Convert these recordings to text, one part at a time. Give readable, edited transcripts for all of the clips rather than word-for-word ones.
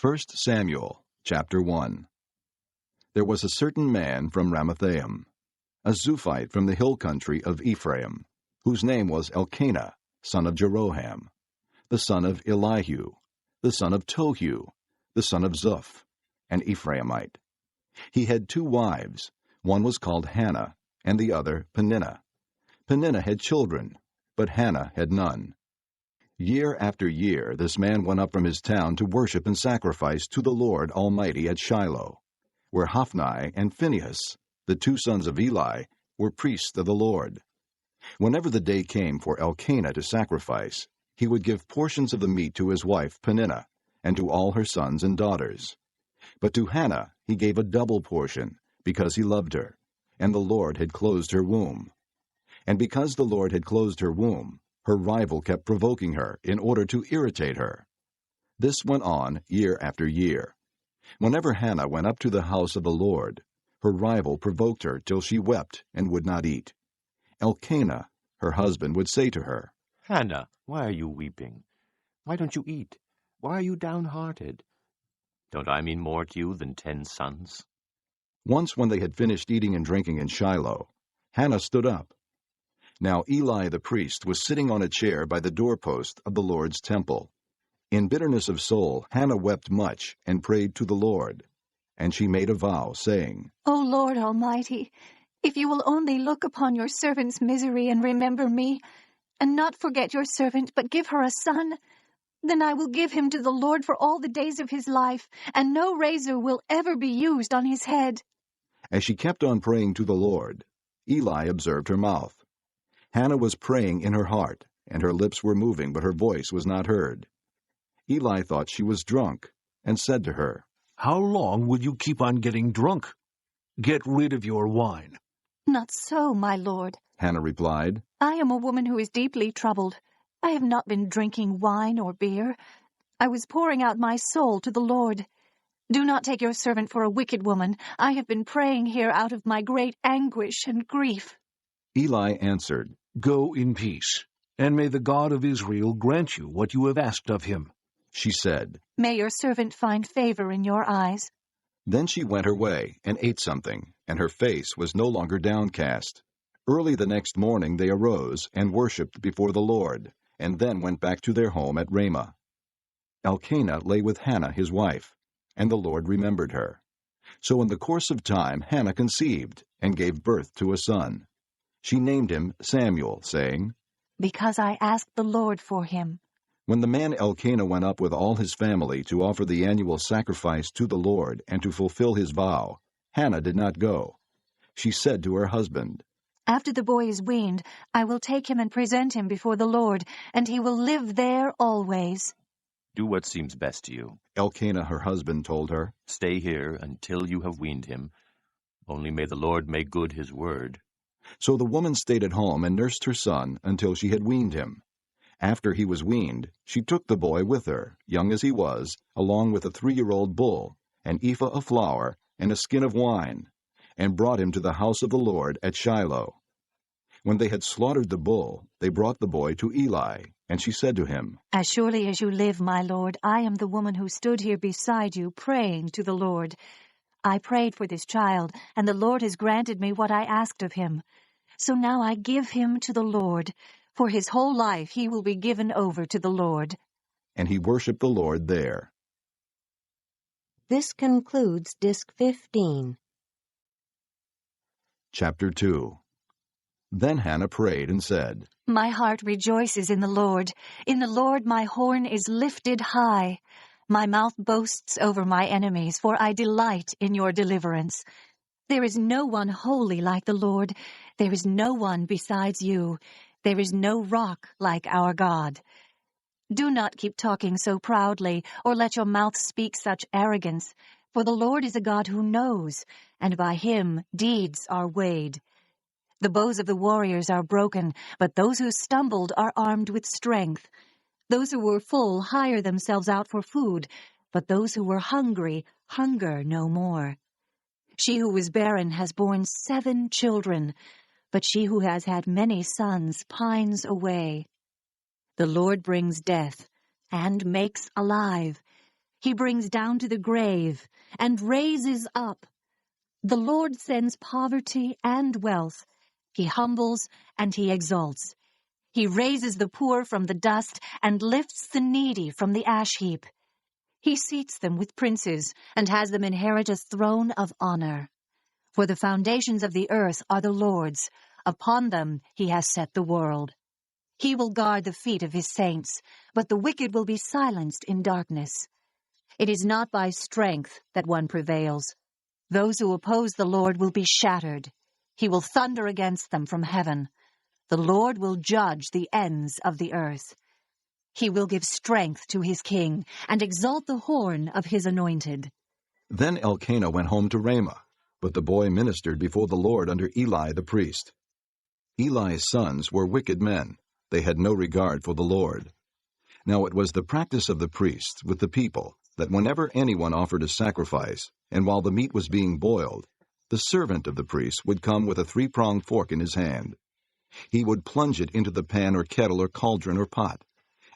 1 Samuel, chapter 1. There was a certain man from Ramathaim, a Zuphite from the hill country of Ephraim, whose name was Elkanah, son of Jeroham, the son of Elihu, the son of Tohu, the son of Zuph, an Ephraimite. He had 2 wives. One was called Hannah, and the other Peninnah. Peninnah had children, but Hannah had none. Year after year this man went up from his town to worship and sacrifice to the Lord Almighty at Shiloh, where Hophni and Phinehas, the 2 sons of Eli, were priests of the Lord. Whenever the day came for Elkanah to sacrifice, he would give portions of the meat to his wife Peninnah, and to all her sons and daughters. But to Hannah he gave a double portion, because he loved her, and the Lord had closed her womb. And because the Lord had closed her womb, her rival kept provoking her in order to irritate her. This went on year after year. Whenever Hannah went up to the house of the Lord, her rival provoked her till she wept and would not eat. Elkanah, her husband, would say to her, "Hannah, why are you weeping? Why don't you eat? Why are you downhearted? Don't I mean more to you than 10 sons? Once when they had finished eating and drinking in Shiloh, Hannah stood up. Now Eli the priest was sitting on a chair by the doorpost of the Lord's temple. In bitterness of soul Hannah wept much and prayed to the Lord. And she made a vow, saying, O Lord Almighty, if you will only look upon your servant's misery and remember me, and not forget your servant, but give her a son, then I will give him to the Lord for all the days of his life, and no razor will ever be used on his head. As she kept on praying to the Lord, Eli observed her mouth. Hannah was praying in her heart, and her lips were moving, but her voice was not heard. Eli thought she was drunk, and said to her, "How long will you keep on getting drunk? Get rid of your wine." Not so, my lord, Hannah replied. I am a woman who is deeply troubled. I have not been drinking wine or beer. I was pouring out my soul to the Lord. Do not take your servant for a wicked woman. I have been praying here out of my great anguish and grief. Eli answered, "Go in peace, and may the God of Israel grant you what you have asked of him." She said, May your servant find favor in your eyes. Then she went her way and ate something, and her face was no longer downcast. Early the next morning they arose and worshipped before the Lord, and then went back to their home at Ramah. Elkanah lay with Hannah his wife, and the Lord remembered her. So in the course of time Hannah conceived, and gave birth to a son. She named him Samuel, saying, Because I asked the Lord for him. When the man Elkanah went up with all his family to offer the annual sacrifice to the Lord and to fulfill his vow, Hannah did not go. She said to her husband, After the boy is weaned, I will take him and present him before the Lord, and he will live there always. Do what seems best to you. Elkanah her husband told her. Stay here until you have weaned him. Only may the Lord make good his word." So the woman stayed at home and nursed her son until she had weaned him. After he was weaned, she took the boy with her, young as he was, along with a 3-year-old bull, an ephah of flour, and a skin of wine, and brought him to the house of the Lord at Shiloh. When they had slaughtered the bull, they brought the boy to Eli, and she said to him, As surely as you live, my Lord, I am the woman who stood here beside you, praying to the Lord. I prayed for this child, and the Lord has granted me what I asked of him. So now I give him to the Lord. For his whole life he will be given over to the Lord. And he worshipped the Lord there. This concludes Disc 15. Chapter 2. Then Hannah prayed and said, My heart rejoices in the Lord. In the Lord my horn is lifted high. My mouth boasts over my enemies, for I delight in your deliverance. There is no one holy like the Lord. There is no one besides you. There is no rock like our God. Do not keep talking so proudly, or let your mouth speak such arrogance, for the Lord is a God who knows, and by him deeds are weighed. The bows of the warriors are broken, but those who stumbled are armed with strength. Those who were full hire themselves out for food, but those who were hungry hunger no more. She who was barren has borne 7 children, but she who has had many sons pines away. The Lord brings death and makes alive. He brings down to the grave and raises up. The Lord sends poverty and wealth. He humbles and he exalts. He raises the poor from the dust and lifts the needy from the ash heap. He seats them with princes and has them inherit a throne of honor. For the foundations of the earth are the Lord's. Upon them he has set the world. He will guard the feet of his saints, but the wicked will be silenced in darkness. It is not by strength that one prevails. Those who oppose the Lord will be shattered. He will thunder against them from heaven. The Lord will judge the ends of the earth. He will give strength to his king and exalt the horn of his anointed. Then Elkanah went home to Ramah, but the boy ministered before the Lord under Eli the priest. Eli's sons were wicked men. They had no regard for the Lord. Now it was the practice of the priests with the people that whenever anyone offered a sacrifice, and while the meat was being boiled, the servant of the priest would come with a three-pronged fork in his hand. He would plunge it into the pan or kettle or cauldron or pot,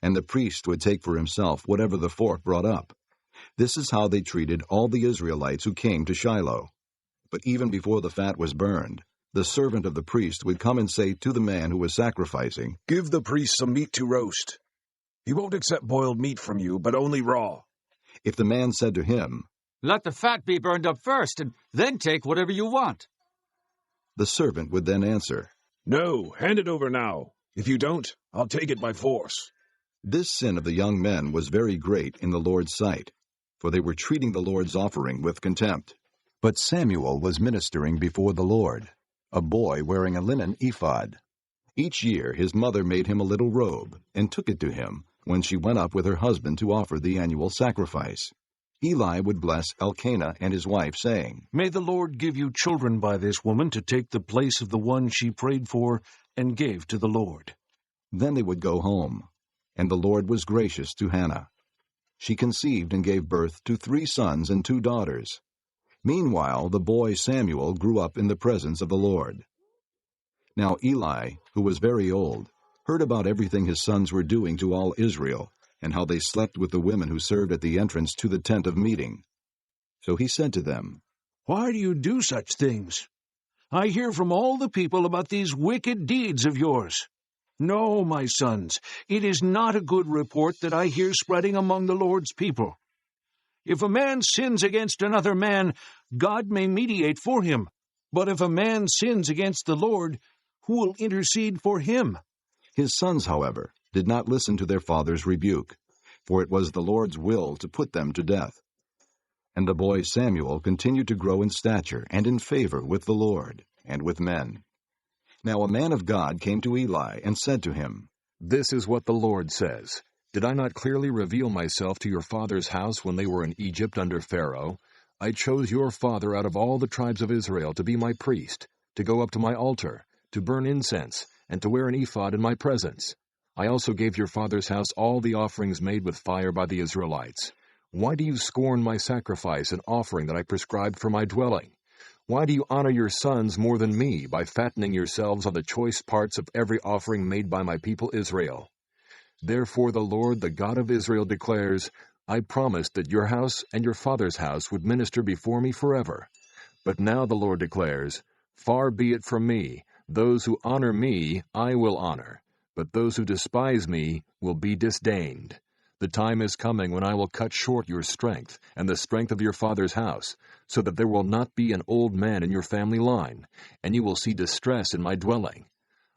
and the priest would take for himself whatever the fork brought up. This is how they treated all the Israelites who came to Shiloh. But even before the fat was burned, the servant of the priest would come and say to the man who was sacrificing, Give the priest some meat to roast. He won't accept boiled meat from you, but only raw. If the man said to him, Let the fat be burned up first, and then take whatever you want, the servant would then answer, No, hand it over now. If you don't, I'll take it by force. This sin of the young men was very great in the Lord's sight, for they were treating the Lord's offering with contempt. But Samuel was ministering before the Lord, a boy wearing a linen ephod. Each year his mother made him a little robe and took it to him when she went up with her husband to offer the annual sacrifice. Eli would bless Elkanah and his wife, saying, May the Lord give you children by this woman to take the place of the one she prayed for and gave to the Lord. Then they would go home, and the Lord was gracious to Hannah. She conceived and gave birth to 3 sons and 2 daughters. Meanwhile the boy Samuel grew up in the presence of the Lord. Now Eli, who was very old, heard about everything his sons were doing to all Israel, and how they slept with the women who served at the entrance to the tent of meeting. So he said to them, Why do you do such things? I hear from all the people about these wicked deeds of yours. No, my sons, it is not a good report that I hear spreading among the Lord's people. If a man sins against another man, God may mediate for him. But if a man sins against the Lord, who will intercede for him? His sons, however, did not listen to their father's rebuke, for it was the Lord's will to put them to death. And the boy Samuel continued to grow in stature and in favor with the Lord and with men. Now a man of God came to Eli and said to him, This is what the Lord says. Did I not clearly reveal myself to your father's house when they were in Egypt under Pharaoh? I chose your father out of all the tribes of Israel to be my priest, to go up to my altar, to burn incense, and to wear an ephod in my presence. I also gave your father's house all the offerings made with fire by the Israelites. Why do you scorn my sacrifice and offering that I prescribed for my dwelling? Why do you honor your sons more than me by fattening yourselves on the choice parts of every offering made by my people Israel? Therefore the Lord, the God of Israel, declares, I promised that your house and your father's house would minister before me forever. But now the Lord declares, Far be it from me, those who honor me I will honor, but those who despise me will be disdained. The time is coming when I will cut short your strength and the strength of your father's house, so that there will not be an old man in your family line, and you will see distress in my dwelling.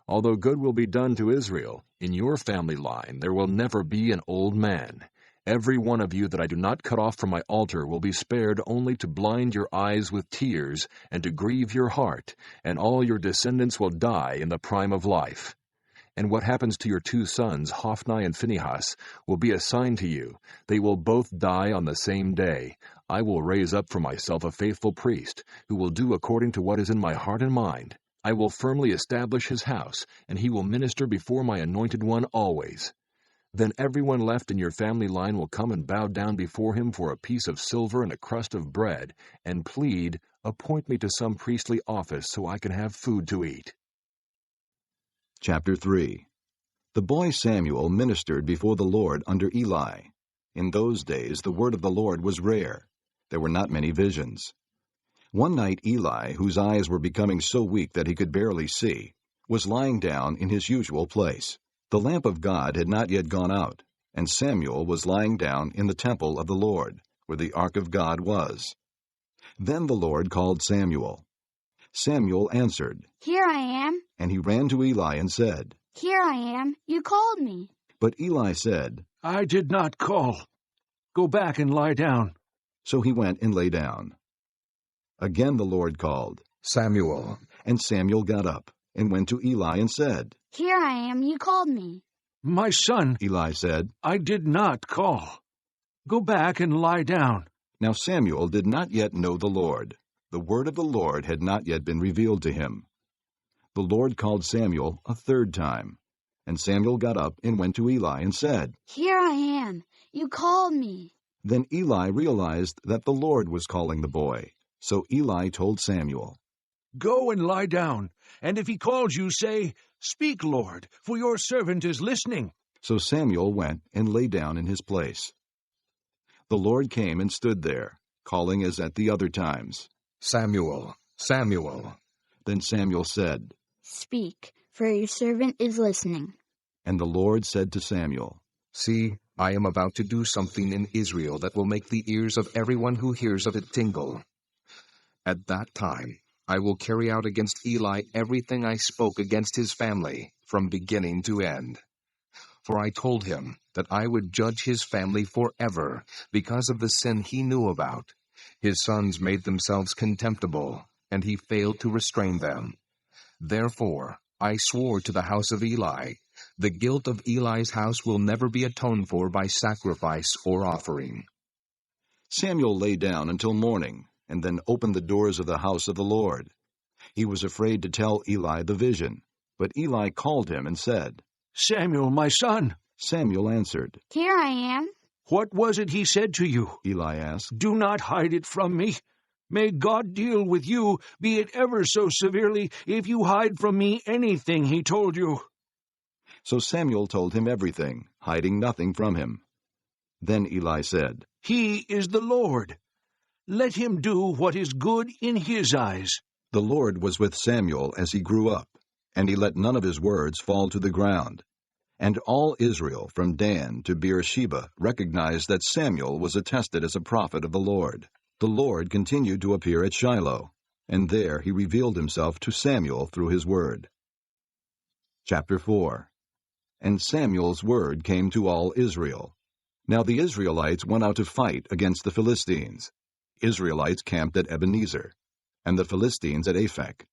Although good will be done to Israel, in your family line there will never be an old man. Every one of you that I do not cut off from my altar will be spared only to blind your eyes with tears and to grieve your heart, and all your descendants will die in the prime of life. And what happens to your 2 sons, Hophni and Phinehas, will be a sign to you. They will both die on the same day. I will raise up for myself a faithful priest, who will do according to what is in my heart and mind. I will firmly establish his house, and he will minister before my anointed one always. Then everyone left in your family line will come and bow down before him for a piece of silver and a crust of bread, and plead, Appoint me to some priestly office so I can have food to eat. Chapter 3. The boy Samuel ministered before the Lord under Eli. In those days the word of the Lord was rare. There were not many visions. One night Eli, whose eyes were becoming so weak that he could barely see, was lying down in his usual place. The lamp of God had not yet gone out, and Samuel was lying down in the temple of the Lord, where the ark of God was. Then the Lord called Samuel. Samuel answered, "Here I am." And he ran to Eli and said, "Here I am. You called me." But Eli said, I did not call. Go back and lie down. So he went and lay down. Again the Lord called, Samuel. and Samuel got up and went to Eli and said, "Here I am. You called me." My son, Eli said, I did not call. Go back and lie down. Now Samuel did not yet know the Lord. The word of the Lord had not yet been revealed to him. The Lord called Samuel a third time. And Samuel got up and went to Eli and said, "Here I am. You called me." Then Eli realized that the Lord was calling the boy. So Eli told Samuel. Go and lie down, and if he calls you, say, Speak, Lord, for your servant is listening. So Samuel went and lay down in his place. The Lord came and stood there, calling as at the other times. Samuel, Samuel. Then Samuel said, "Speak, for your servant is listening." And the Lord said to Samuel, See, I am about to do something in Israel that will make the ears of everyone who hears of it tingle. At that time, I will carry out against Eli everything I spoke against his family, from beginning to end. For I told him that I would judge his family forever because of the sin he knew about. His sons made themselves contemptible, and he failed to restrain them. Therefore, I swore to the house of Eli, the guilt of Eli's house will never be atoned for by sacrifice or offering. Samuel lay down until morning, and then opened the doors of the house of the Lord. He was afraid to tell Eli the vision, but Eli called him and said, Samuel, my son. Samuel answered. "Here I am." What was it he said to you? Eli asked. Do not hide it from me. May God deal with you, be it ever so severely, if you hide from me anything he told you. So Samuel told him everything, hiding nothing from him. Then Eli said, He is the Lord. Let him do what is good in his eyes. The Lord was with Samuel as he grew up, and he let none of his words fall to the ground. And all Israel, from Dan to Beersheba, recognized that Samuel was attested as a prophet of the Lord. The Lord continued to appear at Shiloh, and there he revealed himself to Samuel through his word. Chapter 4. And Samuel's word came to all Israel. Now the Israelites went out to fight against the Philistines. Israelites camped at Ebenezer, and the Philistines at Aphek.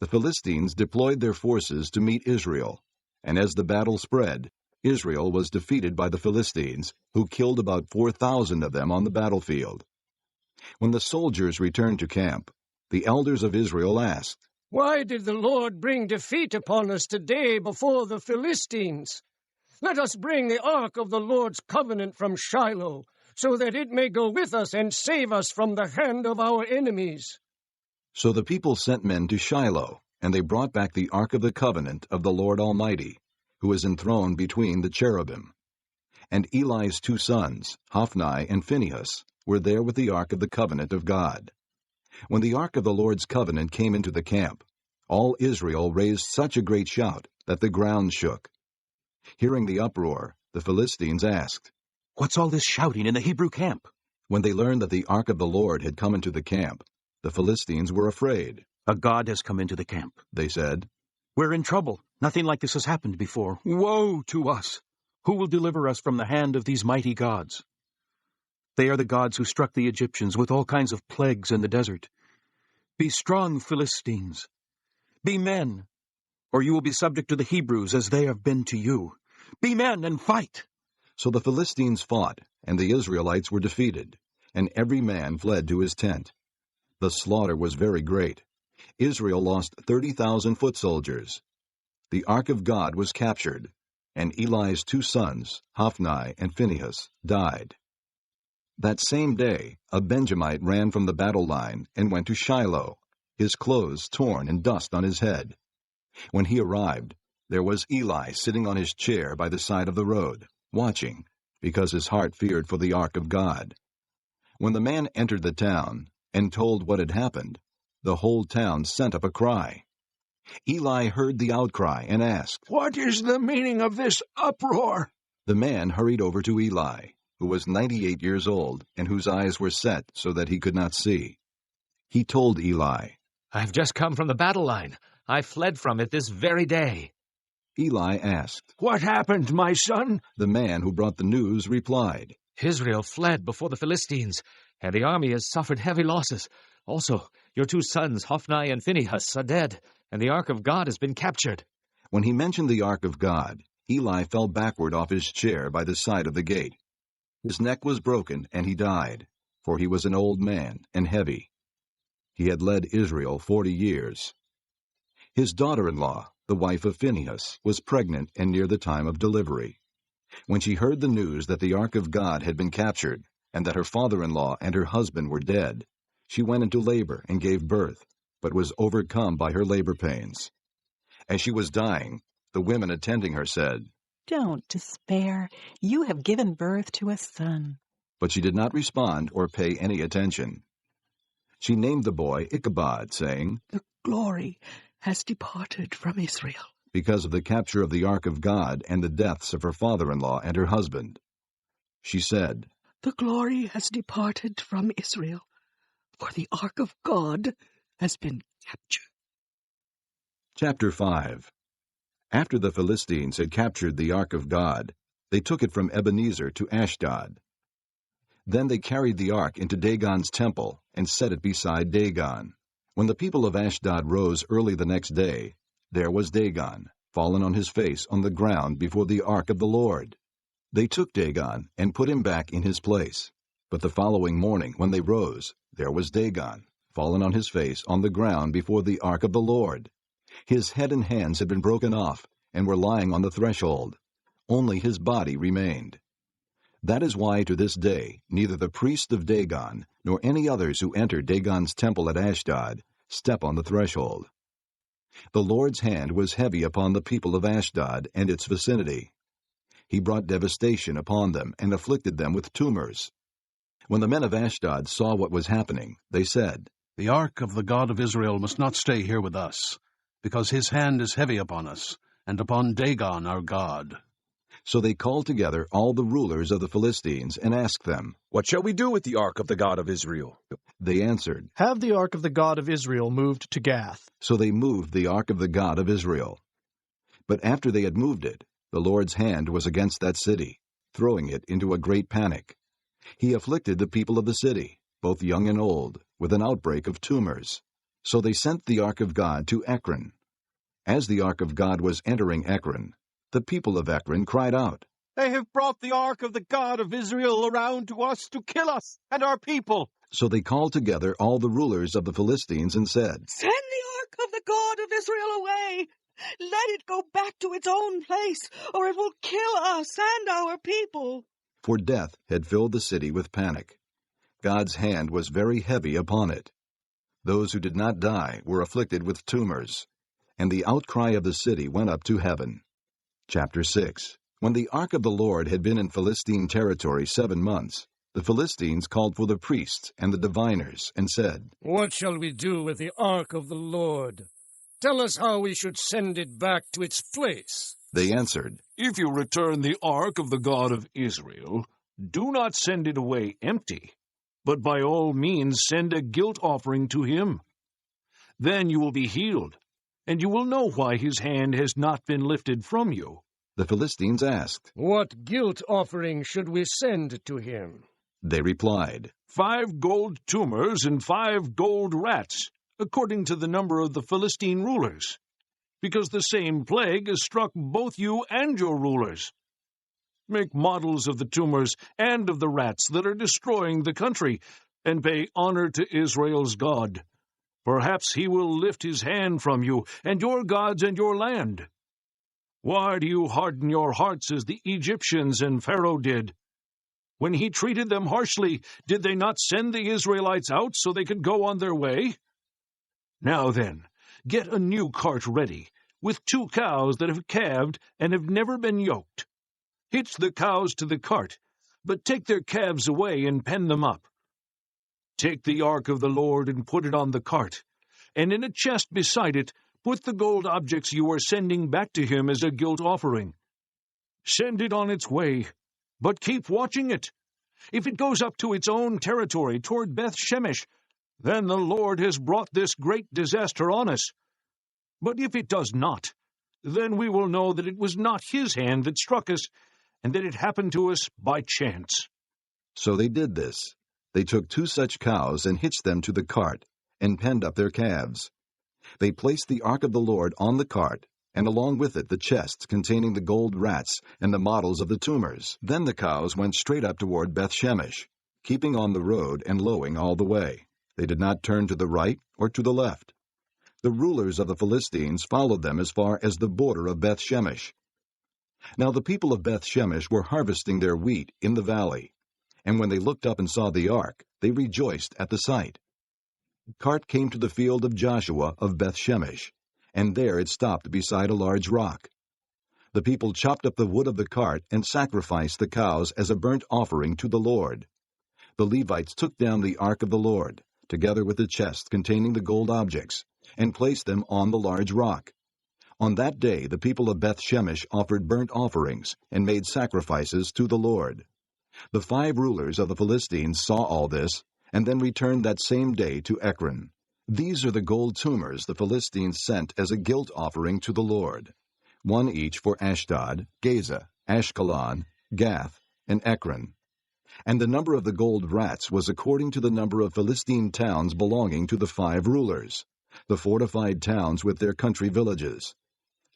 The Philistines deployed their forces to meet Israel, and as the battle spread, Israel was defeated by the Philistines, who killed about 4,000 of them on the battlefield. When the soldiers returned to camp, the elders of Israel asked, Why did the Lord bring defeat upon us today before the Philistines? Let us bring the ark of the Lord's covenant from Shiloh, so that it may go with us and save us from the hand of our enemies. So the people sent men to Shiloh, and they brought back the ark of the covenant of the Lord Almighty, who is enthroned between the cherubim. And Eli's 2 sons, Hophni and Phinehas, were there with the ark of the covenant of God. When the ark of the Lord's covenant came into the camp, all Israel raised such a great shout that the ground shook. Hearing the uproar, the Philistines asked, What's all this shouting in the Hebrew camp? When they learned that the ark of the Lord had come into the camp, the Philistines were afraid. A god has come into the camp, they said. We're in trouble. Nothing like this has happened before. Woe to us! Who will deliver us from the hand of these mighty gods? They are the gods who struck the Egyptians with all kinds of plagues in the desert. Be strong, Philistines. Be men, or you will be subject to the Hebrews as they have been to you. Be men and fight. So the Philistines fought, and the Israelites were defeated, and every man fled to his tent. The slaughter was very great. Israel lost 30,000 foot soldiers. The ark of God was captured, and Eli's 2 sons, Hophni and Phinehas, died. That same day, a Benjamite ran from the battle line and went to Shiloh, his clothes torn and dust on his head. When he arrived, there was Eli sitting on his chair by the side of the road, watching, because his heart feared for the ark of God. When the man entered the town and told what had happened, the whole town sent up a cry. Eli heard the outcry and asked, "What is the meaning of this uproar?" The man hurried over to Eli, who was 98 years old and whose eyes were set so that he could not see. He told Eli, "I've just come from the battle line. I fled from it this very day." Eli asked, "What happened, my son?" The man who brought the news replied, "Israel fled before the Philistines, and the army has suffered heavy losses. Also, your 2 sons, Hophni and Phinehas, are dead, and the ark of God has been captured." When he mentioned the ark of God, Eli fell backward off his chair by the side of the gate. His neck was broken, and he died, for he was an old man and heavy. He had led Israel 40 years. His daughter-in-law, the wife of Phinehas, was pregnant and near the time of delivery. When she heard the news that the ark of God had been captured, and that her father-in-law and her husband were dead, she went into labor and gave birth, but was overcome by her labor pains. As she was dying, the women attending her said, "Don't despair. You have given birth to a son." but she did not respond or pay any attention. She named the boy Ichabod, saying, "The glory has departed from Israel," because of the capture of the ark of God and the deaths of her father-in-law and her husband. She said, "The glory has departed from Israel, for the ark of God has been captured." Chapter 5. After the Philistines had captured the ark of God, they took it from Ebenezer to Ashdod. Then they carried the ark into Dagon's temple and set it beside Dagon. When the people of Ashdod rose early the next day, there was Dagon, fallen on his face on the ground before the ark of the Lord. They took Dagon and put him back in his place. But the following morning, when they rose, there was Dagon, fallen on his face on the ground before the ark of the Lord. His head and hands had been broken off and were lying on the threshold. Only his body remained. That is why to this day neither the priests of Dagon nor any others who enter Dagon's temple at Ashdod step on the threshold. The Lord's hand was heavy upon the people of Ashdod and its vicinity. He brought devastation upon them and afflicted them with tumors. When the men of Ashdod saw what was happening, they said, "The ark of the God of Israel must not stay here with us, because his hand is heavy upon us, and upon Dagon our God." So they called together all the rulers of the Philistines and asked them, "What shall we do with the ark of the God of Israel?" They answered, "Have the ark of the God of Israel moved to Gath." So they moved the ark of the God of Israel. But after they had moved it, the Lord's hand was against that city, throwing it into a great panic. He afflicted the people of the city, both young and old, with an outbreak of tumors. So they sent the ark of God to Ekron. As the ark of God was entering Ekron, the people of Ekron cried out, "They have brought the ark of the God of Israel around to us to kill us and our people." So they called together all the rulers of the Philistines and said, "Send the ark of the God of Israel away. Let it go back to its own place, or it will kill us and our people." For death had filled the city with panic. God's hand was very heavy upon it. Those who did not die were afflicted with tumors, and the outcry of the city went up to heaven. Chapter 6. When the ark of the Lord had been in Philistine territory 7 months, the Philistines called for the priests and the diviners and said, "What shall we do with the ark of the Lord? Tell us how we should send it back to its place." They answered, "If you return the ark of the God of Israel, do not send it away empty, but by all means send a guilt offering to him. Then you will be healed, and you will know why his hand has not been lifted from you." The Philistines asked, "What guilt offering should we send to him?" They replied, 5 gold tumors and 5 gold rats, according to the number of the Philistine rulers, because the same plague has struck both you and your rulers. Make models of the tumors and of the rats that are destroying the country, and pay honor to Israel's God. Perhaps he will lift his hand from you, and your gods and your land. Why do you harden your hearts as the Egyptians and Pharaoh did? When he treated them harshly, did they not send the Israelites out so they could go on their way? Now then, get a new cart ready, with 2 cows that have calved and have never been yoked. Hitch the cows to the cart, but take their calves away and pen them up. Take the ark of the Lord and put it on the cart, and in a chest beside it put the gold objects you are sending back to him as a guilt offering. Send it on its way, but keep watching it. If it goes up to its own territory toward Beth-Shemesh, then the Lord has brought this great disaster on us. But if it does not, then we will know that it was not his hand that struck us, and that it happened to us by chance." So they did this. They took 2 such cows and hitched them to the cart, and penned up their calves. They placed the ark of the Lord on the cart, and along with it the chests containing the gold rats and the models of the tumors. Then the cows went straight up toward Beth-Shemesh, keeping on the road and lowing all the way. They did not turn to the right or to the left. The rulers of the Philistines followed them as far as the border of Beth-Shemesh. Now the people of Beth-Shemesh were harvesting their wheat in the valley, and when they looked up and saw the ark, they rejoiced at the sight. The cart came to the field of Joshua of Beth-Shemesh, and there it stopped beside a large rock. The people chopped up the wood of the cart and sacrificed the cows as a burnt offering to the Lord. The Levites took down the ark of the Lord, together with the chest containing the gold objects, and placed them on the large rock. On that day the people of Beth-Shemesh offered burnt offerings and made sacrifices to the Lord. The 5 rulers of the Philistines saw all this, and then returned that same day to Ekron. These are the gold tumors the Philistines sent as a guilt offering to the Lord, 1 each for Ashdod, Gaza, Ashkelon, Gath, and Ekron. And the number of the gold rats was according to the number of Philistine towns belonging to the 5 rulers, the fortified towns with their country villages.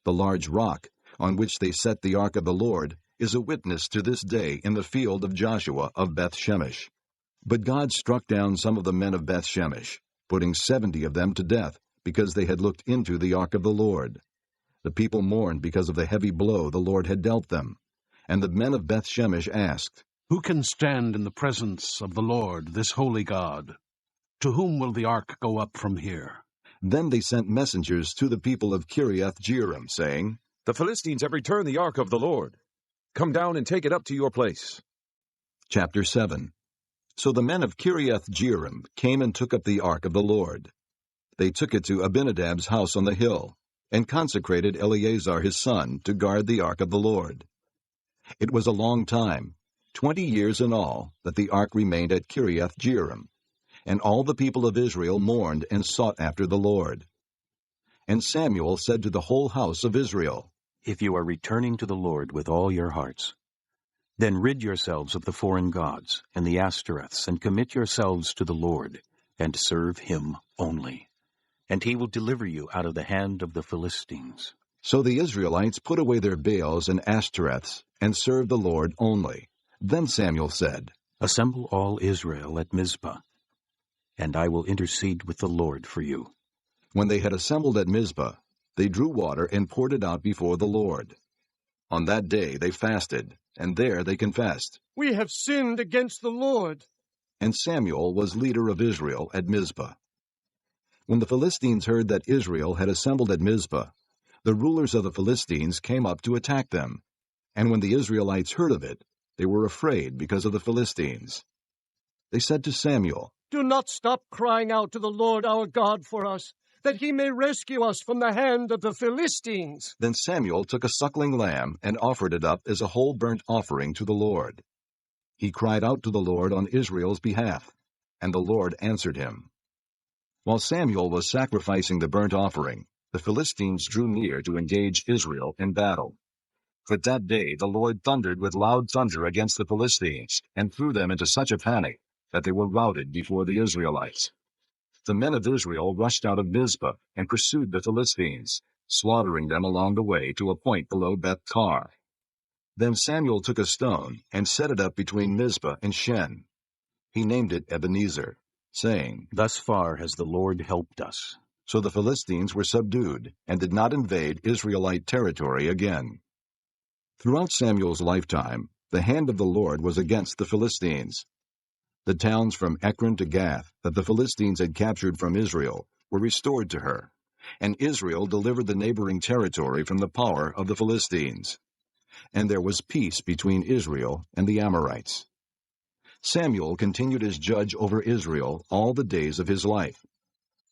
The large rock, on which they set the ark of the Lord, is a witness to this day in the field of Joshua of Beth-Shemesh. But God struck down some of the men of Beth-Shemesh, putting 70 of them to death, because they had looked into the ark of the Lord. The people mourned because of the heavy blow the Lord had dealt them. And the men of Beth-Shemesh asked, "Who can stand in the presence of the Lord, this holy God? To whom will the ark go up from here?" Then they sent messengers to the people of Kiriath-Jearim, saying, "The Philistines have returned the ark of the Lord. Come down and take it up to your place." Chapter 7. So the men of Kiriath-Jearim came and took up the ark of the Lord. They took it to Abinadab's house on the hill, and consecrated Eleazar his son to guard the ark of the Lord. It was a long time, 20 years in all, that the ark remained at Kiriath-Jearim, and all the people of Israel mourned and sought after the Lord. And Samuel said to the whole house of Israel, "If you are returning to the Lord with all your hearts, then rid yourselves of the foreign gods and the Ashtoreths, and commit yourselves to the Lord, and serve him only. And he will deliver you out of the hand of the Philistines." So the Israelites put away their Baals and Ashtoreths, and served the Lord only. Then Samuel said, "Assemble all Israel at Mizpah, and I will intercede with the Lord for you." When they had assembled at Mizpah, they drew water and poured it out before the Lord. On that day they fasted, and there they confessed, "We have sinned against the Lord." And Samuel was leader of Israel at Mizpah. When the Philistines heard that Israel had assembled at Mizpah, the rulers of the Philistines came up to attack them. And when the Israelites heard of it, they were afraid because of the Philistines. They said to Samuel, "Do not stop crying out to the Lord our God for us, that he may rescue us from the hand of the Philistines." Then Samuel took a suckling lamb and offered it up as a whole burnt offering to the Lord. He cried out to the Lord on Israel's behalf, and the Lord answered him. While Samuel was sacrificing the burnt offering, the Philistines drew near to engage Israel in battle. But that day the Lord thundered with loud thunder against the Philistines, and threw them into such a panic that they were routed before the Israelites. The men of Israel rushed out of Mizpah and pursued the Philistines, slaughtering them along the way to a point below Beth-car. Then Samuel took a stone and set it up between Mizpah and Shen. He named it Ebenezer, saying, "Thus far has the Lord helped us." So the Philistines were subdued and did not invade Israelite territory again. Throughout Samuel's lifetime, the hand of the Lord was against the Philistines. The towns from Ekron to Gath that the Philistines had captured from Israel were restored to her, and Israel delivered the neighboring territory from the power of the Philistines. And there was peace between Israel and the Amorites. Samuel continued as judge over Israel all the days of his life.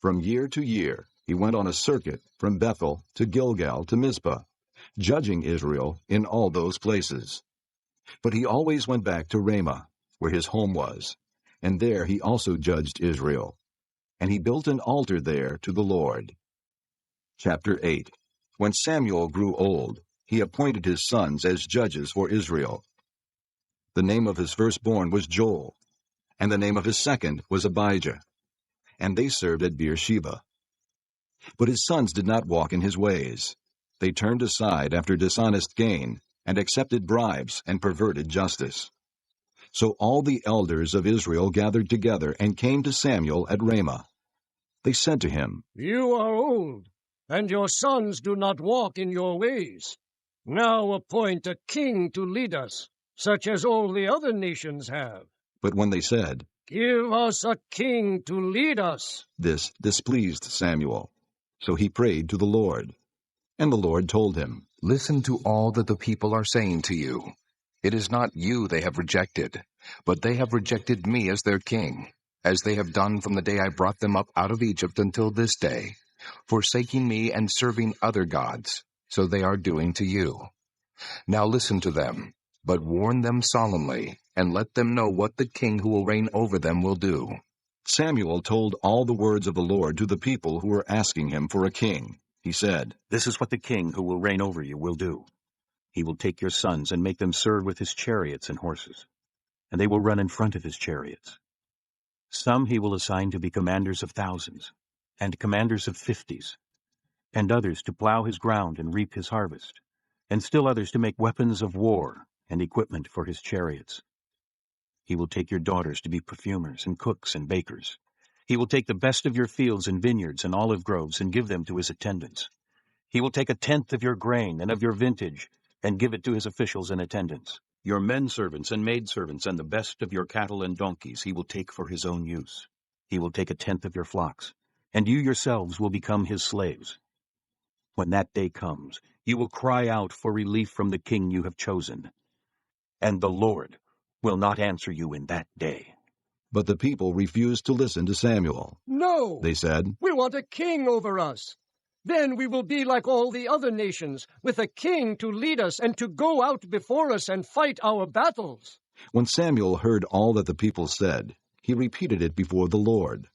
From year to year, he went on a circuit from Bethel to Gilgal to Mizpah, judging Israel in all those places. But he always went back to Ramah, where his home was, and there he also judged Israel. And he built an altar there to the Lord. Chapter 8. When Samuel grew old, he appointed his sons as judges for Israel. The name of his firstborn was Joel, and the name of his second was Abijah, and they served at Beersheba. But his sons did not walk in his ways. They turned aside after dishonest gain, and accepted bribes and perverted justice. So all the elders of Israel gathered together and came to Samuel at Ramah. They said to him, "You are old, and your sons do not walk in your ways. Now appoint a king to lead us, such as all the other nations have." But when they said, "Give us a king to lead us," this displeased Samuel. So he prayed to the Lord. And the Lord told him, "Listen to all that the people are saying to you. It is not you they have rejected, but they have rejected me as their king, as they have done from the day I brought them up out of Egypt until this day, forsaking me and serving other gods, so they are doing to you. Now listen to them, but warn them solemnly, and let them know what the king who will reign over them will do." Samuel told all the words of the Lord to the people who were asking him for a king. He said, "This is what the king who will reign over you will do. He will take your sons and make them serve with his chariots and horses, and they will run in front of his chariots. Some he will assign to be commanders of thousands, and commanders of 50s, and others to plow his ground and reap his harvest, and still others to make weapons of war and equipment for his chariots. He will take your daughters to be perfumers and cooks and bakers. He will take the best of your fields and vineyards and olive groves and give them to his attendants. He will take 1/10 of your grain and of your vintage and give it to his officials and attendants. Your men servants and maidservants and the best of your cattle and donkeys he will take for his own use. He will take 1/10 of your flocks, and you yourselves will become his slaves. When that day comes, you will cry out for relief from the king you have chosen, and the Lord will not answer you in that day." But the people refused to listen to Samuel. "No," They said, "we want a king over us. Then we will be like all the other nations, with a king to lead us and to go out before us and fight our battles." When Samuel heard all that the people said, he repeated it before the Lord.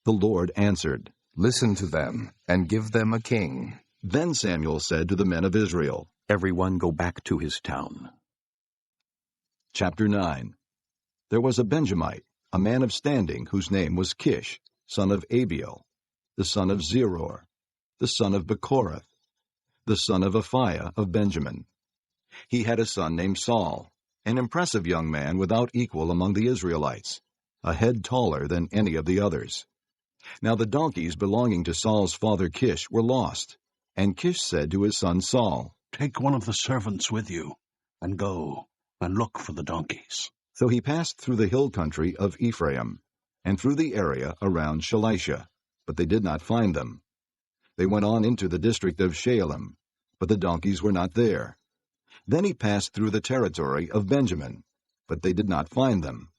The Lord answered, "Listen to them, and give them a king." Then Samuel said to the men of Israel, "Everyone go back to his town." Chapter 9. There was a Benjamite, a man of standing, whose name was Kish, son of Abiel, the son of Zeror, the son of Bechorath, the son of Aphiah of Benjamin. He had a son named Saul, an impressive young man without equal among the Israelites, a head taller than any of the others. Now the donkeys belonging to Saul's father Kish were lost, and Kish said to his son Saul, "Take one of the servants with you, and go and look for the donkeys." So he passed through the hill country of Ephraim, and through the area around Shalisha, but they did not find them. They went on into the district of Shaalim, but the donkeys were not there. Then he passed through the territory of Benjamin, but they did not find them.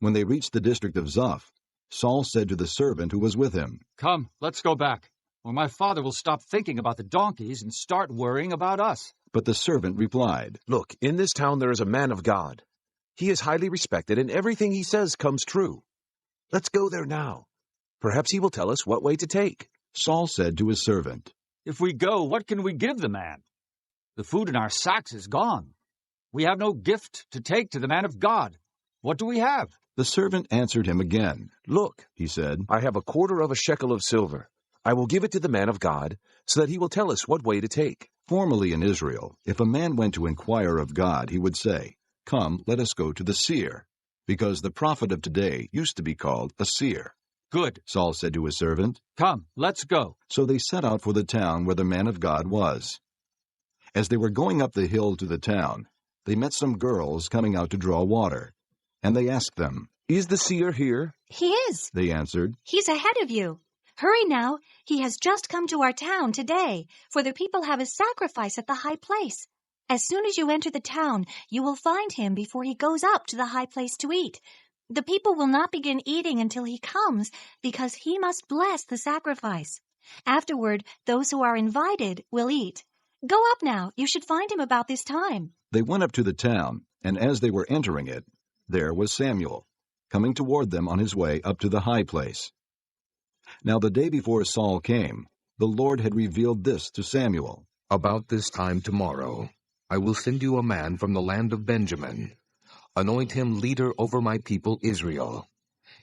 When they reached the district of Zuph, Saul said to the servant who was with him, "Come, let's go back, or my father will stop thinking about the donkeys and start worrying about us." But the servant replied, "Look, in this town there is a man of God. He is highly respected, and everything he says comes true. Let's go there now. Perhaps he will tell us what way to take." Saul said to his servant, "If we go, what can we give the man? The food in our sacks is gone. We have no gift to take to the man of God. What do we have?" The servant answered him again. "Look," he said, "I have a 1/4 of a shekel of silver. I will give it to the man of God, so that he will tell us what way to take." Formerly in Israel, if a man went to inquire of God, he would say, "Come, let us go to the seer," because the prophet of today used to be called a seer. "Good," Saul said to his servant. "Come, let's go." So they set out for the town where the man of God was. As they were going up the hill to the town, they met some girls coming out to draw water. And they asked them, "Is the seer here?" "He is," they answered. "He's ahead of you. Hurry now. He has just come to our town today, for the people have a sacrifice at the high place." As soon as you enter the town, you will find him before he goes up to the high place to eat. The people will not begin eating until he comes, because he must bless the sacrifice. Afterward, those who are invited will eat. Go up now. You should find him about this time." They went up to the town, and as they were entering it, there was Samuel, coming toward them on his way up to the high place. Now the day before Saul came, the Lord had revealed this to Samuel. "About this time tomorrow, I will send you a man from the land of Benjamin. Anoint him leader over my people Israel.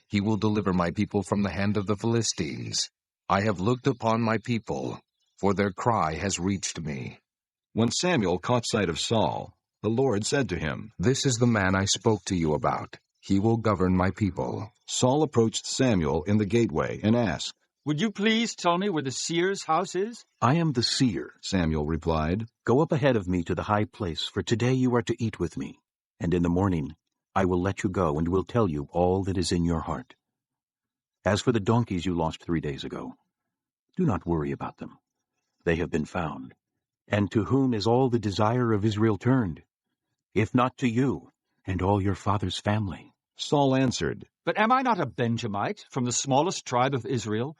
He will deliver my people from the hand of the Philistines. I have looked upon my people, for their cry has reached me." When Samuel caught sight of Saul, the Lord said to him, "This is the man I spoke to you about. He will govern my people." Saul approached Samuel in the gateway and asked, "Would you please tell me where the seer's house is?" "I am the seer," Samuel replied. "Go up ahead of me to the high place, for today you are to eat with me, and in the morning I will let you go and will tell you all that is in your heart. As for the donkeys you lost 3 days ago, do not worry about them. They have been found. And to whom is all the desire of Israel turned? If not to you and all your father's family?" Saul answered, "But am I not a Benjamite from the smallest tribe of Israel?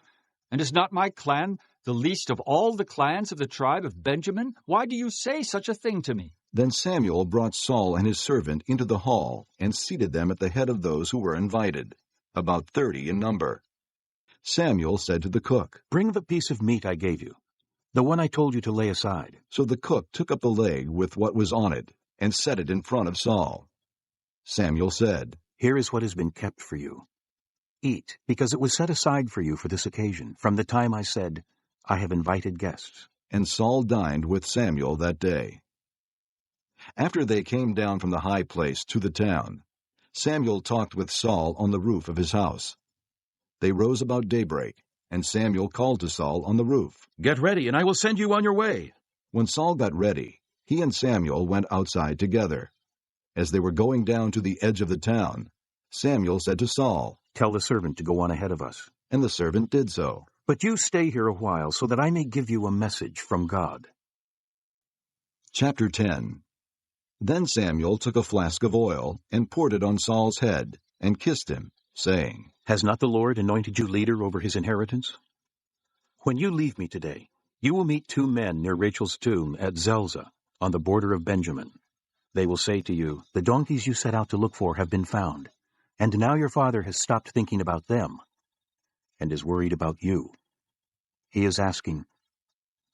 And is not my clan the least of all the clans of the tribe of Benjamin? Why do you say such a thing to me?" Then Samuel brought Saul and his servant into the hall and seated them at the head of those who were invited, about 30 in number. Samuel said to the cook, "Bring the piece of meat I gave you, the one I told you to lay aside." So the cook took up the leg with what was on it and set it in front of Saul. Samuel said, "Here is what has been kept for you. Eat, because it was set aside for you for this occasion, from the time I said, 'I have invited guests.'" And Saul dined with Samuel that day. After they came down from the high place to the town, Samuel talked with Saul on the roof of his house. They rose about daybreak, and Samuel called to Saul on the roof, "Get ready, and I will send you on your way." When Saul got ready, he and Samuel went outside together. As they were going down to the edge of the town, Samuel said to Saul, "Tell the servant to go on ahead of us." And the servant did so. "But you stay here a while, so that I may give you a message from God." Chapter 10. Then Samuel took a flask of oil and poured it on Saul's head and kissed him, saying, "Has not the Lord anointed you leader over his inheritance? When you leave me today, you will meet 2 men near Rachel's tomb at Zelzah, on the border of Benjamin. They will say to you, 'The donkeys you set out to look for have been found, and now your father has stopped thinking about them and is worried about you. He is asking,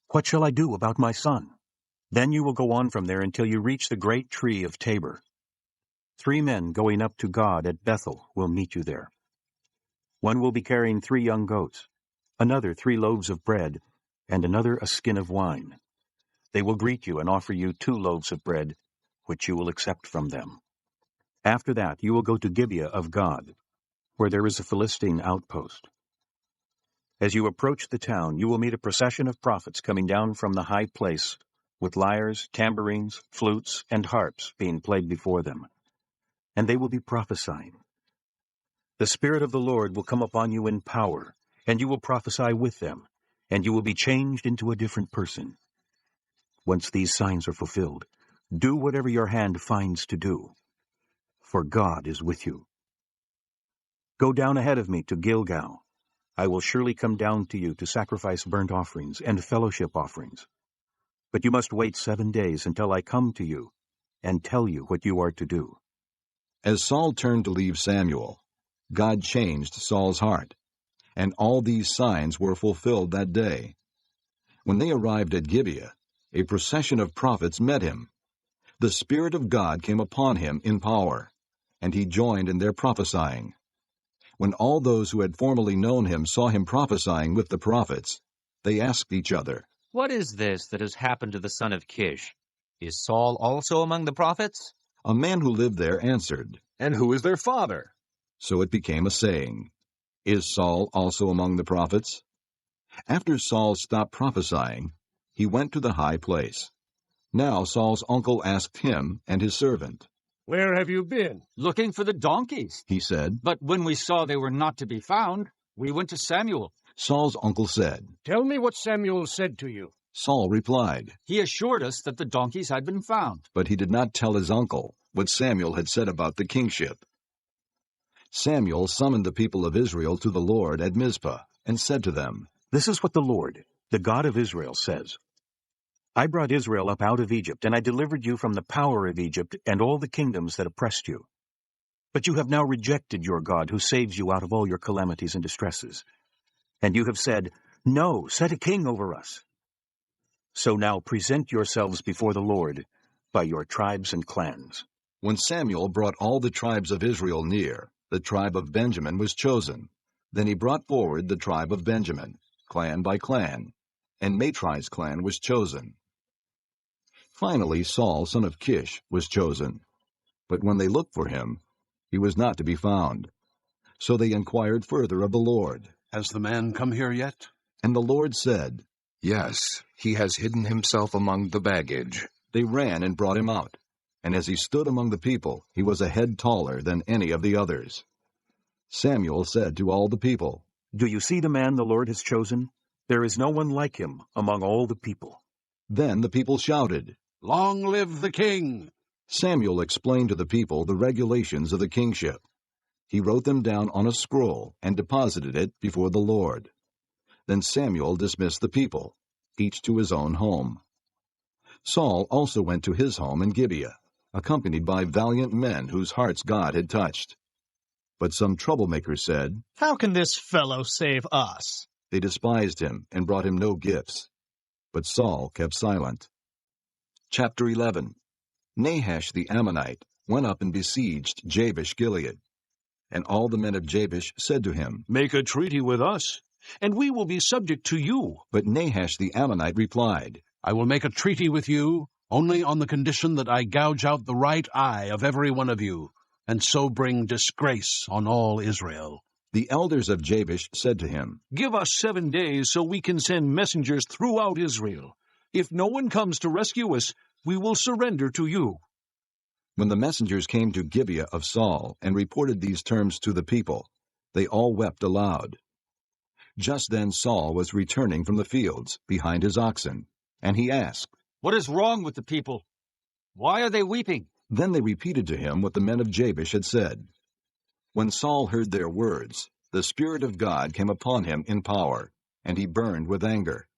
"What shall I do about my son?" Then you will go on from there until you reach the great tree of Tabor. 3 men going up to God at Bethel will meet you there. One will be carrying 3 young goats, another 3 loaves of bread, and another a skin of wine. They will greet you and offer you 2 loaves of bread, which you will accept from them. After that you will go to Gibeah of God, where there is a Philistine outpost. As you approach the town, you will meet a procession of prophets coming down from the high place, with lyres, tambourines, flutes, and harps being played before them. And they will be prophesying. The Spirit of the Lord will come upon you in power, and you will prophesy with them, and you will be changed into a different person. Once these signs are fulfilled, do whatever your hand finds to do, for God is with you. Go down ahead of me to Gilgal. I will surely come down to you to sacrifice burnt offerings and fellowship offerings. But you must wait 7 days until I come to you and tell you what you are to do." As Saul turned to leave Samuel, God changed Saul's heart, and all these signs were fulfilled that day. When they arrived at Gibeah, a procession of prophets met him. The Spirit of God came upon him in power, and he joined in their prophesying. When all those who had formerly known him saw him prophesying with the prophets, they asked each other, "What is this that has happened to the son of Kish? Is Saul also among the prophets?" A man who lived there answered, "And who is their father?" So it became a saying, "Is Saul also among the prophets?" After Saul stopped prophesying, he went to the high place. Now Saul's uncle asked him and his servant, "Where have you been?" "Looking for the donkeys," he said. "But when we saw they were not to be found, we went to Samuel." Saul's uncle said, "Tell me what Samuel said to you." Saul replied, He assured us that the donkeys had been found. but he did not tell his uncle what Samuel had said about the kingship. Samuel summoned the people of Israel to the Lord at Mizpah and said to them, This is what the Lord, the God of Israel, says. I brought Israel up out of Egypt, and I delivered you from the power of Egypt and all the kingdoms that oppressed you. But you have now rejected your God, who saves you out of all your calamities and distresses. And you have said, No, set a king over us. So now present yourselves before the Lord by your tribes and clans. When Samuel brought all the tribes of Israel near, the tribe of Benjamin was chosen. Then he brought forward the tribe of Benjamin, clan by clan, and Matri's clan was chosen. Finally Saul, son of Kish, was chosen. But when they looked for him, he was not to be found. So they inquired further of the Lord. Has the man come here yet? And the Lord said, Yes, he has hidden himself among the baggage. They ran and brought him out. And as he stood among the people, he was a head taller than any of the others. Samuel said to all the people, Do you see the man the Lord has chosen? There is no one like him among all the people. Then the people shouted, Long live the king! Samuel explained to the people the regulations of the kingship. He wrote them down on a scroll and deposited it before the Lord. Then Samuel dismissed the people, each to his own home. Saul also went to his home in Gibeah, accompanied by valiant men whose hearts God had touched. But some troublemakers said, How can this fellow save us? They despised him and brought him no gifts. But Saul kept silent. Chapter 11. Nahash the Ammonite went up and besieged Jabesh-Gilead. And all the men of Jabesh said to him, Make a treaty with us, and we will be subject to you. But Nahash the Ammonite replied, I will make a treaty with you, only on the condition that I gouge out the right eye of every one of you, and so bring disgrace on all Israel. The elders of Jabesh said to him, Give us 7 days so we can send messengers throughout Israel. If no one comes to rescue us, we will surrender to you. When the messengers came to Gibeah of Saul and reported these terms to the people, they all wept aloud. Just then Saul was returning from the fields behind his oxen, and he asked, What is wrong with the people? Why are they weeping? Then they repeated to him what the men of Jabesh had said. When Saul heard their words, the Spirit of God came upon him in power, and he burned with anger.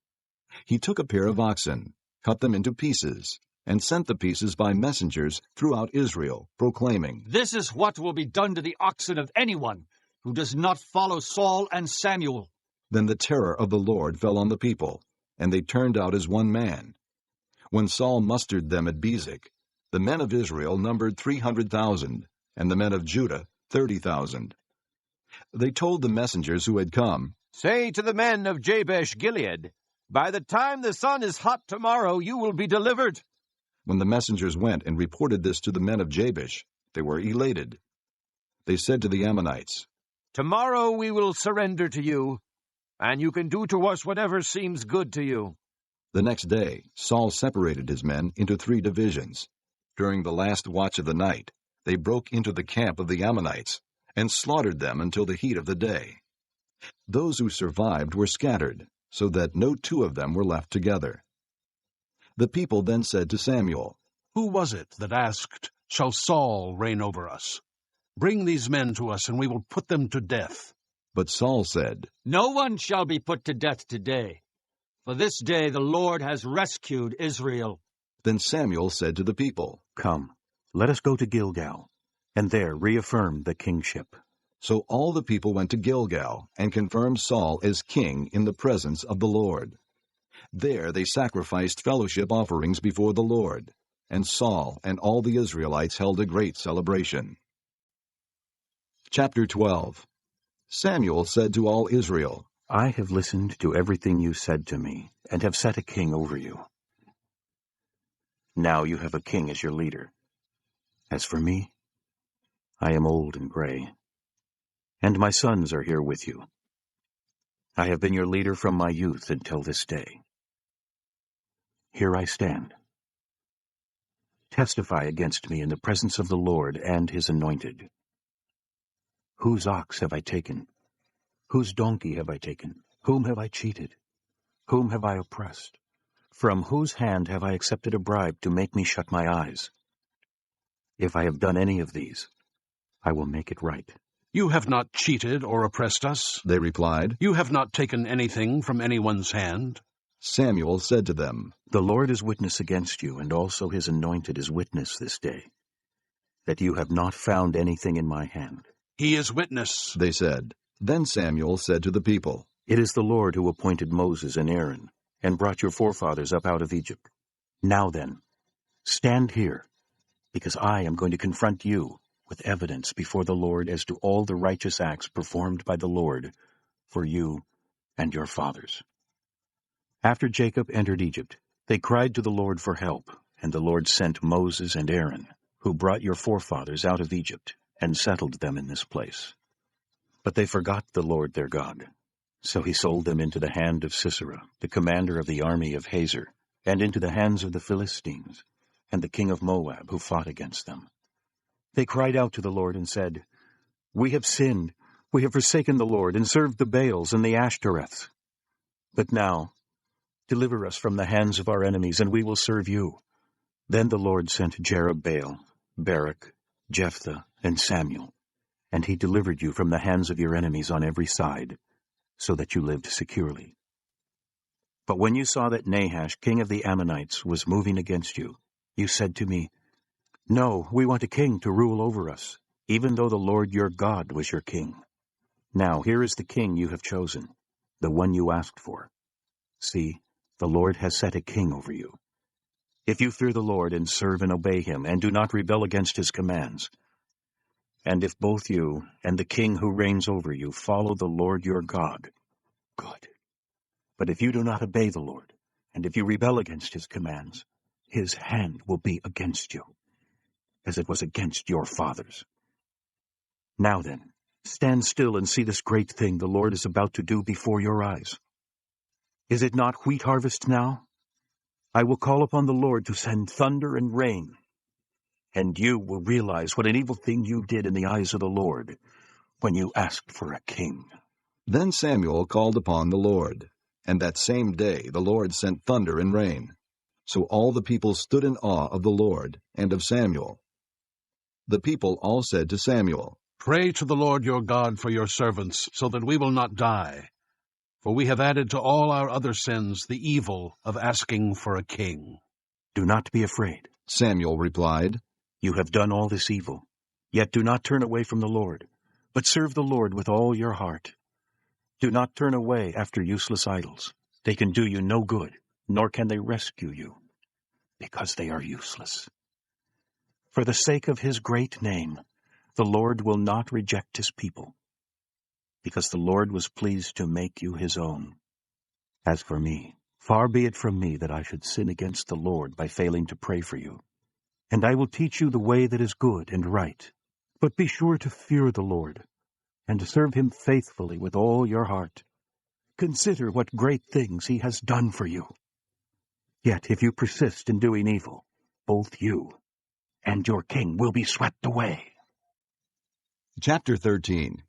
He took a pair of oxen, cut them into pieces, and sent the pieces by messengers throughout Israel, proclaiming, This is what will be done to the oxen of anyone who does not follow Saul and Samuel. Then the terror of the Lord fell on the people, and they turned out as one man. When Saul mustered them at Bezek, the men of Israel numbered 300,000, and the men of Judah 30,000. They told the messengers who had come, Say to the men of Jabesh-Gilead, By the time the sun is hot tomorrow, you will be delivered. When the messengers went and reported this to the men of Jabesh, they were elated. They said to the Ammonites, Tomorrow we will surrender to you, and you can do to us whatever seems good to you. The next day Saul separated his men into 3 divisions. During the last watch of the night, they broke into the camp of the Ammonites and slaughtered them until the heat of the day. Those who survived were scattered, so that no 2 of them were left together. The people then said to Samuel, Who was it that asked, Shall Saul reign over us? Bring these men to us, and we will put them to death. But Saul said, No one shall be put to death today, for this day the Lord has rescued Israel. Then Samuel said to the people, Come, let us go to Gilgal, and there reaffirm the kingship. So all the people went to Gilgal and confirmed Saul as king in the presence of the Lord. There they sacrificed fellowship offerings before the Lord, and Saul and all the Israelites held a great celebration. Chapter 12. Samuel said to all Israel, I have listened to everything you said to me, and have set a king over you. Now you have a king as your leader. As for me, I am old and gray, and my sons are here with you. I have been your leader from my youth until this day. Here I stand. Testify against me in the presence of the Lord and his anointed. Whose ox have I taken? Whose donkey have I taken? Whom have I cheated? Whom have I oppressed? From whose hand have I accepted a bribe to make me shut my eyes? If I have done any of these, I will make it right. You have not cheated or oppressed us, they replied. You have not taken anything from anyone's hand. Samuel said to them, The Lord is witness against you, and also his anointed is witness this day, that you have not found anything in my hand. He is witness, they said. Then Samuel said to the people, It is the Lord who appointed Moses and Aaron, and brought your forefathers up out of Egypt. Now then, stand here, because I am going to confront you with evidence before the Lord as to all the righteous acts performed by the Lord for you and your fathers. After Jacob entered Egypt, they cried to the Lord for help, and the Lord sent Moses and Aaron, who brought your forefathers out of Egypt, and settled them in this place. But they forgot the Lord their God. So he sold them into the hand of Sisera, the commander of the army of Hazor, and into the hands of the Philistines, and the king of Moab, who fought against them. They cried out to the Lord and said, We have sinned, we have forsaken the Lord, and served the Baals and the Ashtoreths. But now, deliver us from the hands of our enemies, and we will serve you. Then the Lord sent Jerubbaal, Barak, Jephthah, and Samuel, and he delivered you from the hands of your enemies on every side, so that you lived securely. But when you saw that Nahash, king of the Ammonites, was moving against you, you said to me, No, we want a king to rule over us, even though the Lord your God was your king. Now here is the king you have chosen, the one you asked for. See, the Lord has set a king over you. If you fear the Lord and serve and obey him, and do not rebel against his commands, and if both you and the king who reigns over you follow the Lord your God, good. But if you do not obey the Lord, and if you rebel against his commands, his hand will be against you, as it was against your fathers. Now then, stand still and see this great thing the Lord is about to do before your eyes. Is it not wheat harvest now? I will call upon the Lord to send thunder and rain, and you will realize what an evil thing you did in the eyes of the Lord when you asked for a king. Then Samuel called upon the Lord, and that same day the Lord sent thunder and rain. So all the people stood in awe of the Lord and of Samuel. The people all said to Samuel, Pray to the Lord your God for your servants, so that we will not die. For we have added to all our other sins the evil of asking for a king. Do not be afraid, Samuel replied. You have done all this evil. Yet do not turn away from the Lord, but serve the Lord with all your heart. Do not turn away after useless idols. They can do you no good, nor can they rescue you, because they are useless. For the sake of his great name, the Lord will not reject his people, because the Lord was pleased to make you his own. As for me, far be it from me that I should sin against the Lord by failing to pray for you. And I will teach you the way that is good and right. But be sure to fear the Lord, and to serve him faithfully with all your heart. Consider what great things he has done for you. Yet if you persist in doing evil, both you and your king will be swept away. Chapter 13.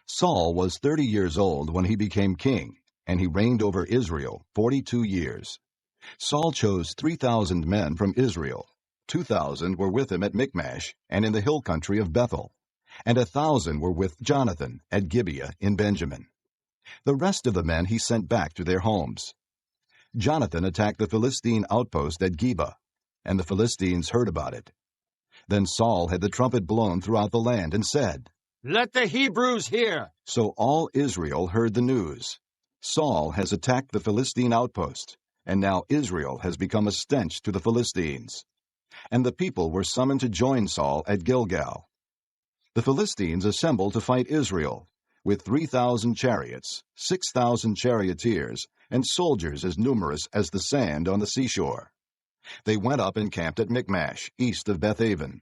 Saul was 30 years old when he became king, and he reigned over Israel 42 years. Saul chose 3,000 men from Israel. 2,000 were with him at Michmash and in the hill country of Bethel, and 1,000 were with Jonathan at Gibeah in Benjamin. The rest of the men he sent back to their homes. Jonathan attacked the Philistine outpost at Geba, and the Philistines heard about it. Then Saul had the trumpet blown throughout the land and said, Let the Hebrews hear. So all Israel heard the news. Saul has attacked the Philistine outpost, and now Israel has become a stench to the Philistines. And the people were summoned to join Saul at Gilgal. The Philistines assembled to fight Israel, with 3,000 chariots, 6,000 charioteers, and soldiers as numerous as the sand on the seashore. They went up and camped at Michmash, east of Bethaven.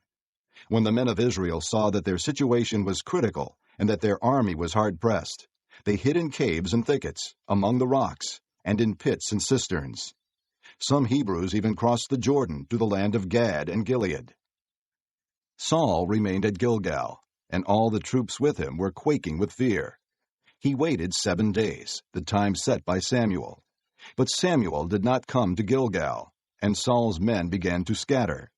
When the men of Israel saw that their situation was critical and that their army was hard-pressed, they hid in caves and thickets, among the rocks, and in pits and cisterns. Some Hebrews even crossed the Jordan to the land of Gad and Gilead. Saul remained at Gilgal, and all the troops with him were quaking with fear. He waited 7 days, the time set by Samuel. But Samuel did not come to Gilgal, and Saul's men began to scatter.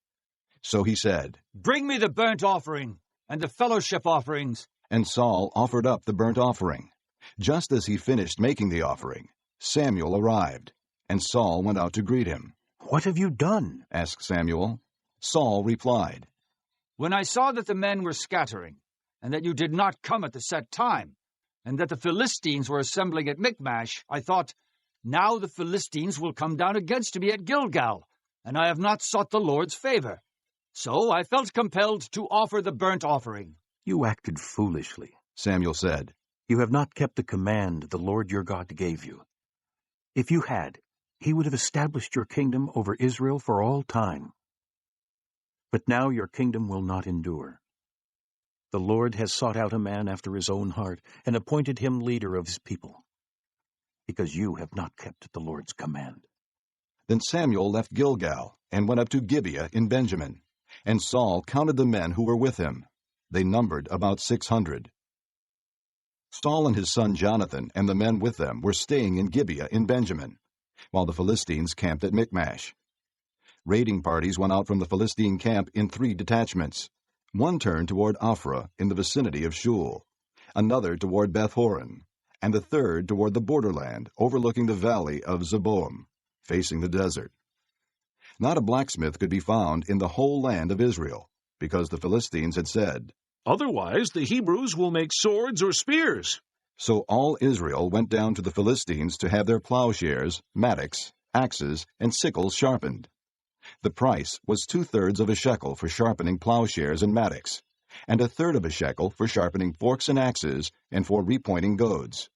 So he said, "Bring me the burnt offering and the fellowship offerings." And Saul offered up the burnt offering. Just as he finished making the offering, Samuel arrived, and Saul went out to greet him. "What have you done?" asked Samuel. Saul replied, "When I saw that the men were scattering, and that you did not come at the set time, and that the Philistines were assembling at Michmash, I thought, now the Philistines will come down against me at Gilgal, and I have not sought the Lord's favor. So I felt compelled to offer the burnt offering." "You acted foolishly," Samuel said. "You have not kept the command the Lord your God gave you. If you had, he would have established your kingdom over Israel for all time. But now your kingdom will not endure. The Lord has sought out a man after his own heart and appointed him leader of his people, because you have not kept the Lord's command." Then Samuel left Gilgal and went up to Gibeah in Benjamin, and Saul counted the men who were with him. They numbered about 600. Saul and his son Jonathan and the men with them were staying in Gibeah in Benjamin, while the Philistines camped at Michmash. Raiding parties went out from the Philistine camp in 3 detachments. One turned toward Ophrah in the vicinity of Shul, another toward Beth-horon, and the third toward the borderland overlooking the valley of Zeboim, facing the desert. Not a blacksmith could be found in the whole land of Israel, because the Philistines had said, "Otherwise the Hebrews will make swords or spears." So all Israel went down to the Philistines to have their plowshares, mattocks, axes, and sickles sharpened. The price was 2/3 of a shekel for sharpening plowshares and mattocks, and 1/3 of a shekel for sharpening forks and axes and for repointing goads.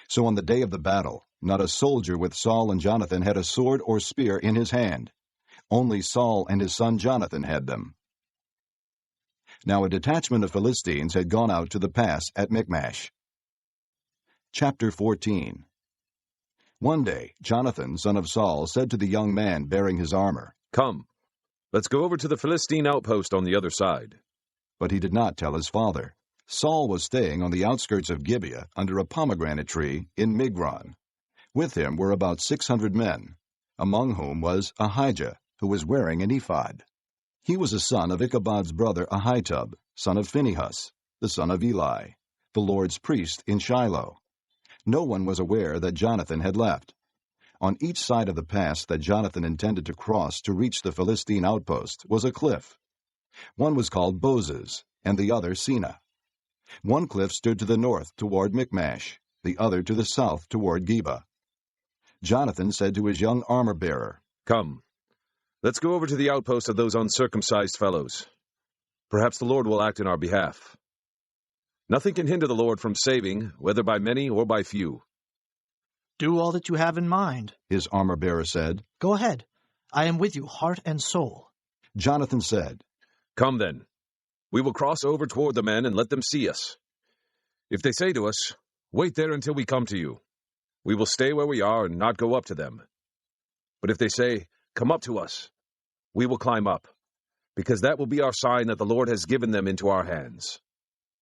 So on the day of the battle, not a soldier with Saul and Jonathan had a sword or spear in his hand. Only Saul and his son Jonathan had them. Now a detachment of Philistines had gone out to the pass at Michmash. Chapter 14. One day Jonathan, son of Saul, said to the young man bearing his armor, "Come, let's go over to the Philistine outpost on the other side." But he did not tell his father. Saul was staying on the outskirts of Gibeah under a pomegranate tree in Migron. With him were about 600 men, among whom was Ahijah, who was wearing an ephod. He was a son of Ichabod's brother Ahitub, son of Phinehas, the son of Eli, the Lord's priest in Shiloh. No one was aware that Jonathan had left. On each side of the pass that Jonathan intended to cross to reach the Philistine outpost was a cliff. One was called Bozez, and the other Sina. One cliff stood to the north toward Michmash, the other to the south toward Geba. Jonathan said to his young armor-bearer, "Come, let's go over to the outpost of those uncircumcised fellows. Perhaps the Lord will act in our behalf. Nothing can hinder the Lord from saving, whether by many or by few." "Do all that you have in mind," his armor-bearer said. "Go ahead. I am with you, heart and soul." Jonathan said, "Come then. We will cross over toward the men and let them see us. If they say to us, 'Wait there until we come to you,' we will stay where we are and not go up to them. But if they say, 'Come up to us,' we will climb up, because that will be our sign that the Lord has given them into our hands."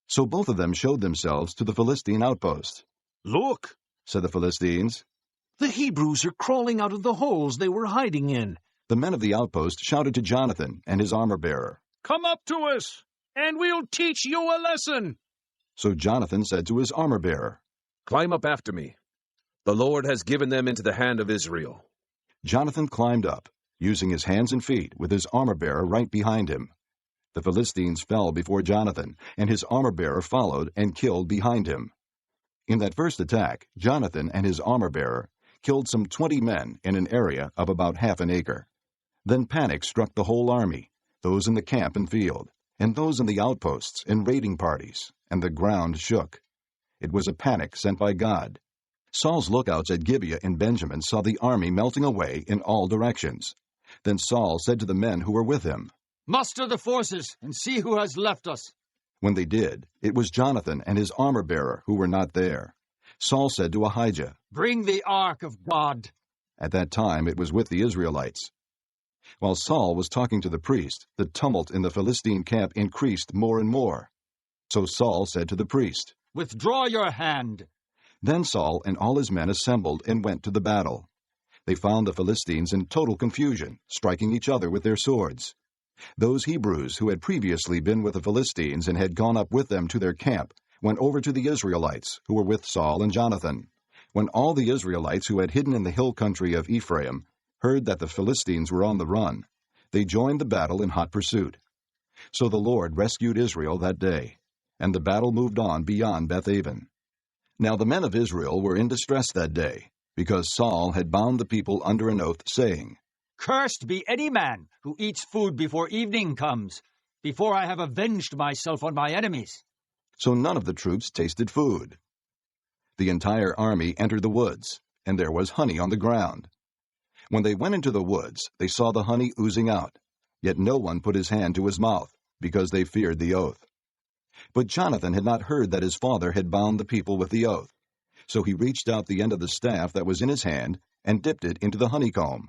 So both of them showed themselves to the Philistine outpost. "Look," said the Philistines, "the Hebrews are crawling out of the holes they were hiding in." The men of the outpost shouted to Jonathan and his armor-bearer, "Come up to us, and we'll teach you a lesson." So Jonathan said to his armor-bearer, "Climb up after me. The Lord has given them into the hand of Israel." Jonathan climbed up, using his hands and feet, with his armor-bearer right behind him. The Philistines fell before Jonathan, and his armor-bearer followed and killed behind him. In that first attack, Jonathan and his armor-bearer killed some 20 men in an area of about half an acre. Then panic struck the whole army, those in the camp and field, and those in the outposts and raiding parties, and the ground shook. It was a panic sent by God. Saul's lookouts at Gibeah in Benjamin saw the army melting away in all directions. Then Saul said to the men who were with him, "Muster the forces and see who has left us." When they did, it was Jonathan and his armor-bearer who were not there. Saul said to Ahijah, "Bring the ark of God." At that time it was with the Israelites. While Saul was talking to the priest, the tumult in the Philistine camp increased more and more. So Saul said to the priest, "Withdraw your hand." Then Saul and all his men assembled and went to the battle. They found the Philistines in total confusion, striking each other with their swords. Those Hebrews who had previously been with the Philistines and had gone up with them to their camp went over to the Israelites, who were with Saul and Jonathan. When all the Israelites who had hidden in the hill country of Ephraim heard that the Philistines were on the run, they joined the battle in hot pursuit. So the Lord rescued Israel that day, and the battle moved on beyond Beth-aven. Now the men of Israel were in distress that day, because Saul had bound the people under an oath, saying, "Cursed be any man who eats food before evening comes, before I have avenged myself on my enemies." So none of the troops tasted food. The entire army entered the woods, and there was honey on the ground. When they went into the woods, they saw the honey oozing out, yet no one put his hand to his mouth, because they feared the oath. But Jonathan had not heard that his father had bound the people with the oath. So he reached out the end of the staff that was in his hand and dipped it into the honeycomb.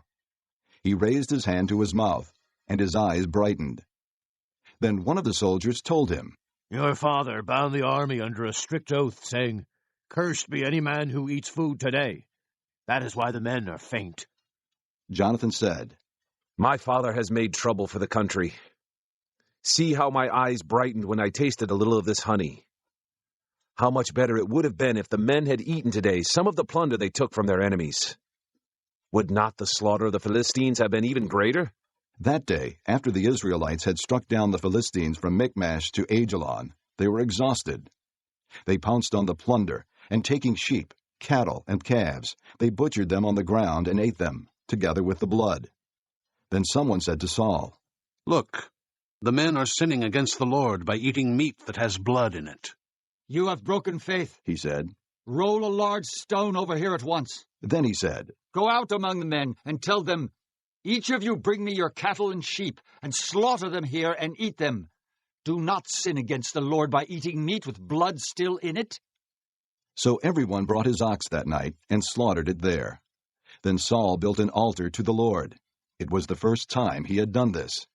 He raised his hand to his mouth, and his eyes brightened. Then one of the soldiers told him, "Your father bound the army under a strict oath, saying, 'Cursed be any man who eats food today.' That is why the men are faint." Jonathan said, "My father has made trouble for the country. See how my eyes brightened when I tasted a little of this honey. How much better it would have been if the men had eaten today some of the plunder they took from their enemies. Would not the slaughter of the Philistines have been even greater?" That day, after the Israelites had struck down the Philistines from Michmash to Aijalon, they were exhausted. They pounced on the plunder, and taking sheep, cattle, and calves, they butchered them on the ground and ate them, together with the blood. Then someone said to Saul, "Look, the men are sinning against the Lord by eating meat that has blood in it." "You have broken faith," he said. "Roll a large stone over here at once." Then he said, "Go out among the men and tell them, 'Each of you bring me your cattle and sheep, and slaughter them here and eat them. Do not sin against the Lord by eating meat with blood still in it.'" So everyone brought his ox that night and slaughtered it there. Then Saul built an altar to the Lord. It was the first time he had done this.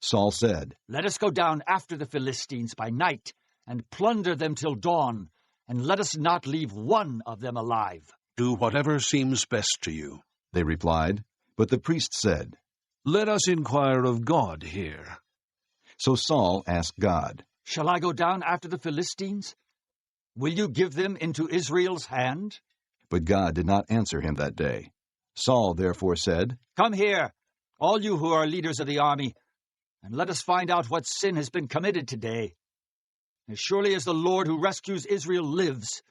Saul said, "Let us go down after the Philistines by night and plunder them till dawn, and let us not leave one of them alive." "Do whatever seems best to you," they replied. But the priest said, "Let us inquire of God here." So Saul asked God, "Shall I go down after the Philistines? Will you give them into Israel's hand?" But God did not answer him that day. Saul therefore said, "Come here, all you who are leaders of the army, and let us find out what sin has been committed today. As surely as the Lord who rescues Israel lives,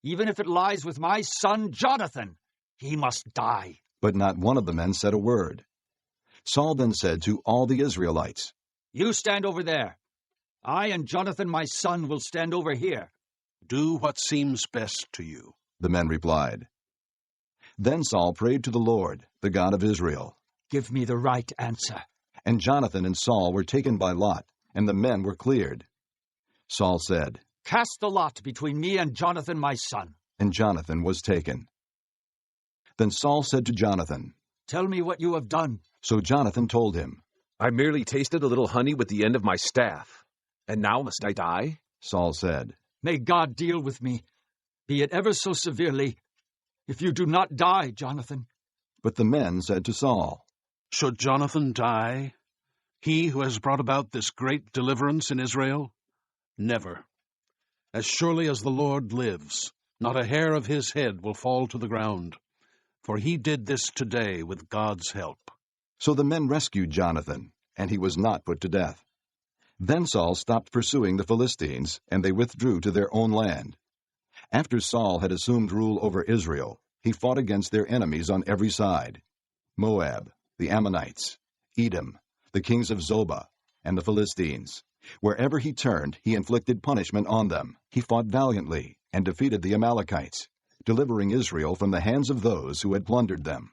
even if it lies with my son Jonathan, he must die." But not one of the men said a word. Saul then said to all the Israelites, "You stand over there. I and Jonathan my son will stand over here." "Do what seems best to you," the men replied. Then Saul prayed to the Lord, the God of Israel, "Give me the right answer." And Jonathan and Saul were taken by lot, and the men were cleared. Saul said, "Cast the lot between me and Jonathan my son." And Jonathan was taken. Then Saul said to Jonathan, "Tell me what you have done." So Jonathan told him, "I merely tasted a little honey with the end of my staff, and now must I die?" Saul said, "May God deal with me, be it ever so severely, if you do not die, Jonathan." But the men said to Saul, "Should Jonathan die, he who has brought about this great deliverance in Israel? Never. As surely as the Lord lives, not a hair of his head will fall to the ground, for he did this today with God's help." So the men rescued Jonathan, and he was not put to death. Then Saul stopped pursuing the Philistines, and they withdrew to their own land. After Saul had assumed rule over Israel, he fought against their enemies on every side: Moab, the Ammonites, Edom, the kings of Zobah, and the Philistines. Wherever he turned, he inflicted punishment on them. He fought valiantly and defeated the Amalekites, delivering Israel from the hands of those who had plundered them.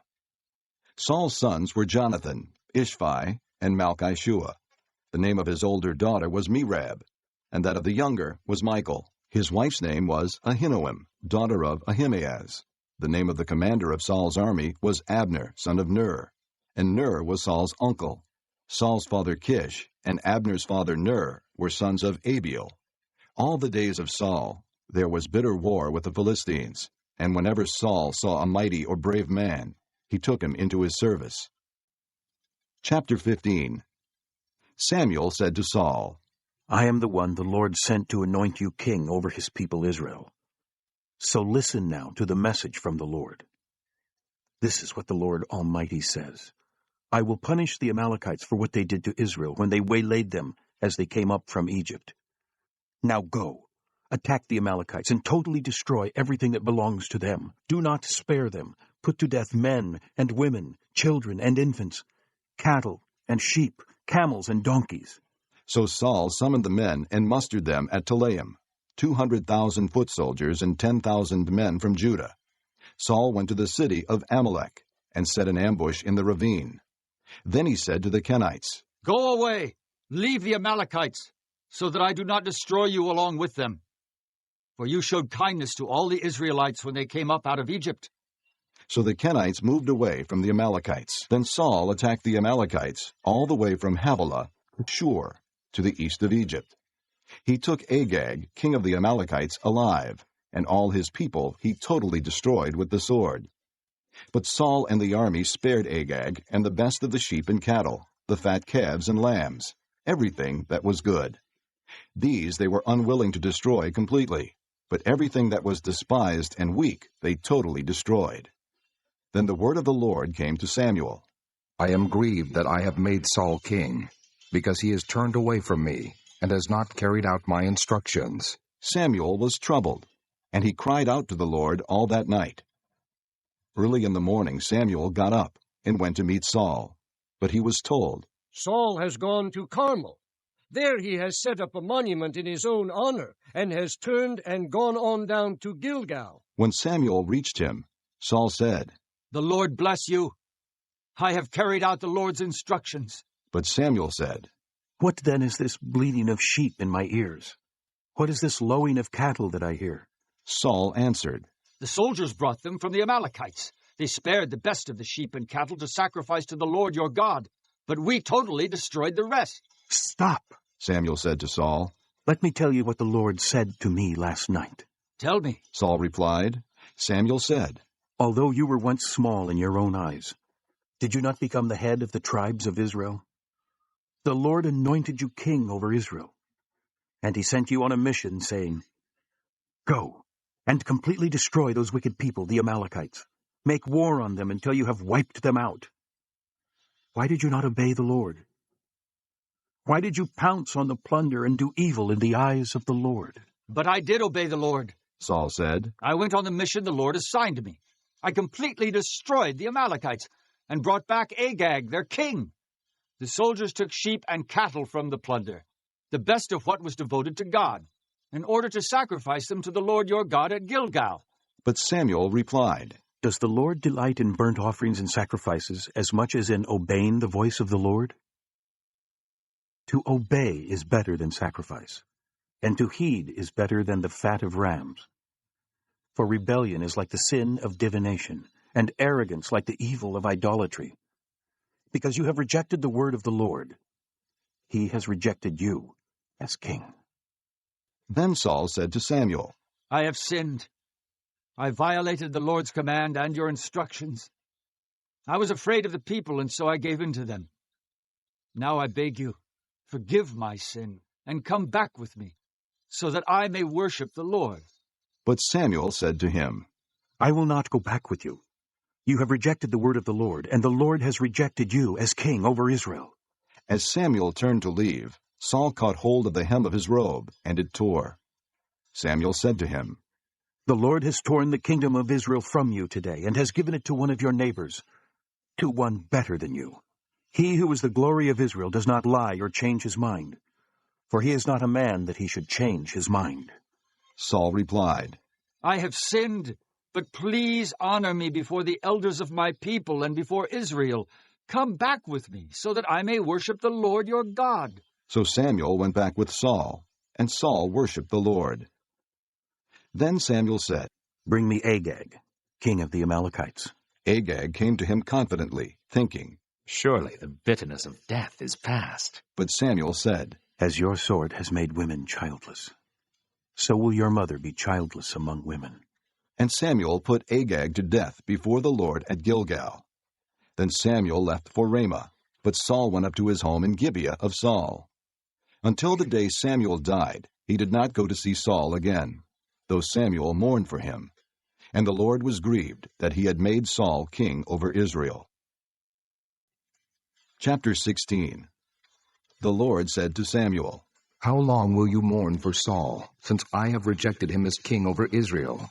Saul's sons were Jonathan, Ishvi, and Malchishua. The name of his older daughter was Merab, and that of the younger was Michal. His wife's name was Ahinoam, daughter of Ahimaaz. The name of the commander of Saul's army was Abner, son of Ner, and Ner was Saul's uncle. Saul's father Kish and Abner's father Ner were sons of Abiel. All the days of Saul there was bitter war with the Philistines, and whenever Saul saw a mighty or brave man, He took him into his service. Chapter 15. Samuel said to Saul, I am the one the Lord sent to anoint you king over his people Israel. So listen now to the message from the Lord. This is what the Lord Almighty says. I will punish the Amalekites for what they did to Israel when they waylaid them as they came up from Egypt. Now go, attack the Amalekites and totally destroy everything that belongs to them. Do not spare them. Put to death men and women, children and infants, cattle and sheep, camels and donkeys. So Saul summoned the men and mustered them at Telaim, 200,000 foot soldiers and 10,000 men from Judah. Saul went to the city of Amalek and set an ambush in the ravine. Then he said to the Kenites, Go away, leave the Amalekites, so that I do not destroy you along with them. For you showed kindness to all the Israelites when they came up out of Egypt. So the Kenites moved away from the Amalekites. Then Saul attacked the Amalekites all the way from Havilah to Shur, to the east of Egypt. He took Agag, king of the Amalekites, alive, and all his people he totally destroyed with the sword. But Saul and the army spared Agag and the best of the sheep and cattle, the fat calves and lambs, everything that was good. These they were unwilling to destroy completely, but everything that was despised and weak they totally destroyed. Then the word of the Lord came to Samuel. I am grieved that I have made Saul king, because he has turned away from me and has not carried out my instructions. Samuel was troubled, and he cried out to the Lord all that night. Early in the morning Samuel got up and went to meet Saul, but he was told, Saul has gone to Carmel. There he has set up a monument in his own honor, and has turned and gone on down to Gilgal. When Samuel reached him, Saul said, The Lord bless you. I have carried out the Lord's instructions. But Samuel said, What then is this bleating of sheep in my ears? What is this lowing of cattle that I hear? Saul answered, The soldiers brought them from the Amalekites. They spared the best of the sheep and cattle to sacrifice to the Lord your God, but we totally destroyed the rest. Stop, Samuel said to Saul. Let me tell you what the Lord said to me last night. Tell me, Saul replied. Samuel said, Although you were once small in your own eyes, did you not become the head of the tribes of Israel? The Lord anointed you king over Israel, and he sent you on a mission, saying, Go and completely destroy those wicked people, the Amalekites. Make war on them until you have wiped them out. Why did you not obey the Lord? Why did you pounce on the plunder and do evil in the eyes of the Lord? But I did obey the Lord, Saul said. I went on the mission the Lord assigned me. I completely destroyed the Amalekites and brought back Agag, their king. The soldiers took sheep and cattle from the plunder, the best of what was devoted to God, in order to sacrifice them to the Lord your God at Gilgal. But Samuel replied, Does the Lord delight in burnt offerings and sacrifices as much as in obeying the voice of the Lord? To obey is better than sacrifice, and to heed is better than the fat of rams. For rebellion is like the sin of divination, and arrogance like the evil of idolatry. Because you have rejected the word of the Lord, he has rejected you as king. Then Saul said to Samuel, I have sinned. I violated the Lord's command and your instructions. I was afraid of the people, and so I gave in to them. Now I beg you, forgive my sin, and come back with me, so that I may worship the Lord. But Samuel said to him, I will not go back with you. You have rejected the word of the Lord, and the Lord has rejected you as king over Israel. As Samuel turned to leave, Saul caught hold of the hem of his robe, and it tore. Samuel said to him, The Lord has torn the kingdom of Israel from you today, and has given it to one of your neighbors, to one better than you. He who is the glory of Israel does not lie or change his mind, for he is not a man that he should change his mind. Saul replied, I have sinned, but please honor me before the elders of my people and before Israel. Come back with me, so that I may worship the Lord your God. So Samuel went back with Saul, and Saul worshipped the Lord. Then Samuel said, Bring me Agag, king of the Amalekites. Agag came to him confidently, thinking, Surely the bitterness of death is past. But Samuel said, As your sword has made women childless, so will your mother be childless among women. And Samuel put Agag to death before the Lord at Gilgal. Then Samuel left for Ramah, but Saul went up to his home in Gibeah of Saul. Until the day Samuel died, he did not go to see Saul again, though Samuel mourned for him. And the Lord was grieved that he had made Saul king over Israel. Chapter 16. The Lord said to Samuel, How long will you mourn for Saul, since I have rejected him as king over Israel?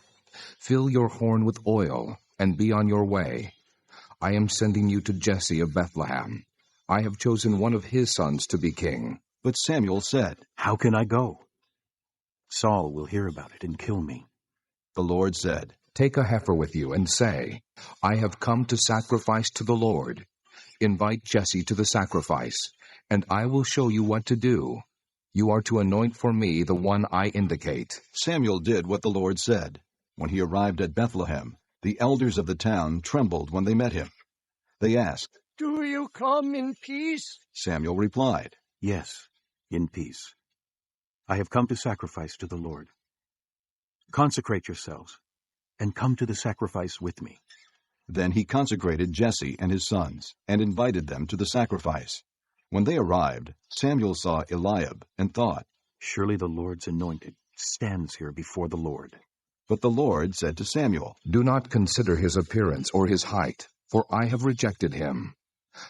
Fill your horn with oil, and be on your way. I am sending you to Jesse of Bethlehem. I have chosen one of his sons to be king. But Samuel said, How can I go? Saul will hear about it and kill me. The Lord said, Take a heifer with you and say, I have come to sacrifice to the Lord. Invite Jesse to the sacrifice, and I will show you what to do. You are to anoint for me the one I indicate. Samuel did what the Lord said. When he arrived at Bethlehem, the elders of the town trembled when they met him. They asked, Do you come in peace? Samuel replied, Yes, in peace. I have come to sacrifice to the Lord. Consecrate yourselves, and come to the sacrifice with me. Then he consecrated Jesse and his sons, and invited them to the sacrifice. When they arrived, Samuel saw Eliab, and thought, Surely the Lord's anointed stands here before the Lord. But the Lord said to Samuel, Do not consider his appearance or his height, for I have rejected him.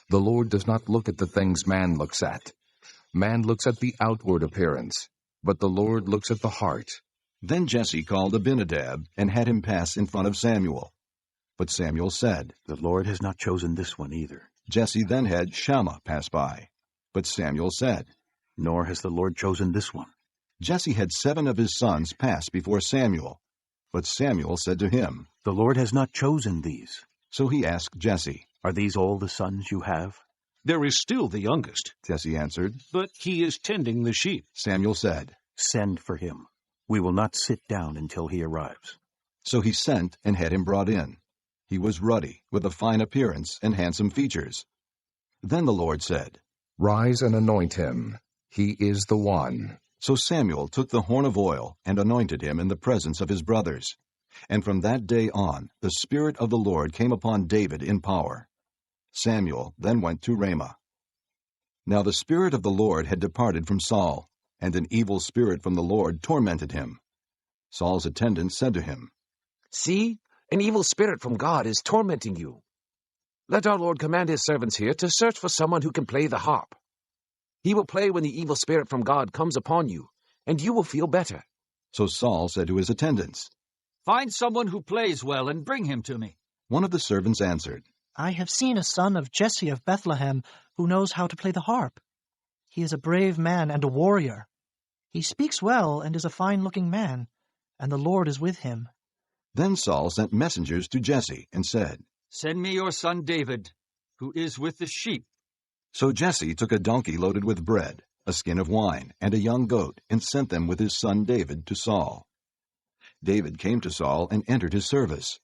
The Lord does not look at the things man looks at. Man looks at the outward appearance, but the Lord looks at the heart. Then Jesse called Abinadab, and had him pass in front of Samuel. But Samuel said, The Lord has not chosen this one either. Jesse then had Shammah pass by. But Samuel said, Nor has the Lord chosen this one. Jesse had 7 of his sons pass before Samuel. But Samuel said to him, The Lord has not chosen these. So he asked Jesse, Are these all the sons you have? There is still the youngest, Jesse answered, but he is tending the sheep. Samuel said, Send for him. We will not sit down until he arrives. So he sent and had him brought in. He was ruddy, with a fine appearance and handsome features. Then the Lord said, Rise and anoint him. He is the one. So Samuel took the horn of oil and anointed him in the presence of his brothers. And from that day on, the Spirit of the Lord came upon David in power. Samuel then went to Ramah. Now the Spirit of the Lord had departed from Saul, and an evil spirit from the Lord tormented him. Saul's attendants said to him, See, an evil spirit from God is tormenting you. Let our Lord command his servants here to search for someone who can play the harp. He will play when the evil spirit from God comes upon you, and you will feel better. So Saul said to his attendants, Find someone who plays well and bring him to me. One of the servants answered, I have seen a son of Jesse of Bethlehem who knows how to play the harp. He is a brave man and a warrior. He speaks well and is a fine-looking man, and the Lord is with him. Then Saul sent messengers to Jesse and said, Send me your son David, who is with the sheep. So Jesse took a donkey loaded with bread, a skin of wine, and a young goat, and sent them with his son David to Saul. David came to Saul and entered his service.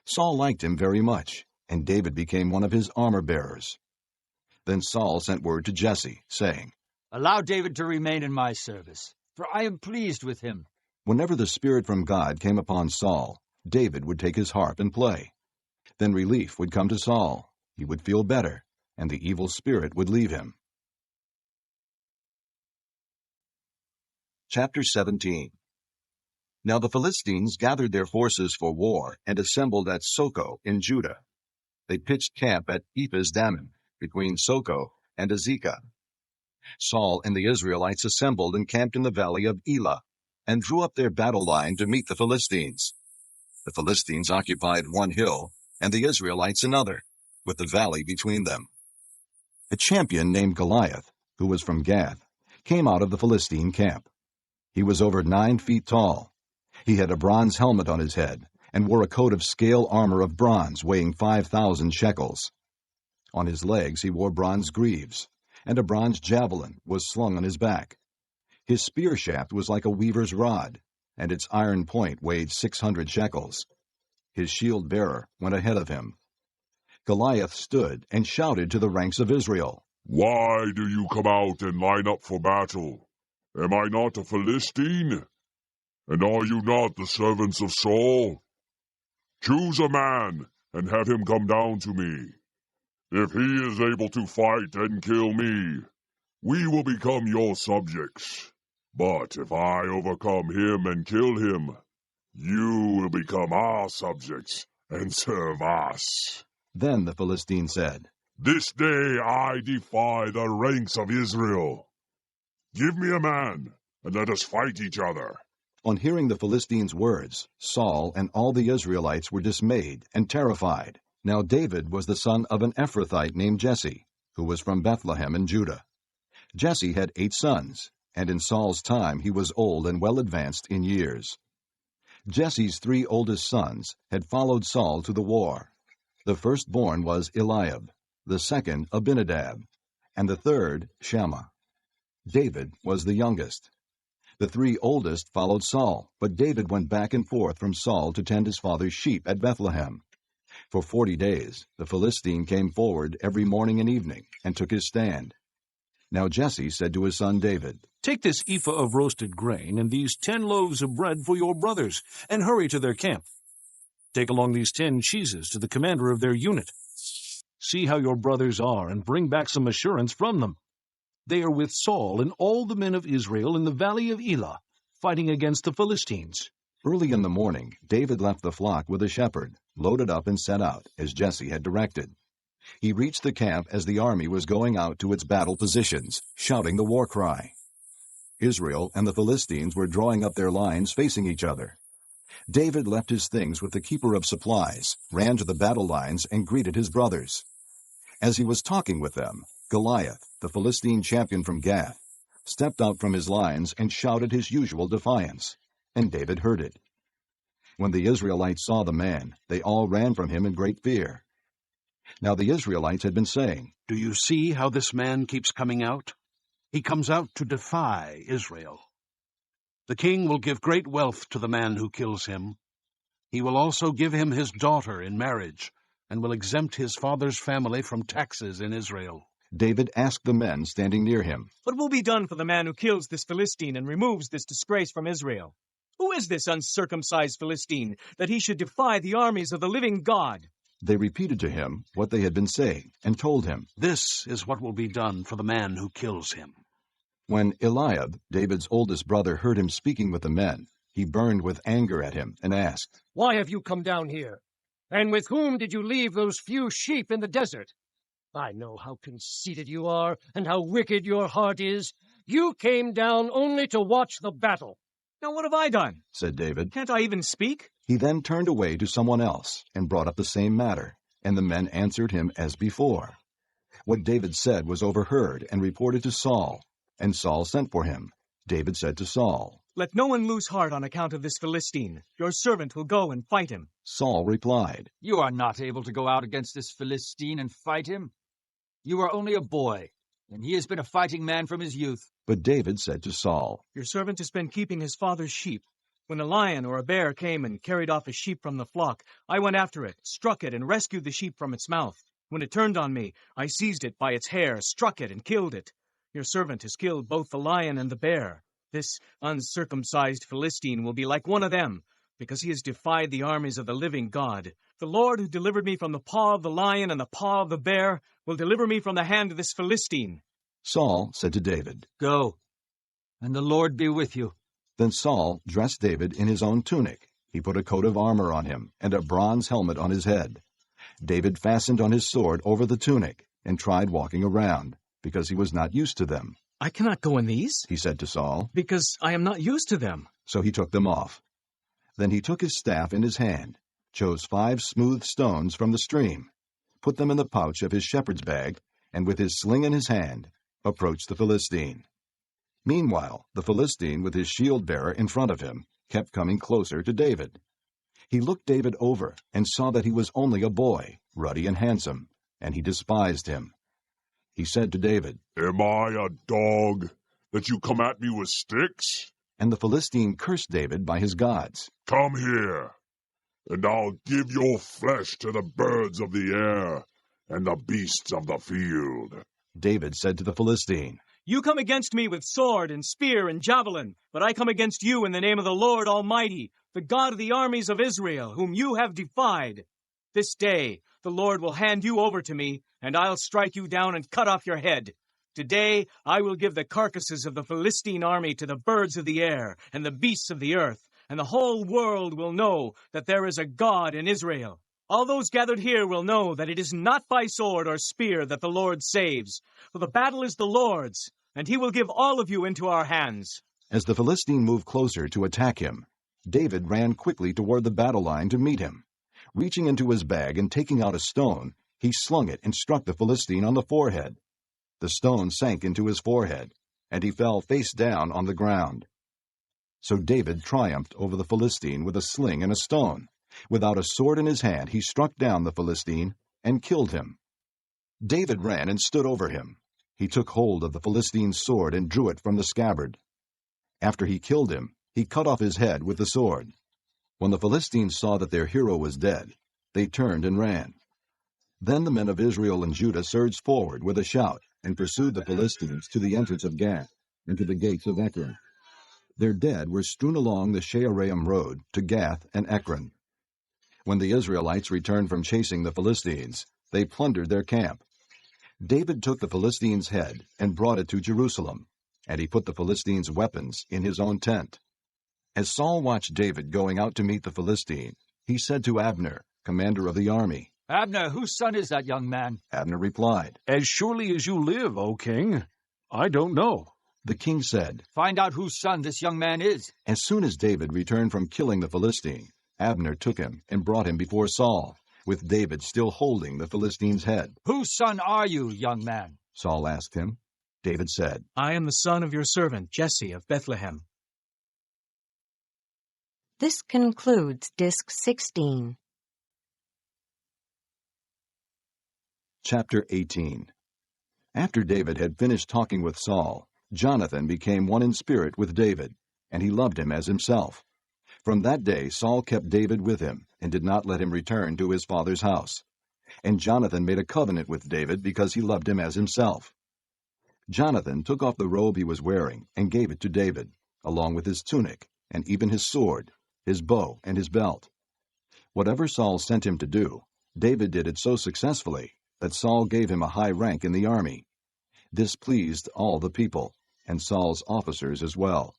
Saul liked him very much, and David became one of his armor-bearers. Then Saul sent word to Jesse, saying, Allow David to remain in my service, for I am pleased with him. Whenever the Spirit from God came upon Saul, David would take his harp and play. Then relief would come to Saul. He would feel better, and the evil spirit would leave him. Chapter 17. Now the Philistines gathered their forces for war and assembled at Soko in Judah. They pitched camp at Ephes-dammim, between Soko and Azekah. Saul and the Israelites assembled and camped in the valley of Elah, and drew up their battle line to meet the Philistines. The Philistines occupied one hill, and the Israelites another, with the valley between them. A champion named Goliath, who was from Gath, came out of the Philistine camp. He was over 9 feet tall. He had a bronze helmet on his head, and wore a coat of scale armor of bronze weighing 5,000 shekels. On his legs he wore bronze greaves, and a bronze javelin was slung on his back. His spear shaft was like a weaver's rod, and its iron point weighed 600 shekels. His shield-bearer went ahead of him. Goliath stood and shouted to the ranks of Israel, Why do you come out and line up for battle? Am I not a Philistine? And are you not the servants of Saul? Choose a man and have him come down to me. If he is able to fight and kill me, we will become your subjects. But if I overcome him and kill him, you will become our subjects and serve us." Then the Philistine said, "This day I defy the ranks of Israel. Give me a man, and let us fight each other." On hearing the Philistines' words, Saul and all the Israelites were dismayed and terrified. Now David was the son of an Ephrathite named Jesse, who was from Bethlehem in Judah. Jesse had 8 sons, and in Saul's time he was old and well advanced in years. Jesse's 3 oldest sons had followed Saul to the war. The firstborn was Eliab, the second Abinadab, and the third Shammah. David was the youngest. The 3 oldest followed Saul, but David went back and forth from Saul to tend his father's sheep at Bethlehem. For 40 days the Philistine came forward every morning and evening and took his stand. Now Jesse said to his son David, "Take this ephah of roasted grain and these 10 loaves of bread for your brothers, and hurry to their camp. Take along these 10 cheeses to the commander of their unit. See how your brothers are, and bring back some assurance from them. They are with Saul and all the men of Israel in the valley of Elah, fighting against the Philistines." Early in the morning, David left the flock with a shepherd, loaded up and set out, as Jesse had directed. He reached the camp as the army was going out to its battle positions, shouting the war cry. Israel and the Philistines were drawing up their lines facing each other. David left his things with the keeper of supplies, ran to the battle lines, and greeted his brothers. As he was talking with them, Goliath, the Philistine champion from Gath, stepped out from his lines and shouted his usual defiance, and David heard it. When the Israelites saw the man, they all ran from him in great fear. Now the Israelites had been saying, "Do you see how this man keeps coming out? He comes out to defy Israel. The king will give great wealth to the man who kills him. He will also give him his daughter in marriage, and will exempt his father's family from taxes in Israel." David asked the men standing near him, "What will be done for the man who kills this Philistine and removes this disgrace from Israel? Who is this uncircumcised Philistine, that he should defy the armies of the living God?" They repeated to him what they had been saying, and told him, "This is what will be done for the man who kills him." When Eliab, David's oldest brother, heard him speaking with the men, he burned with anger at him and asked, "Why have you come down here? And with whom did you leave those few sheep in the desert? I know how conceited you are, and how wicked your heart is. You came down only to watch the battle." "Now what have I done?" said David. "Can't I even speak?" He then turned away to someone else and brought up the same matter, and the men answered him as before. What David said was overheard and reported to Saul, and Saul sent for him. David said to Saul, "Let no one lose heart on account of this Philistine. Your servant will go and fight him." Saul replied, "You are not able to go out against this Philistine and fight him. You are only a boy, and he has been a fighting man from his youth." But David said to Saul, "Your servant has been keeping his father's sheep. When a lion or a bear came and carried off a sheep from the flock, I went after it, struck it, and rescued the sheep from its mouth. When it turned on me, I seized it by its hair, struck it, and killed it. Your servant has killed both the lion and the bear. This uncircumcised Philistine will be like one of them, because he has defied the armies of the living God. The Lord who delivered me from the paw of the lion and the paw of the bear will deliver me from the hand of this Philistine." Saul said to David, "Go, and the Lord be with you." Then Saul dressed David in his own tunic. He put a coat of armor on him and a bronze helmet on his head. David fastened on his sword over the tunic and tried walking around, because he was not used to them. "I cannot go in these," he said to Saul, "because I am not used to them." So he took them off. Then he took his staff in his hand, chose 5 smooth stones from the stream, put them in the pouch of his shepherd's bag, and with his sling in his hand, approached the Philistine. Meanwhile, the Philistine, with his shield-bearer in front of him, kept coming closer to David. He looked David over and saw that he was only a boy, ruddy and handsome, and he despised him. He said to David, "Am I a dog, that you come at me with sticks?" And the Philistine cursed David by his gods. "Come here, and I'll give your flesh to the birds of the air and the beasts of the field." David said to the Philistine, "You come against me with sword and spear and javelin, but I come against you in the name of the Lord Almighty, the God of the armies of Israel, whom you have defied." This day the Lord will hand you over to me, and I'll strike you down and cut off your head. Today I will give the carcasses of the Philistine army to the birds of the air and the beasts of the earth, and the whole world will know that there is a God in Israel. All those gathered here will know that it is not by sword or spear that the Lord saves, for the battle is the Lord's, and he will give all of you into our hands." As the Philistine moved closer to attack him, David ran quickly toward the battle line to meet him. Reaching into his bag and taking out a stone, he slung it and struck the Philistine on the forehead. The stone sank into his forehead, and he fell face down on the ground. So David triumphed over the Philistine with a sling and a stone. Without a sword in his hand, he struck down the Philistine and killed him. David ran and stood over him. He took hold of the Philistine's sword and drew it from the scabbard. After he killed him, he cut off his head with the sword. When the Philistines saw that their hero was dead, they turned and ran. Then the men of Israel and Judah surged forward with a shout and pursued the Philistines to the entrance of Gath and to the gates of Ekron. Their dead were strewn along the Shearaim road to Gath and Ekron. When the Israelites returned from chasing the Philistines, they plundered their camp. David took the Philistines' head and brought it to Jerusalem, and he put the Philistines' weapons in his own tent. As Saul watched David going out to meet the Philistine, he said to Abner, commander of the army, "Abner, whose son is that young man?" Abner replied, "As surely as you live, O king, I don't know." The king said, "Find out whose son this young man is." As soon as David returned from killing the Philistine, Abner took him and brought him before Saul, with David still holding the Philistine's head. "Whose son are you, young man?" Saul asked him. David said, "I am the son of your servant Jesse of Bethlehem." This concludes Disc 16. Chapter 18. After David had finished talking with Saul, Jonathan became one in spirit with David, and he loved him as himself. From that day Saul kept David with him, and did not let him return to his father's house. And Jonathan made a covenant with David because he loved him as himself. Jonathan took off the robe he was wearing and gave it to David, along with his tunic, and even his sword, his bow, and his belt. Whatever Saul sent him to do, David did it so successfully that Saul gave him a high rank in the army. This pleased all the people, and Saul's officers as well.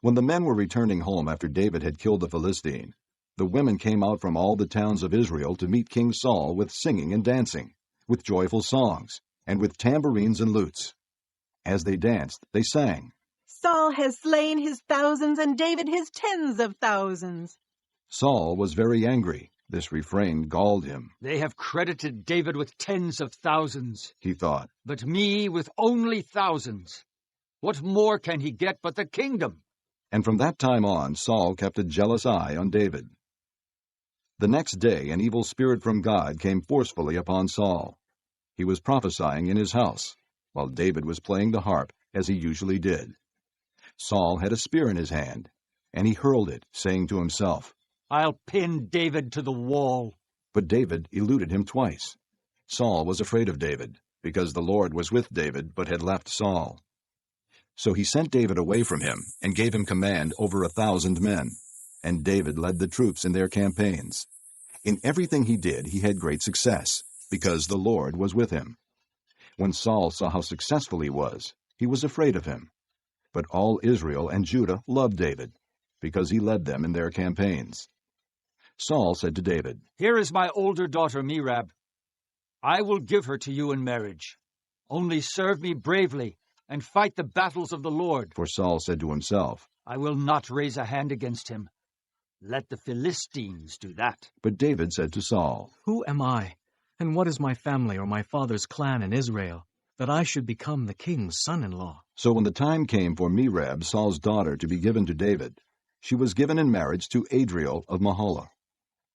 When the men were returning home after David had killed the Philistine, the women came out from all the towns of Israel to meet King Saul with singing and dancing, with joyful songs, and with tambourines and lutes. As they danced, they sang, "Saul has slain his thousands and David his tens of thousands." Saul was very angry. This refrain galled him. "They have credited David with tens of thousands," he thought, "but me with only thousands. What more can he get but the kingdom?" And from that time on, Saul kept a jealous eye on David. The next day, an evil spirit from God came forcefully upon Saul. He was prophesying in his house, while David was playing the harp, as he usually did. Saul had a spear in his hand, and he hurled it, saying to himself, "I'll pin David to the wall." But David eluded him twice. Saul was afraid of David, because the Lord was with David, but had left Saul. So he sent David away from him, and gave him command over 1,000 men. And David led the troops in their campaigns. In everything he did, he had great success, because the Lord was with him. When Saul saw how successful he was afraid of him. But all Israel and Judah loved David, because he led them in their campaigns. Saul said to David, "Here is my older daughter Merab. I will give her to you in marriage. Only serve me bravely, and fight the battles of the Lord." For Saul said to himself, "I will not raise a hand against him. Let the Philistines do that." But David said to Saul, "Who am I, and what is my family or my father's clan in Israel, that I should become the king's son-in-law?" So when the time came for Merab, Saul's daughter, to be given to David, she was given in marriage to Adriel of Maholah.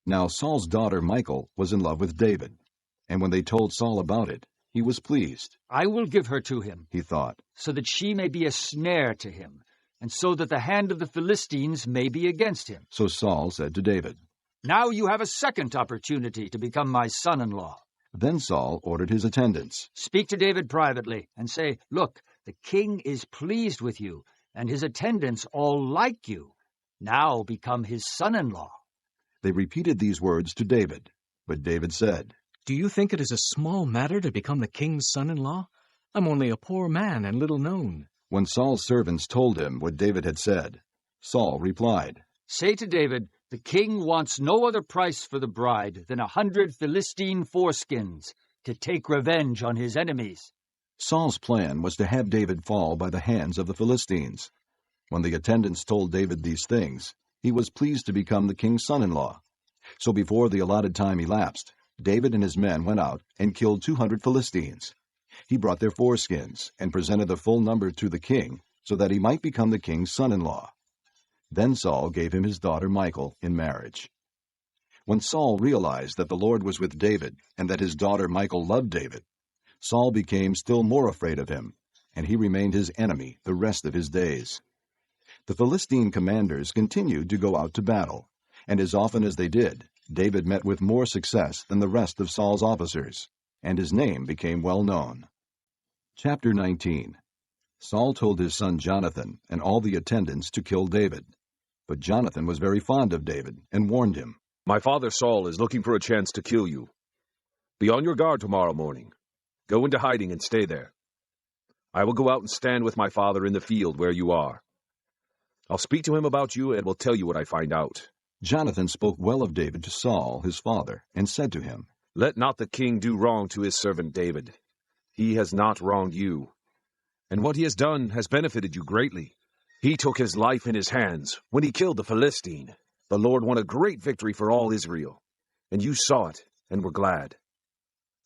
Now Saul's daughter Michal was in love with David, and when they told Saul about it, he was pleased. "I will give her to him," he thought, "so that she may be a snare to him, and so that the hand of the Philistines may be against him." So Saul said to David, "Now you have a second opportunity to become my son-in-law." Then Saul ordered his attendants, "Speak to David privately, and say, 'Look, the king is pleased with you, and his attendants all like you. Now become his son-in-law.'" They repeated these words to David, But David said, Do you think it is a small matter to become the king's son-in-law? I'm only a poor man and little known. When Saul's servants told him what David had said, Saul replied, Say to David, the king wants no other price for the bride than 100 Philistine foreskins to take revenge on his enemies. Saul's plan was to have David fall by the hands of the Philistines. When the attendants told David these things, he was pleased to become the king's son-in-law. So before the allotted time elapsed, David and his men went out and killed 200 Philistines. He brought their foreskins and presented the full number to the king so that he might become the king's son-in-law. Then Saul gave him his daughter Michal in marriage. When Saul realized that the Lord was with David and that his daughter Michal loved David, Saul became still more afraid of him, and he remained his enemy the rest of his days. The Philistine commanders continued to go out to battle, and as often as they did, David met with more success than the rest of Saul's officers, and his name became well known. Chapter 19. Saul told his son Jonathan and all the attendants to kill David. But Jonathan was very fond of David and warned him, My father Saul is looking for a chance to kill you. Be on your guard tomorrow morning. Go into hiding and stay there. I will go out and stand with my father in the field where you are. I'll speak to him about you and will tell you what I find out. Jonathan spoke well of David to Saul, his father, and said to him, Let not the king do wrong to his servant David. He has not wronged you, and what he has done has benefited you greatly. He took his life in his hands when he killed the Philistine. The Lord won a great victory for all Israel, and you saw it and were glad.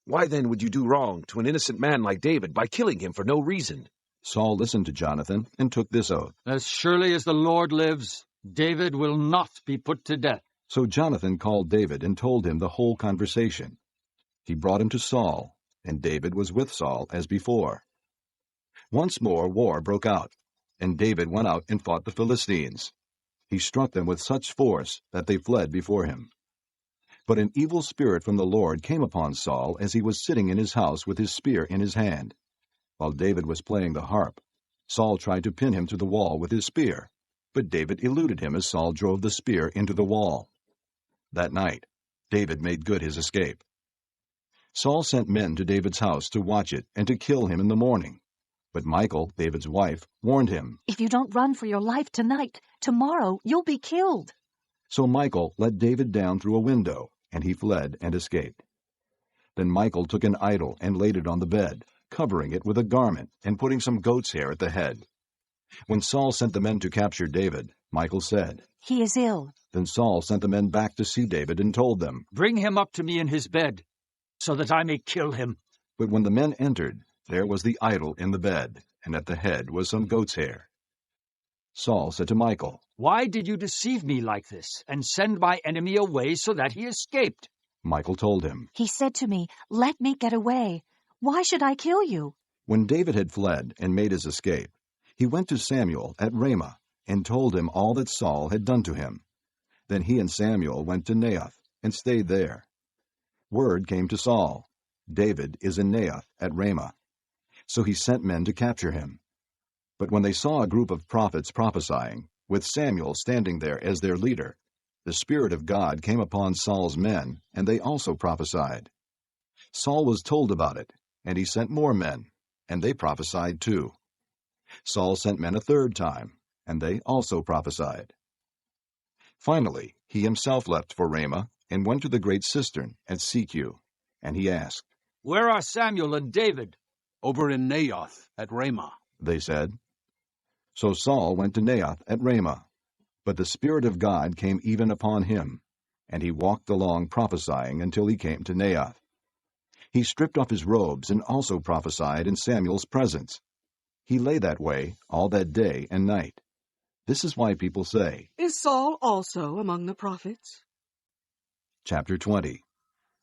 Why then would you do wrong to an innocent man like David by killing him for no reason? Saul listened to Jonathan and took this oath, As surely as the Lord lives, David will not be put to death. So Jonathan called David and told him the whole conversation. He brought him to Saul, and David was with Saul as before. Once more war broke out, and David went out and fought the Philistines. He struck them with such force that they fled before him. But an evil spirit from the Lord came upon Saul as he was sitting in his house with his spear in his hand. While David was playing the harp, Saul tried to pin him to the wall with his spear, but David eluded him as Saul drove the spear into the wall. That night, David made good his escape. Saul sent men to David's house to watch it and to kill him in the morning. But Michal, David's wife, warned him, If you don't run for your life tonight, tomorrow you'll be killed. So Michal let David down through a window, and he fled and escaped. Then Michal took an idol and laid it on the bed, covering it with a garment and putting some goat's hair at the head. When Saul sent the men to capture David, Michal said, He is ill. Then Saul sent the men back to see David and told them, Bring him up to me in his bed, so that I may kill him. But when the men entered, there was the idol in the bed, and at the head was some goat's hair. Saul said to Michal, Why did you deceive me like this, and send my enemy away so that he escaped? Michal told him, He said to me, Let me get away. Why should I kill you? When David had fled and made his escape, he went to Samuel at Ramah and told him all that Saul had done to him. Then he and Samuel went to Naioth and stayed there. Word came to Saul, David is in Naioth at Ramah. So he sent men to capture him. But when they saw a group of prophets prophesying, with Samuel standing there as their leader, the Spirit of God came upon Saul's men, and they also prophesied. Saul was told about it, and he sent more men, and they prophesied too. Saul sent men a third time, and they also prophesied. Finally, he himself left for Ramah and went to the great cistern at Seku, and he asked, Where are Samuel and David? Over in Naioth at Ramah, they said. So Saul went to Naioth at Ramah, but the Spirit of God came even upon him, and he walked along prophesying until he came to Naioth. He stripped off his robes and also prophesied in Samuel's presence. He lay that way all that day and night. This is why people say, Is Saul also among the prophets? Chapter 20.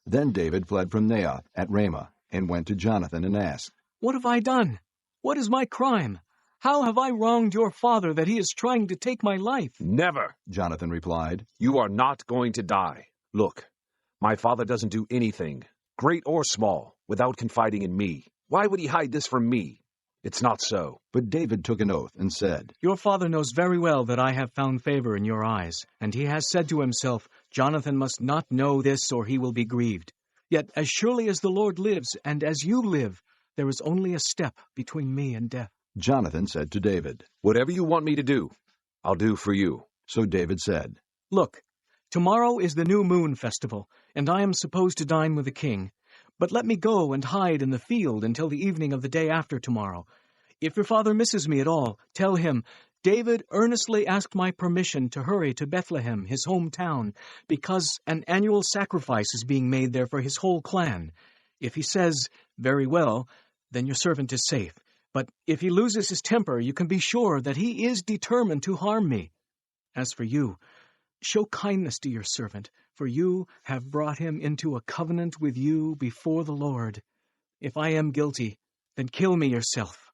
Then David fled from Naioth at Ramah and went to Jonathan and asked, What have I done? What is my crime? How have I wronged your father that he is trying to take my life? Never, Jonathan replied. You are not going to die. Look, my father doesn't do anything, great or small, without confiding in me. Why would he hide this from me? It's not so. But David took an oath and said, Your father knows very well that I have found favor in your eyes, and he has said to himself, Jonathan must not know this, or he will be grieved. Yet as surely as the Lord lives, and as you live, there is only a step between me and death. Jonathan said to David, Whatever you want me to do, I'll do for you. So David said, Look, tomorrow is the new moon festival, and I am supposed to dine with the king. But let me go and hide in the field until the evening of the day after tomorrow. If your father misses me at all, tell him, David earnestly asked my permission to hurry to Bethlehem, his hometown, because an annual sacrifice is being made there for his whole clan. If he says, very well, then your servant is safe. But if he loses his temper, you can be sure that he is determined to harm me. As for you, show kindness to your servant, for you have brought him into a covenant with you before the Lord. If I am guilty, then kill me yourself.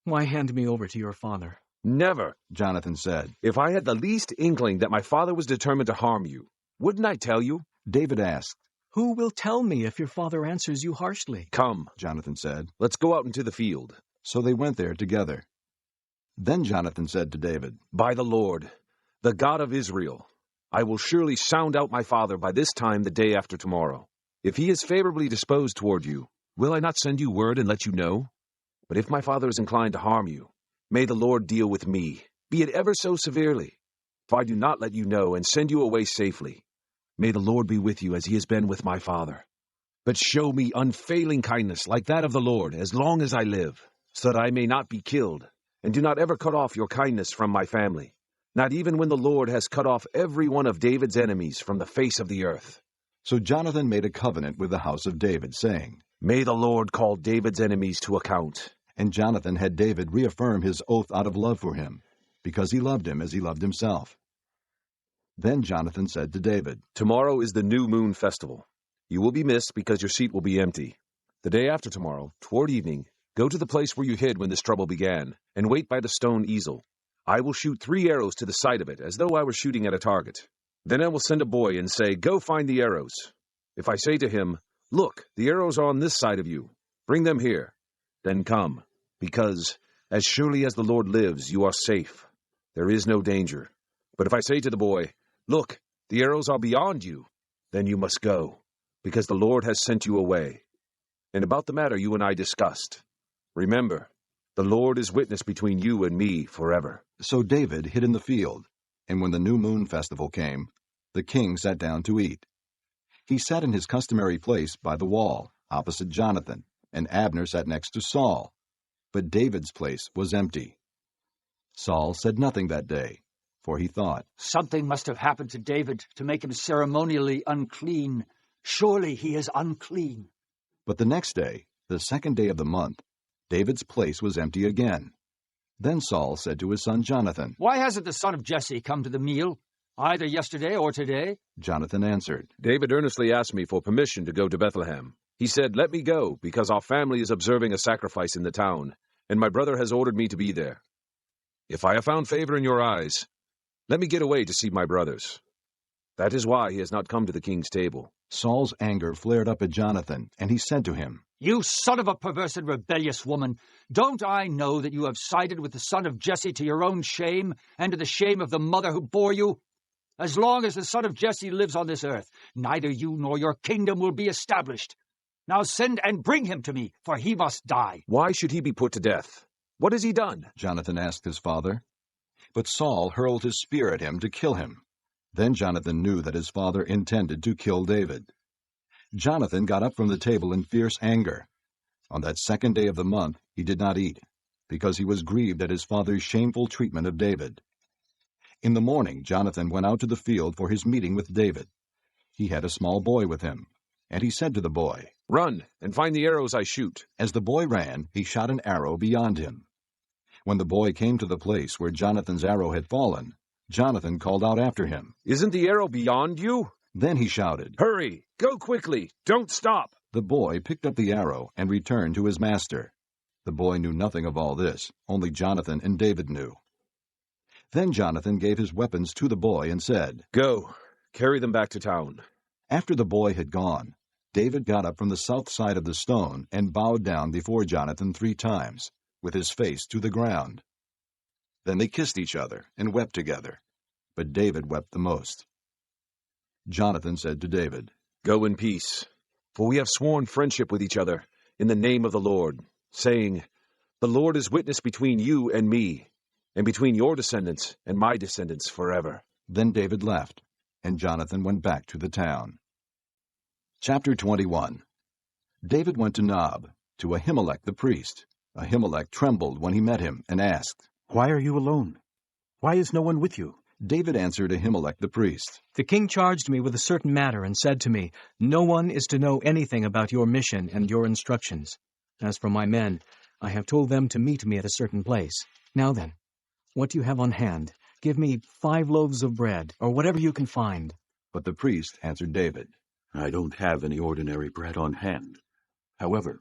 Why hand me over to your father? Never, Jonathan said. If I had the least inkling that my father was determined to harm you, wouldn't I tell you? David asked, Who will tell me if your father answers you harshly? Come, Jonathan said. Let's go out into the field. So they went there together. Then Jonathan said to David, By the Lord, the God of Israel, I will surely sound out my father by this time the day after tomorrow. If he is favorably disposed toward you, will I not send you word and let you know? But if my father is inclined to harm you, may the Lord deal with me, be it ever so severely. If I do not let you know and send you away safely, may the Lord be with you as he has been with my father. But show me unfailing kindness like that of the Lord as long as I live, so that I may not be killed, and do not ever cut off your kindness from my family, not even when the Lord has cut off every one of David's enemies from the face of the earth. So Jonathan made a covenant with the house of David, saying, May the Lord call David's enemies to account. And Jonathan had David reaffirm his oath out of love for him, because he loved him as he loved himself. Then Jonathan said to David, Tomorrow is the new moon festival. You will be missed because your seat will be empty. The day after tomorrow, toward evening, go to the place where you hid when this trouble began, and wait by the stone easel. I will shoot 3 arrows to the side of it, as though I were shooting at a target. Then I will send a boy and say, Go find the arrows. If I say to him, Look, the arrows are on this side of you. Bring them here. Then come, because, as surely as the Lord lives, you are safe. There is no danger. But if I say to the boy, Look, the arrows are beyond you, then you must go, because the Lord has sent you away. And about the matter you and I discussed, remember, the Lord is witness between you and me forever. So David hid in the field, and when the new moon festival came, the king sat down to eat. He sat in his customary place by the wall, opposite Jonathan, and Abner sat next to Saul. But David's place was empty. Saul said nothing that day, for he thought, Something must have happened to David to make him ceremonially unclean. Surely he is unclean. But the next day, the second day of the month, David's place was empty again. Then Saul said to his son Jonathan, Why hasn't the son of Jesse come to the meal, either yesterday or today? Jonathan answered, David earnestly asked me for permission to go to Bethlehem. He said, Let me go, because our family is observing a sacrifice in the town, and my brother has ordered me to be there. If I have found favor in your eyes, let me get away to see my brothers. That is why he has not come to the king's table. Saul's anger flared up at Jonathan, and he said to him, You son of a perverse and rebellious woman! Don't I know that you have sided with the son of Jesse to your own shame, and to the shame of the mother who bore you? As long as the son of Jesse lives on this earth, neither you nor your kingdom will be established. Now send and bring him to me, for he must die. Why should he be put to death? What has he done? Jonathan asked his father. But Saul hurled his spear at him to kill him. Then Jonathan knew that his father intended to kill David. Jonathan got up from the table in fierce anger. On that second day of the month he did not eat, because he was grieved at his father's shameful treatment of David. In the morning Jonathan went out to the field for his meeting with David. He had a small boy with him, and he said to the boy, Run, and find the arrows I shoot. As the boy ran, he shot an arrow beyond him. When the boy came to the place where Jonathan's arrow had fallen, Jonathan called out after him, Isn't the arrow beyond you? Then he shouted, Hurry! Go quickly! Don't stop! The boy picked up the arrow and returned to his master. The boy knew nothing of all this, only Jonathan and David knew. Then Jonathan gave his weapons to the boy and said, Go, carry them back to town. After the boy had gone, David got up from the south side of the stone and bowed down before Jonathan 3 times. with his face to the ground. Then they kissed each other and wept together, but David wept the most. Jonathan said to David, "Go in peace, for we have sworn friendship with each other in the name of the Lord, saying, 'The Lord is witness between you and me, and between your descendants and my descendants forever.'" Then David left, and Jonathan went back to the town. Chapter 21. David went to Nob, to Ahimelech the priest. Ahimelech trembled when he met him and asked, "Why are you alone? Why is no one with you?" David answered Ahimelech the priest, "The king charged me with a certain matter and said to me, 'No one is to know anything about your mission and your instructions. As for my men, I have told them to meet me at a certain place. Now then, what do you have on hand? Give me 5 loaves of bread, or whatever you can find.'" But the priest answered David, "I don't have any ordinary bread on hand. However,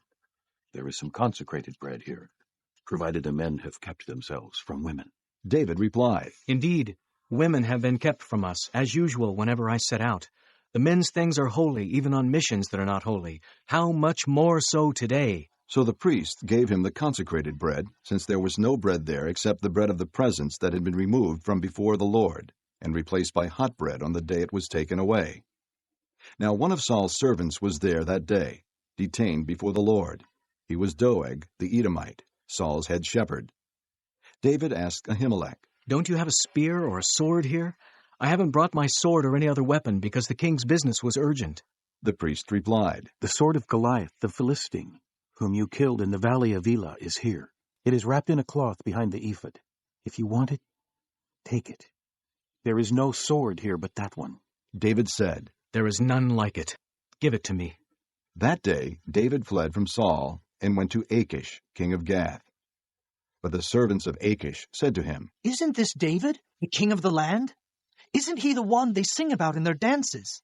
there is some consecrated bread here, provided the men have kept themselves from women." David replied, "Indeed, women have been kept from us, as usual whenever I set out. The men's things are holy, even on missions that are not holy. How much more so today?" So the priest gave him the consecrated bread, since there was no bread there except the bread of the presence that had been removed from before the Lord, and replaced by hot bread on the day it was taken away. Now one of Saul's servants was there that day, detained before the Lord. He was Doeg the Edomite, Saul's head shepherd. David asked Ahimelech, "Don't you have a spear or a sword here? I haven't brought my sword or any other weapon because the king's business was urgent." The priest replied, "The sword of Goliath the Philistine, whom you killed in the valley of Elah, is here. It is wrapped in a cloth behind the ephod. If you want it, take it. There is no sword here but that one." David said, "There is none like it. Give it to me." That day David fled from Saul and went to Achish, king of Gath. But the servants of Achish said to him, "Isn't this David, the king of the land? Isn't he the one they sing about in their dances?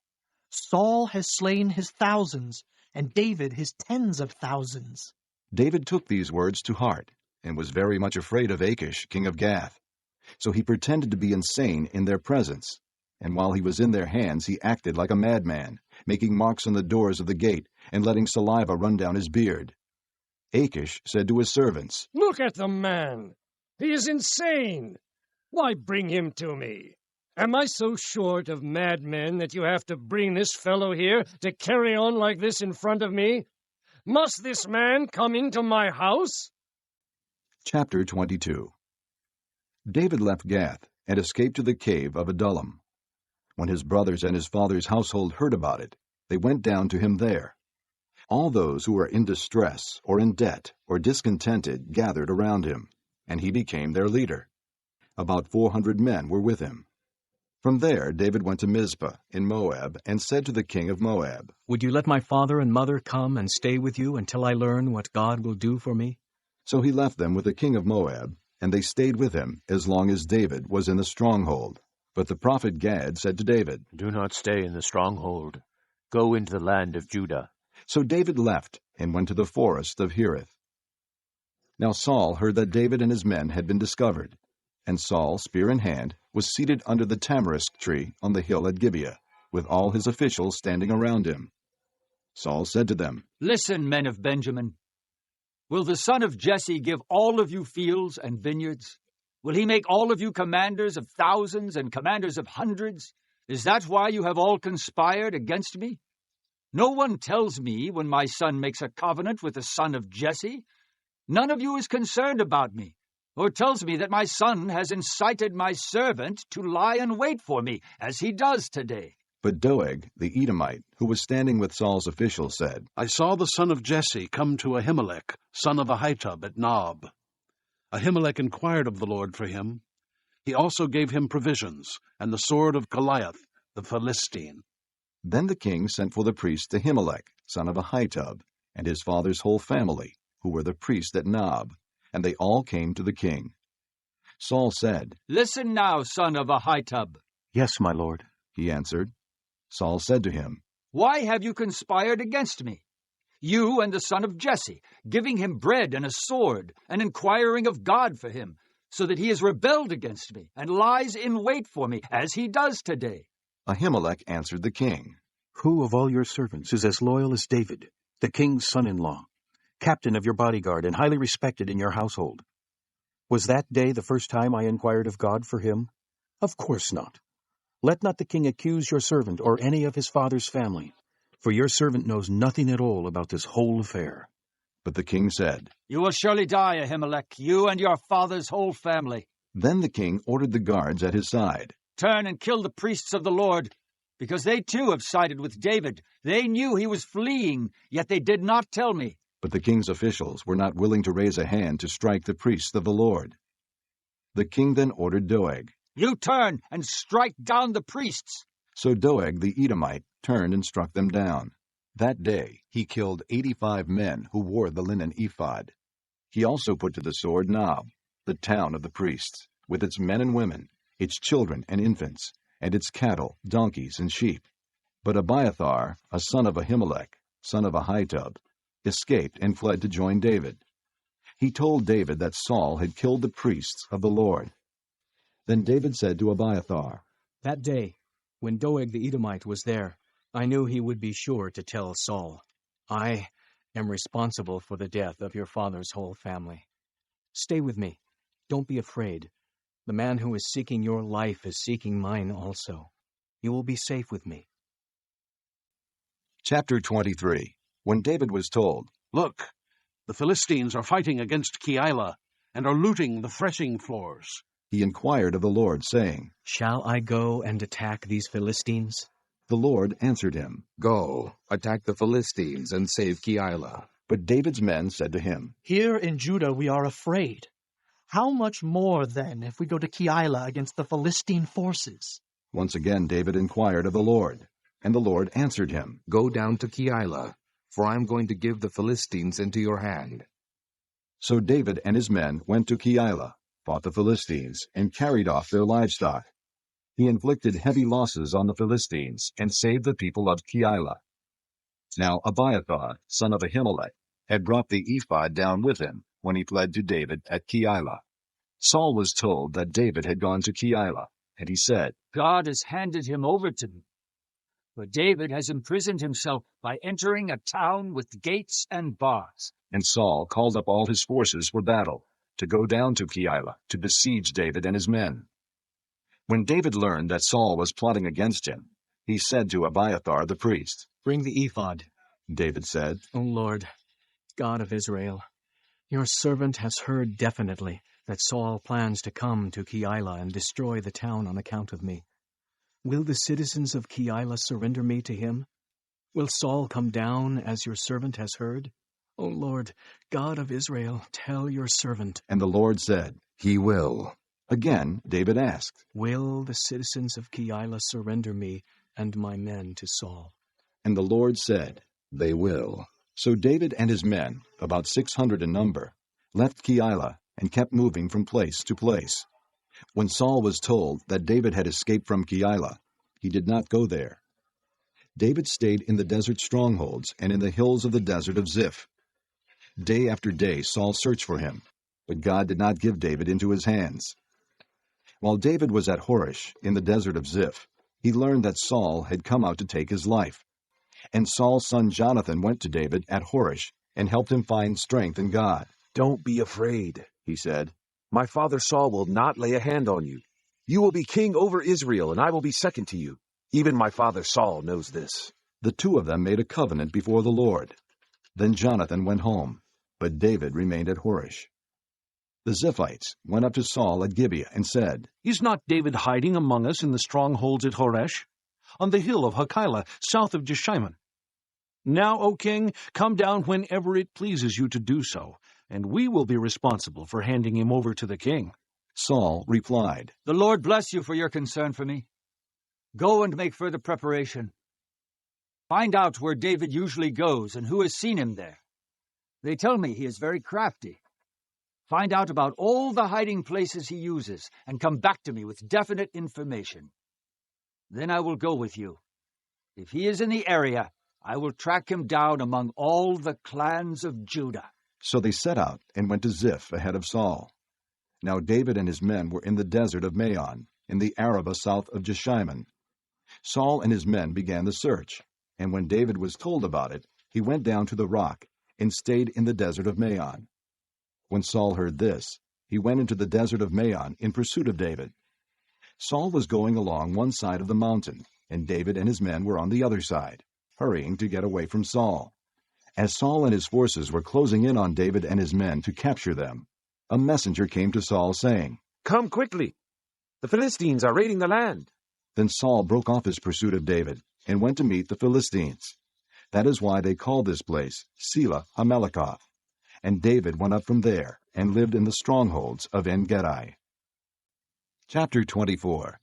Saul has slain his thousands, and David his tens of thousands." David took these words to heart, and was very much afraid of Achish, king of Gath. So he pretended to be insane in their presence, and while he was in their hands he acted like a madman, making marks on the doors of the gate, and letting saliva run down his beard. Achish said to his servants, "Look at the man! He is insane! Why bring him to me? Am I so short of madmen that you have to bring this fellow here to carry on like this in front of me? Must this man come into my house?" Chapter 22. David left Gath and escaped to the cave of Adullam. When his brothers and his father's household heard about it, they went down to him there. All those who were in distress or in debt or discontented gathered around him, and he became their leader. About 400 men were with him. From there David went to Mizpah in Moab and said to the king of Moab, "Would you let my father and mother come and stay with you until I learn what God will do for me?" So he left them with the king of Moab, and they stayed with him as long as David was in the stronghold. But the prophet Gad said to David, "Do not stay in the stronghold. Go into the land of Judah." So David left and went to the forest of Hereth. Now Saul heard that David and his men had been discovered, and Saul, spear in hand, was seated under the tamarisk tree on the hill at Gibeah, with all his officials standing around him. Saul said to them, "Listen, men of Benjamin. Will the son of Jesse give all of you fields and vineyards? Will he make all of you commanders of thousands and commanders of hundreds? Is that why you have all conspired against me? No one tells me when my son makes a covenant with the son of Jesse. None of you is concerned about me, or tells me that my son has incited my servant to lie in wait for me, as he does today." But Doeg, the Edomite, who was standing with Saul's officials, said, "I saw the son of Jesse come to Ahimelech, son of Ahitub, at Nob. Ahimelech inquired of the Lord for him. He also gave him provisions, and the sword of Goliath, the Philistine." Then the king sent for the priest Ahimelech, son of Ahitub, and his father's whole family, who were the priests at Nob, and they all came to the king. Saul said, "Listen now, son of Ahitub." "Yes, my lord," he answered. Saul said to him, "Why have you conspired against me? You and the son of Jesse, giving him bread and a sword, and inquiring of God for him, so that he has rebelled against me, and lies in wait for me, as he does today." Ahimelech answered the king, "Who of all your servants is as loyal as David, the king's son-in-law? captain of your bodyguard and highly respected in your household. Was that day the first time I inquired of God for him? Of course not. Let not the king accuse your servant or any of his father's family, for your servant knows nothing at all about this whole affair." But the king said, "You will surely die, Ahimelech, you and your father's whole family." Then the king ordered the guards at his side, "Turn and kill the priests of the Lord, because they too have sided with David. They knew he was fleeing, yet they did not tell me." But the king's officials were not willing to raise a hand to strike the priests of the Lord. The king then ordered Doeg. "You turn and strike down the priests." So Doeg the Edomite turned and struck them down. That day he killed 85 men who wore the linen ephod. He also put to the sword Nob, the town of the priests, with its men and women, its children and infants, and its cattle, donkeys, and sheep. But Abiathar, a son of Ahimelech, son of Ahitub, escaped and fled to join David. He told David that Saul had killed the priests of the Lord. Then David said to Abiathar, "That day, when Doeg the Edomite was there, I knew he would be sure to tell Saul, 'I am responsible for the death of your father's whole family. Stay with me. Don't be afraid. The man who is seeking your life is seeking mine also. You will be safe with me.'" Chapter 23. When David was told, "Look, the Philistines are fighting against Keilah and are looting the threshing floors," he inquired of the Lord, saying, "Shall I go and attack these Philistines?" The Lord answered him, "Go, attack the Philistines and save Keilah." But David's men said to him, "Here in Judah we are afraid. How much more, then, if we go to Keilah against the Philistine forces?" Once again David inquired of the Lord, and the Lord answered him, "Go down to Keilah, for I am going to give the Philistines into your hand." So David and his men went to Keilah, fought the Philistines, and carried off their livestock. He inflicted heavy losses on the Philistines and saved the people of Keilah. Now Abiathar, son of Ahimelech, had brought the ephod down with him when he fled to David at Keilah. Saul was told that David had gone to Keilah, and he said, "God has handed him over to me. But David has imprisoned himself by entering a town with gates and bars." And Saul called up all his forces for battle, to go down to Keilah to besiege David and his men. When David learned that Saul was plotting against him, he said to Abiathar the priest, "Bring the ephod." David said, "O Lord, God of Israel, your servant has heard definitely that Saul plans to come to Keilah and destroy the town on account of me. Will the citizens of Keilah surrender me to him? Will Saul come down as your servant has heard? O Lord, God of Israel, tell your servant." And the Lord said, "He will." Again David asked, "Will the citizens of Keilah surrender me and my men to Saul?" And the Lord said, "They will." So David and his men, about 600 in number, left Keilah and kept moving from place to place. When Saul was told that David had escaped from Keilah, he did not go there. David stayed in the desert strongholds and in the hills of the desert of Ziph. Day after day Saul searched for him, but God did not give David into his hands. While David was at Horesh, in the desert of Ziph, he learned that Saul had come out to take his life. And Saul's son Jonathan went to David at Horesh and helped him find strength in God. "Don't be afraid," he said. "My father Saul will not lay a hand on you. You will be king over Israel, and I will be second to you. Even my father Saul knows this." The two of them made a covenant before the Lord. Then Jonathan went home, but David remained at Horesh. The Ziphites went up to Saul at Gibeah and said, "Is not David hiding among us in the strongholds at Horesh, on the hill of Hakilah, south of Jeshimon? Now, O king, come down whenever it pleases you to do so, and we will be responsible for handing him over to the king." Saul replied, "The Lord bless you for your concern for me. Go and make further preparation. Find out where David usually goes and who has seen him there. They tell me he is very crafty. Find out about all the hiding places he uses and come back to me with definite information. Then I will go with you. If he is in the area, I will track him down among all the clans of Judah." So they set out and went to Ziph ahead of Saul. Now David and his men were in the desert of Maon, in the Arabah south of Jeshimon. Saul and his men began the search, and when David was told about it, he went down to the rock and stayed in the desert of Maon. When Saul heard this, he went into the desert of Maon in pursuit of David. Saul was going along one side of the mountain, and David and his men were on the other side, hurrying to get away from Saul. As Saul and his forces were closing in on David and his men to capture them, a messenger came to Saul, saying, "Come quickly! The Philistines are raiding the land." Then Saul broke off his pursuit of David and went to meet the Philistines. That is why they call this place Selah Hamelekah. And David went up from there and lived in the strongholds of En-Gedi. Chapter 24.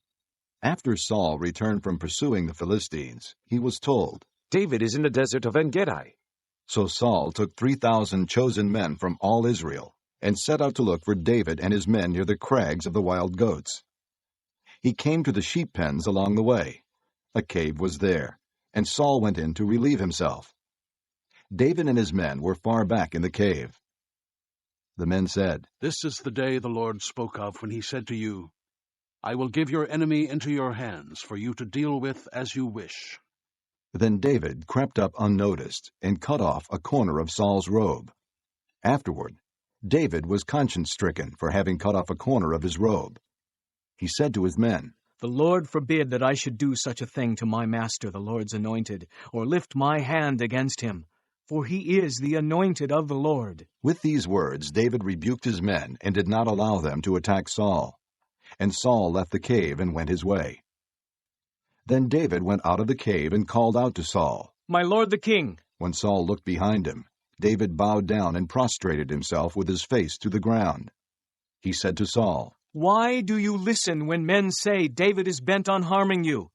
After Saul returned from pursuing the Philistines, he was told, "David is in the desert of En-Gedi." So Saul took 3,000 chosen men from all Israel and set out to look for David and his men near the crags of the wild goats. He came to the sheep pens along the way. A cave was there, and Saul went in to relieve himself. David and his men were far back in the cave. The men said, "This is the day the Lord spoke of when he said to you, 'I will give your enemy into your hands for you to deal with as you wish.'" Then David crept up unnoticed and cut off a corner of Saul's robe. Afterward, David was conscience-stricken for having cut off a corner of his robe. He said to his men, "The Lord forbid that I should do such a thing to my master, the Lord's anointed, or lift my hand against him, for he is the anointed of the Lord." With these words David rebuked his men and did not allow them to attack Saul. And Saul left the cave and went his way. Then David went out of the cave and called out to Saul, "My lord the king." When Saul looked behind him, David bowed down and prostrated himself with his face to the ground. He said to Saul, "Why do you listen when men say David is bent on harming you?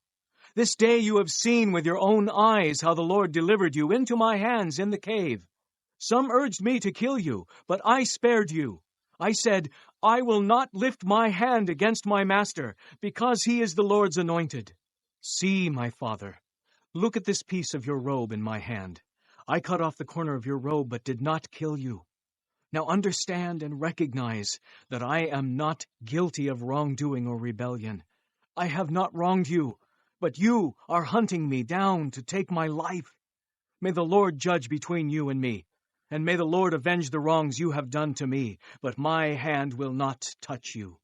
This day you have seen with your own eyes how the Lord delivered you into my hands in the cave. Some urged me to kill you, but I spared you. I said, I will not lift my hand against my master, because he is the Lord's anointed. See, my father, look at this piece of your robe in my hand. I cut off the corner of your robe, but did not kill you. Now understand and recognize that I am not guilty of wrongdoing or rebellion. I have not wronged you, but you are hunting me down to take my life. May the Lord judge between you and me, and may the Lord avenge the wrongs you have done to me, but my hand will not touch you.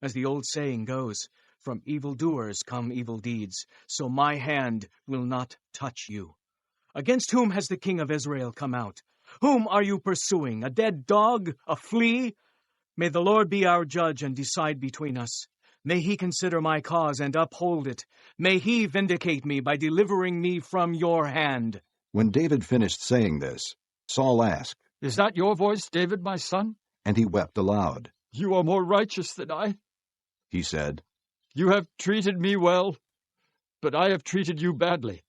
As the old saying goes, from evildoers come evil deeds, so my hand will not touch you. Against whom has the king of Israel come out? Whom are you pursuing? A dead dog? A flea? May the Lord be our judge and decide between us. May he consider my cause and uphold it. May he vindicate me by delivering me from your hand." When David finished saying this, Saul asked, "Is that your voice, David, my son?" And he wept aloud. "You are more righteous than I," he said. "You have treated me well, but I have treated you badly.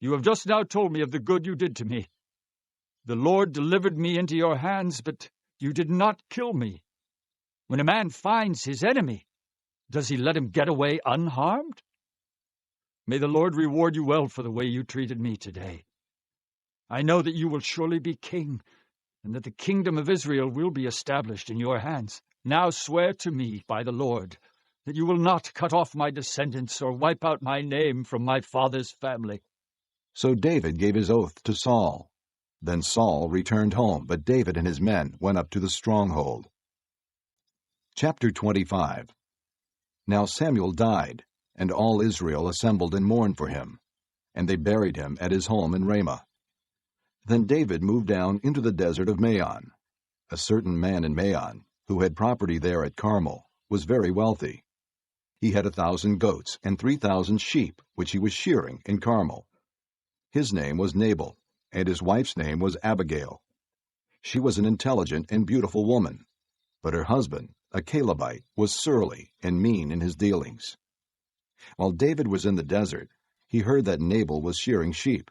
You have just now told me of the good you did to me. The Lord delivered me into your hands, but you did not kill me. When a man finds his enemy, does he let him get away unharmed? May the Lord reward you well for the way you treated me today. I know that you will surely be king, and that the kingdom of Israel will be established in your hands. Now swear to me by the Lord that you will not cut off my descendants or wipe out my name from my father's family." So David gave his oath to Saul. Then Saul returned home, but David and his men went up to the stronghold. Chapter 25. Now Samuel died, and all Israel assembled and mourned for him, and they buried him at his home in Ramah. Then David moved down into the desert of Maon. A certain man in Maon, who had property there at Carmel, was very wealthy. He had 1,000 goats and 3,000 sheep, which he was shearing in Carmel. His name was Nabal, and his wife's name was Abigail. She was an intelligent and beautiful woman, but her husband, a Calebite, was surly and mean in his dealings. While David was in the desert, he heard that Nabal was shearing sheep.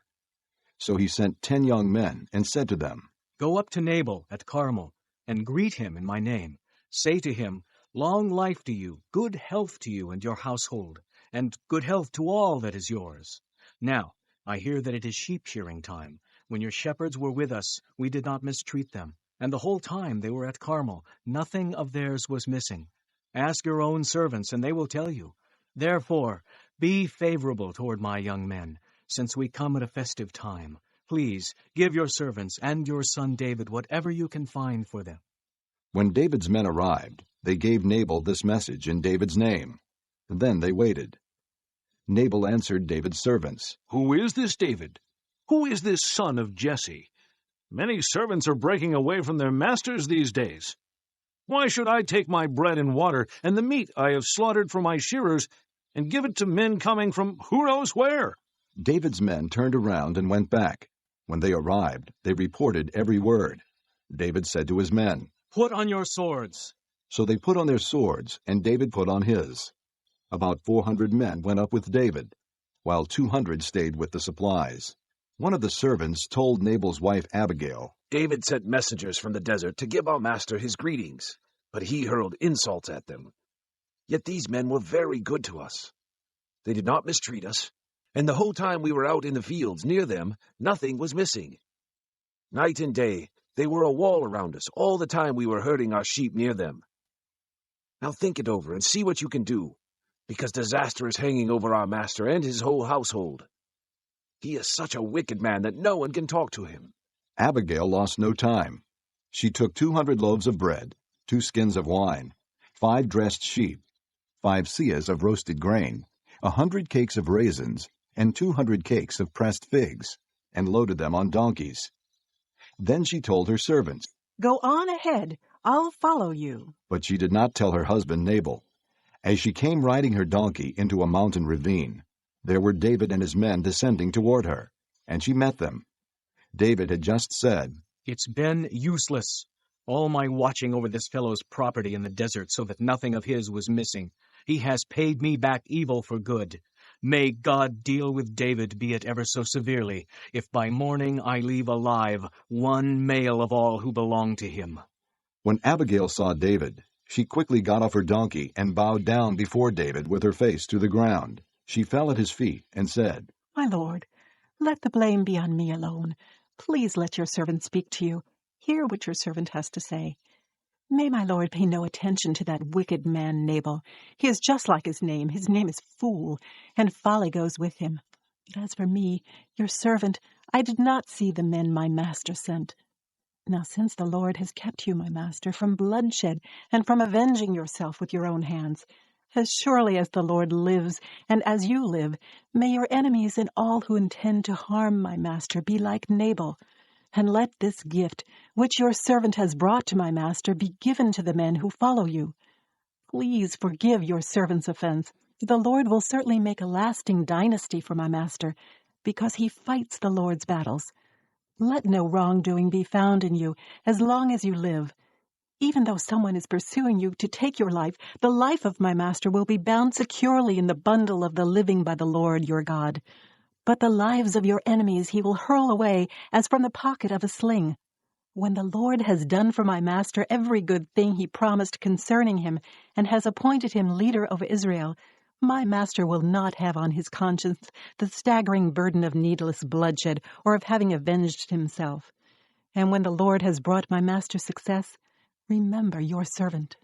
So he sent 10 young men and said to them, "Go up to Nabal at Carmel, and greet him in my name. Say to him, 'Long life to you, good health to you and your household, and good health to all that is yours. Now, I hear that it is sheep-shearing time. When your shepherds were with us, we did not mistreat them, and the whole time they were at Carmel, nothing of theirs was missing. Ask your own servants, and they will tell you. Therefore, be favorable toward my young men, since we come at a festive time. Please, give your servants and your son David whatever you can find for them." When David's men arrived, they gave Nabal this message in David's name. Then they waited. Nabal answered David's servants, "Who is this David? Who is this son of Jesse? Many servants are breaking away from their masters these days. Why should I take my bread and water and the meat I have slaughtered for my shearers and give it to men coming from who knows where?" David's men turned around and went back. When they arrived, they reported every word. David said to his men, "Put on your swords." So they put on their swords, and David put on his. About 400 men went up with David, while 200 stayed with the supplies. One of the servants told Nabal's wife Abigail, "David sent messengers from the desert to give our master his greetings, but he hurled insults at them. Yet these men were very good to us. They did not mistreat us, and the whole time we were out in the fields near them, nothing was missing. Night and day, they were a wall around us all the time we were herding our sheep near them. Now think it over and see what you can do, because disaster is hanging over our master and his whole household. He is such a wicked man that no one can talk to him." Abigail lost no time. She took 200 loaves of bread, 2 skins of wine, 5 dressed sheep, 5 seahs of roasted grain, 100 cakes of raisins, and 200 cakes of pressed figs, and loaded them on donkeys. Then she told her servants, "Go on ahead. I'll follow you." But she did not tell her husband Nabal. As she came riding her donkey into a mountain ravine, there were David and his men descending toward her, and she met them. David had just said, "It's been useless, all my watching over this fellow's property in the desert so that nothing of his was missing. He has paid me back evil for good. May God deal with David, be it ever so severely, if by morning I leave alive one male of all who belong to him." When Abigail saw David, she quickly got off her donkey and bowed down before David with her face to the ground. She fell at his feet and said, "My lord, let the blame be on me alone. Please let your servant speak to you. Hear what your servant has to say. May my lord pay no attention to that wicked man Nabal. He is just like his name. His name is Fool, and folly goes with him. But as for me, your servant, I did not see the men my master sent. Now since the Lord has kept you, my master, from bloodshed and from avenging yourself with your own hands, as surely as the Lord lives and as you live, may your enemies and all who intend to harm my master be like Nabal. And let this gift, which your servant has brought to my master, be given to the men who follow you. Please forgive your servant's offense, for the Lord will certainly make a lasting dynasty for my master, because he fights the Lord's battles. Let no wrongdoing be found in you as long as you live. Even though someone is pursuing you to take your life, the life of my master will be bound securely in the bundle of the living by the Lord your God. But the lives of your enemies he will hurl away as from the pocket of a sling. When the Lord has done for my master every good thing he promised concerning him, and has appointed him leader over Israel, my master will not have on his conscience the staggering burden of needless bloodshed or of having avenged himself. And when the Lord has brought my master success, remember your servant."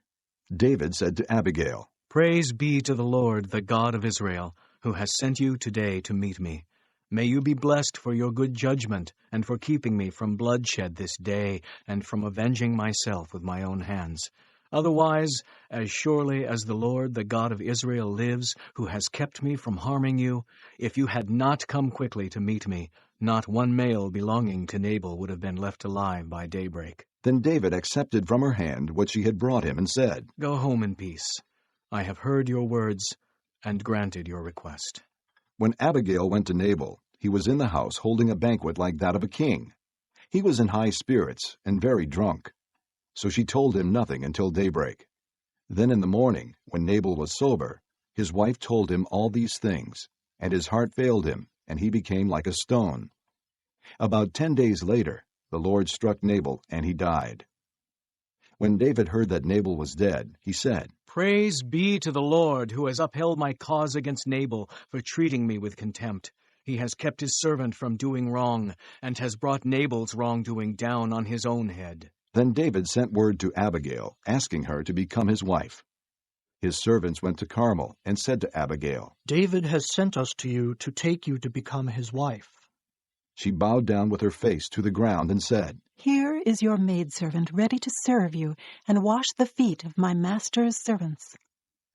David said to Abigail, "Praise be to the Lord, the God of Israel, who has sent you today to meet me. May you be blessed for your good judgment and for keeping me from bloodshed this day and from avenging myself with my own hands. Otherwise, as surely as the Lord, the God of Israel, lives, who has kept me from harming you, if you had not come quickly to meet me, not one male belonging to Nabal would have been left alive by daybreak." Then David accepted from her hand what she had brought him and said, "Go home in peace. I have heard your words and granted your request." When Abigail went to Nabal, he was in the house holding a banquet like that of a king. He was in high spirits and very drunk. So she told him nothing until daybreak. Then in the morning, when Nabal was sober, his wife told him all these things, and his heart failed him, and he became like a stone. About 10 days later, the Lord struck Nabal, and he died. When David heard that Nabal was dead, he said, "Praise be to the Lord, who has upheld my cause against Nabal for treating me with contempt. He has kept his servant from doing wrong, and has brought Nabal's wrongdoing down on his own head." Then David sent word to Abigail, asking her to become his wife. His servants went to Carmel and said to Abigail, "David has sent us to you to take you to become his wife." She bowed down with her face to the ground and said, "Here is your maidservant ready to serve you and wash the feet of my master's servants."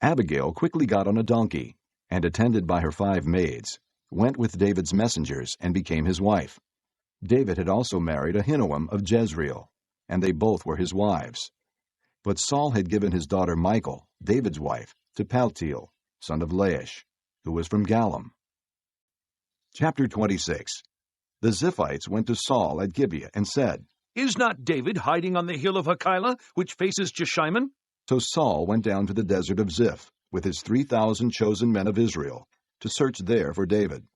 Abigail quickly got on a donkey, and attended by her 5 maids, went with David's messengers and became his wife. David had also married Ahinoam of Jezreel, and they both were his wives. But Saul had given his daughter Michal, David's wife, to Paltiel, son of Laish, who was from Gallim. Chapter 26. The Ziphites went to Saul at Gibeah and said, "Is not David hiding on the hill of Hachilah, which faces Jeshimon?" So Saul went down to the desert of Ziph with his 3,000 chosen men of Israel to search there for David.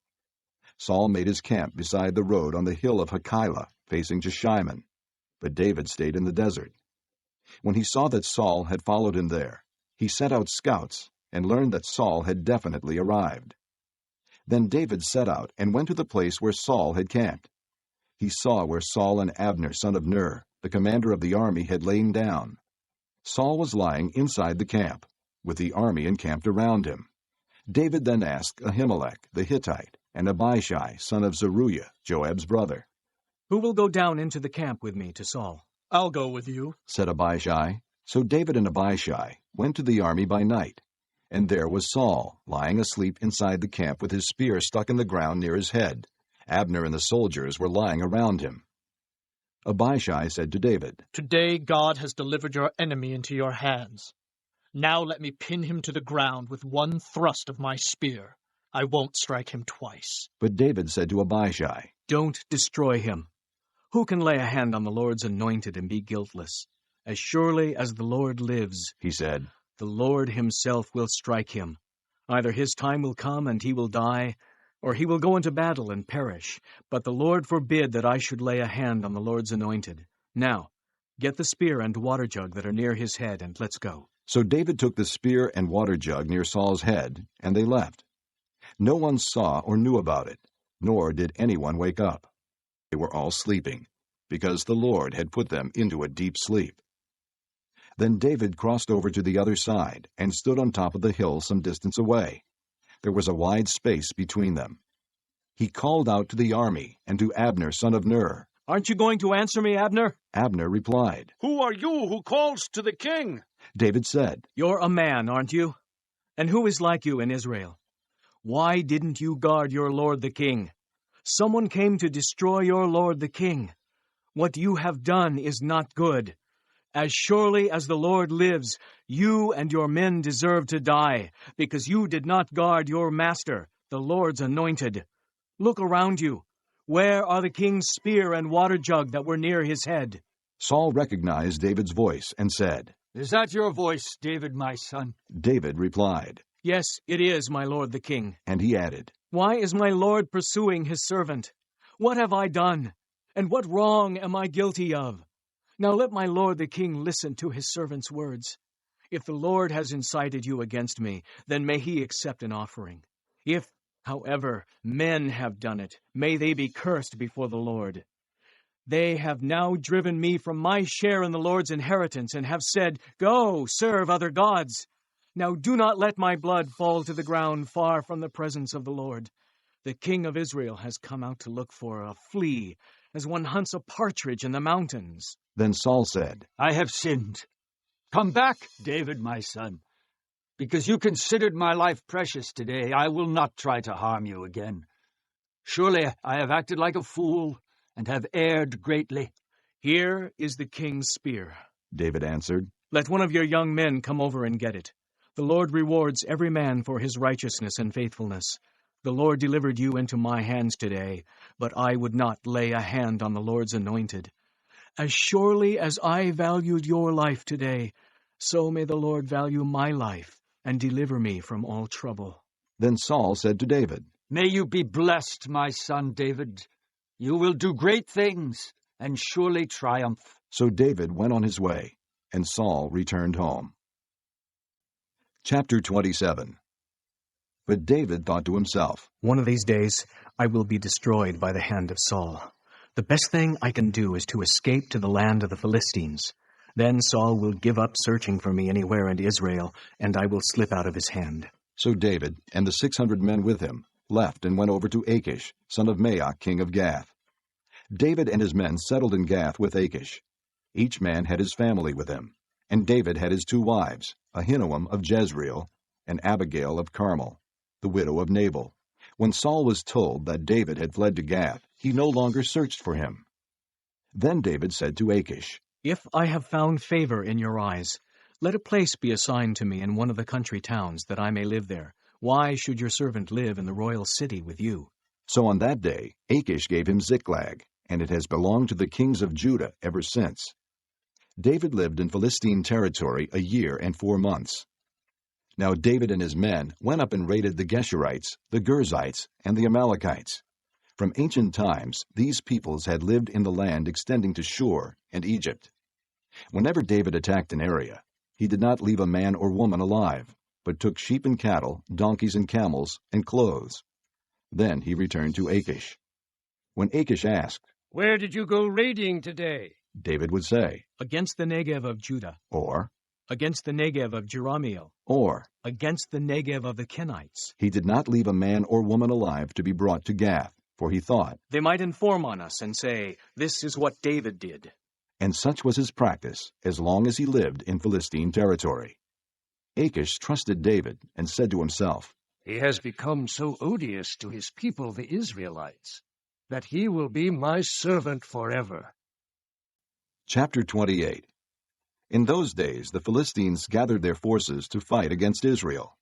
Saul made his camp beside the road on the hill of Hachilah, facing Jeshimon, but David stayed in the desert. When he saw that Saul had followed him there, he sent out scouts and learned that Saul had definitely arrived. Then David set out and went to the place where Saul had camped. He saw where Saul and Abner, son of Ner, the commander of the army, had lain down. Saul was lying inside the camp, with the army encamped around him. David then asked Ahimelech the Hittite and Abishai, son of Zeruiah, Joab's brother. "Who will go down into the camp with me to Saul?" "I'll go with you," said Abishai. So David and Abishai went to the army by night, and there was Saul, lying asleep inside the camp with his spear stuck in the ground near his head. Abner and the soldiers were lying around him. Abishai said to David, "Today God has delivered your enemy into your hands. Now let me pin him to the ground with one thrust of my spear. I won't strike him twice." But David said to Abishai, "Don't destroy him. Who can lay a hand on the Lord's anointed and be guiltless? As surely as the Lord lives," he said, "the Lord himself will strike him. Either his time will come and he will die, or he will go into battle and perish. But the Lord forbid that I should lay a hand on the Lord's anointed. Now, get the spear and water jug that are near his head, and let's go." So David took the spear and water jug near Saul's head, and they left. No one saw or knew about it, nor did anyone wake up. They were all sleeping, because the Lord had put them into a deep sleep. Then David crossed over to the other side and stood on top of the hill some distance away. There was a wide space between them. He called out to the army and to Abner, son of Ner. "Aren't you going to answer me, Abner?" Abner replied, "Who are you who calls to the king?" David said, "You're a man, aren't you? And who is like you in Israel? Why didn't you guard your lord the king? Someone came to destroy your lord the king. What you have done is not good. As surely as the Lord lives, you and your men deserve to die, because you did not guard your master, the Lord's anointed. Look around you. Where are the king's spear and water jug that were near his head?" Saul recognized David's voice and said, "Is that your voice, David, my son?" David replied, "Yes, it is, my lord the king." And he added, "Why is my lord pursuing his servant? What have I done? And what wrong am I guilty of? Now let my lord the king listen to his servant's words. If the Lord has incited you against me, then may he accept an offering. If, however, men have done it, may they be cursed before the Lord. They have now driven me from my share in the Lord's inheritance and have said, 'Go, serve other gods.' Now do not let my blood fall to the ground far from the presence of the Lord. The king of Israel has come out to look for a flea, as one hunts a partridge in the mountains." Then Saul said, "I have sinned. Come back, David, my son. Because you considered my life precious today, I will not try to harm you again. Surely I have acted like a fool and have erred greatly." "Here is the king's spear," David answered. "Let one of your young men come over and get it. The Lord rewards every man for his righteousness and faithfulness. The Lord delivered you into my hands today, but I would not lay a hand on the Lord's anointed. As surely as I valued your life today, so may the Lord value my life and deliver me from all trouble." Then Saul said to David, "May you be blessed, my son David. You will do great things and surely triumph." So David went on his way, and Saul returned home. Chapter 27. But David thought to himself, "One of these days I will be destroyed by the hand of Saul. The best thing I can do is to escape to the land of the Philistines. Then Saul will give up searching for me anywhere in Israel, and I will slip out of his hand." So David and the 600 men with him left and went over to Achish, son of Maoch, king of Gath. David and his men settled in Gath with Achish. Each man had his family with him, and David had his 2 wives, Ahinoam of Jezreel and Abigail of Carmel, the widow of Nabal. When Saul was told that David had fled to Gath, he no longer searched for him. Then David said to Achish, "If I have found favor in your eyes, let a place be assigned to me in one of the country towns, that I may live there. Why should your servant live in the royal city with you?" So on that day Achish gave him Ziklag, and it has belonged to the kings of Judah ever since. David lived in Philistine territory 1 year and 4 months. Now David and his men went up and raided the Geshurites, the Girzites, and the Amalekites. From ancient times, these peoples had lived in the land extending to Shur and Egypt. Whenever David attacked an area, he did not leave a man or woman alive, but took sheep and cattle, donkeys and camels, and clothes. Then he returned to Achish. When Achish asked, "Where did you go raiding today?" David would say, "Against the Negev of Judah." Or, "Against the Negev of Jerahmeel." Or, "Against the Negev of the Kenites." He did not leave a man or woman alive to be brought to Gath, for he thought, "They might inform on us and say, 'This is what David did.'" And such was his practice as long as he lived in Philistine territory. Achish trusted David and said to himself, "He has become so odious to his people, the Israelites, that he will be my servant forever." Chapter 28. In those days the Philistines gathered their forces to fight against Israel.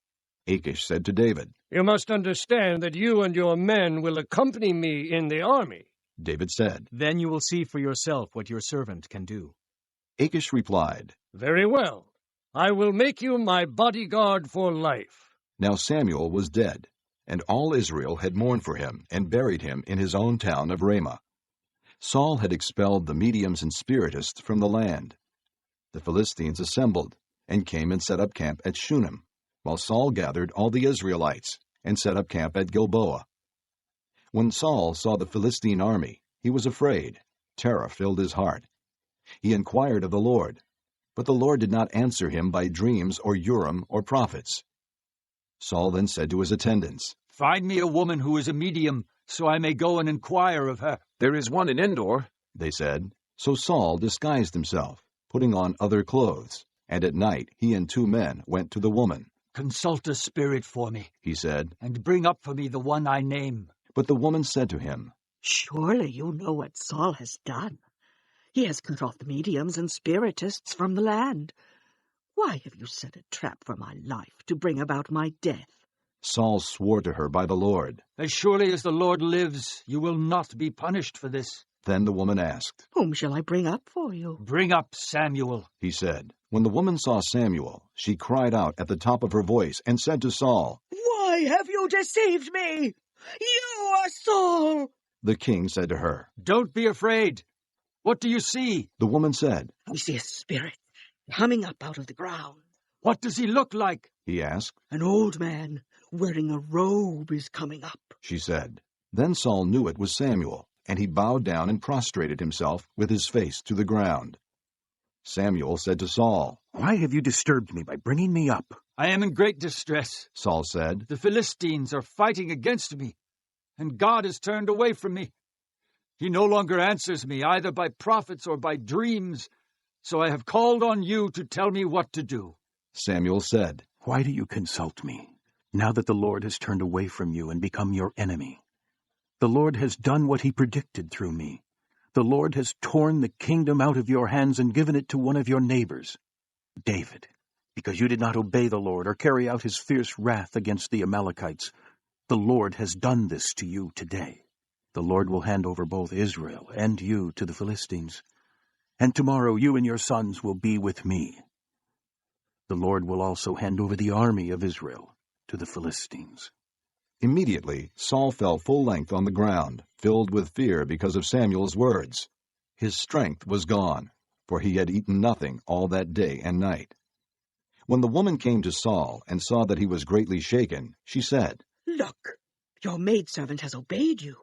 Achish said to David, "You must understand that you and your men will accompany me in the army." David said, "Then you will see for yourself what your servant can do." Achish replied, "Very well. I will make you my bodyguard for life." Now Samuel was dead, and all Israel had mourned for him and buried him in his own town of Ramah. Saul had expelled the mediums and spiritists from the land. The Philistines assembled and came and set up camp at Shunem, while Saul gathered all the Israelites and set up camp at Gilboa. When Saul saw the Philistine army, he was afraid. Terror filled his heart. He inquired of the Lord, but the Lord did not answer him by dreams or Urim or prophets. Saul then said to his attendants, "Find me a woman who is a medium, so I may go and inquire of her." "There is one in Endor," they said. So Saul disguised himself, putting on other clothes, and at night he and 2 men went to the woman. "Consult a spirit for me," he said, "and bring up for me the one I name." But the woman said to him, "Surely you know what Saul has done. He has cut off the mediums and spiritists from the land. Why have you set a trap for my life to bring about my death?" Saul swore to her by the Lord, "As surely as the Lord lives, you will not be punished for this." Then the woman asked, "Whom shall I bring up for you?" "Bring up Samuel," he said. When the woman saw Samuel, she cried out at the top of her voice and said to Saul, "Why have you deceived me? You are Saul!" The king said to her, "Don't be afraid. What do you see?" The woman said, "I see a spirit coming up out of the ground." "What does he look like?" he asked. "An old man wearing a robe is coming up," she said. Then Saul knew it was Samuel, and he bowed down and prostrated himself with his face to the ground. Samuel said to Saul, "Why have you disturbed me by bringing me up?" "I am in great distress," Saul said. "The Philistines are fighting against me, and God has turned away from me. He no longer answers me either by prophets or by dreams, so I have called on you to tell me what to do." Samuel said, "Why do you consult me, now that the Lord has turned away from you and become your enemy? The Lord has done what he predicted through me. The Lord has torn the kingdom out of your hands and given it to one of your neighbors, David, because you did not obey the Lord or carry out his fierce wrath against the Amalekites. The Lord has done this to you today. The Lord will hand over both Israel and you to the Philistines, and tomorrow you and your sons will be with me. The Lord will also hand over the army of Israel to the Philistines." Immediately Saul fell full length on the ground, filled with fear because of Samuel's words. His strength was gone, for he had eaten nothing all that day and night. When the woman came to Saul and saw that he was greatly shaken, she said, "Look, your maidservant has obeyed you.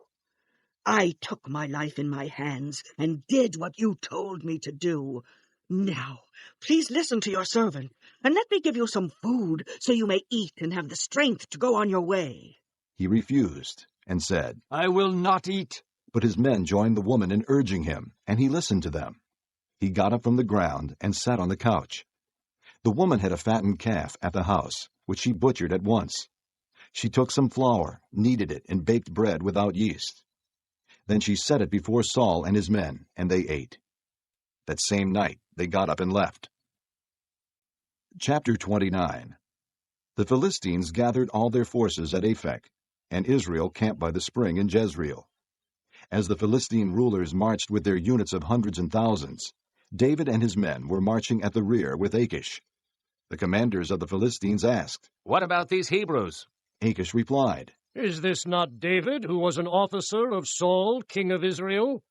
I took my life in my hands and did what you told me to do. Now, please listen to your servant, and let me give you some food so you may eat and have the strength to go on your way." He refused and said, I will not eat. But his men joined the woman in urging him, and he listened to them. He got up from the ground and sat on the couch. The woman had a fattened calf at the house, which she butchered at once. She took some flour, kneaded it, and baked bread without yeast. Then she set it before Saul and his men, and they ate. That same night they got up and left. Chapter 29. The Philistines gathered all their forces at Aphek, and Israel camped by the spring in Jezreel. As the Philistine rulers marched with their units of hundreds and thousands, David and his men were marching at the rear with Achish. The commanders of the Philistines asked, What about these Hebrews? Achish replied, Is this not David, who was an officer of Saul, king of Israel?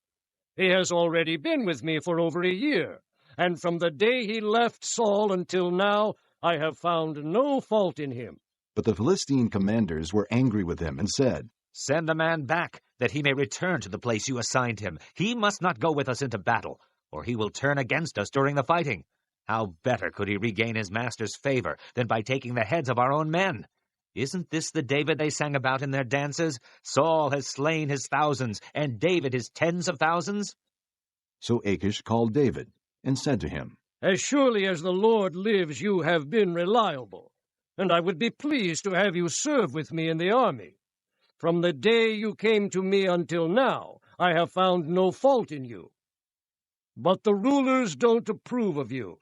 He has already been with me for over a year, and from the day he left Saul until now, I have found no fault in him. But the Philistine commanders were angry with him and said, Send the man back, that he may return to the place you assigned him. He must not go with us into battle, or he will turn against us during the fighting. How better could he regain his master's favor than by taking the heads of our own men? Isn't this the David they sang about in their dances? Saul has slain his thousands, and David his tens of thousands? So Achish called David and said to him, As surely as the Lord lives, you have been reliable, and I would be pleased to have you serve with me in the army. From the day you came to me until now, I have found no fault in you. But the rulers don't approve of you.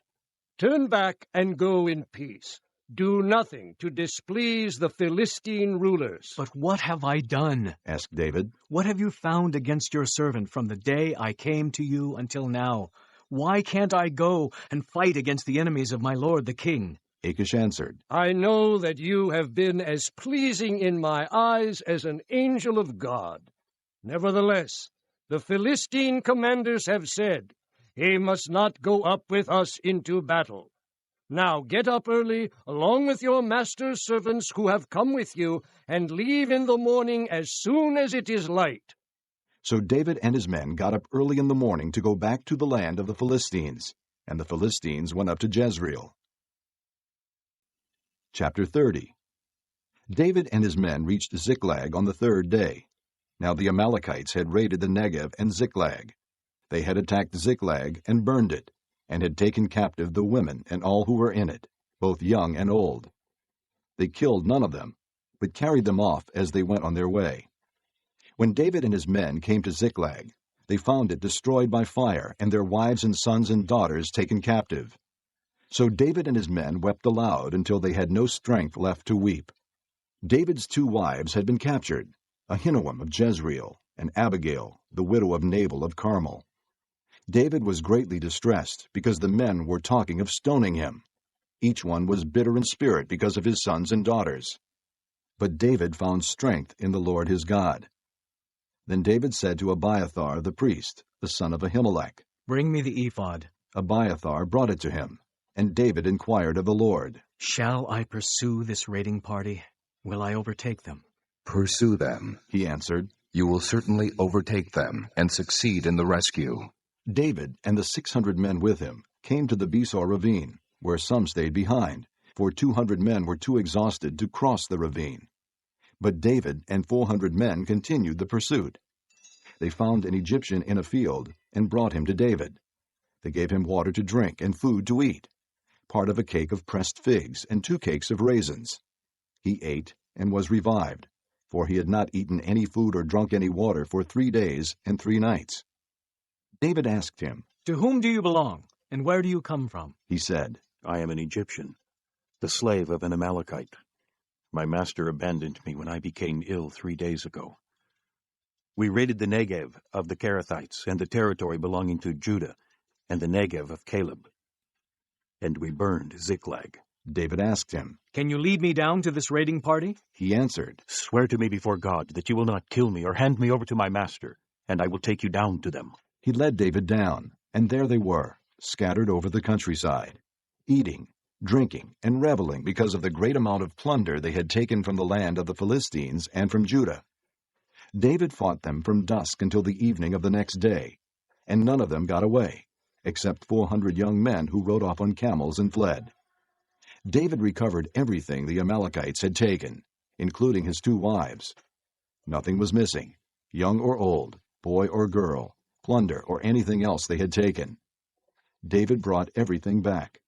Turn back and go in peace. Do nothing to displease the Philistine rulers. But what have I done? Asked David. What have you found against your servant from the day I came to you until now? Why can't I go and fight against the enemies of my lord the king? Achish answered, I know that you have been as pleasing in my eyes as an angel of God. Nevertheless, the Philistine commanders have said, He must not go up with us into battle. Now get up early, along with your master's servants who have come with you, and leave in the morning as soon as it is light. So David and his men got up early in the morning to go back to the land of the Philistines, and the Philistines went up to Jezreel. Chapter 30. David and his men reached Ziklag on the third day. Now the Amalekites had raided the Negev and Ziklag. They had attacked Ziklag and burned it, and had taken captive the women and all who were in it, both young and old. They killed none of them, but carried them off as they went on their way. When David and his men came to Ziklag, they found it destroyed by fire, and their wives and sons and daughters taken captive. So David and his men wept aloud until they had no strength left to weep. David's 2 wives had been captured, Ahinoam of Jezreel, and Abigail, the widow of Nabal of Carmel. David was greatly distressed, because the men were talking of stoning him. Each one was bitter in spirit because of his sons and daughters. But David found strength in the Lord his God. Then David said to Abiathar the priest, the son of Ahimelech, Bring me the ephod. Abiathar brought it to him, and David inquired of the Lord, Shall I pursue this raiding party? Will I overtake them? Pursue them, he answered. You will certainly overtake them and succeed in the rescue. David and the 600 men with him came to the Besor ravine, where some stayed behind, for 200 men were too exhausted to cross the ravine. But David and 400 men continued the pursuit. They found an Egyptian in a field and brought him to David. They gave him water to drink and food to eat, part of a cake of pressed figs and 2 cakes of raisins. He ate and was revived, for he had not eaten any food or drunk any water for 3 days and 3 nights. David asked him, To whom do you belong, and where do you come from? He said, I am an Egyptian, the slave of an Amalekite. My master abandoned me when I became ill 3 days ago. We raided the Negev of the Kerethites and the territory belonging to Judah and the Negev of Caleb. And we burned Ziklag. David asked him, Can you lead me down to this raiding party? He answered, Swear to me before God that you will not kill me or hand me over to my master, and I will take you down to them. He led David down, and there they were, scattered over the countryside, eating, drinking, and reveling because of the great amount of plunder they had taken from the land of the Philistines and from Judah. David fought them from dusk until the evening of the next day, and none of them got away, except 400 young men who rode off on camels and fled. David recovered everything the Amalekites had taken, including his 2 wives. Nothing was missing, young or old, boy or girl, plunder or anything else they had taken. David brought everything back.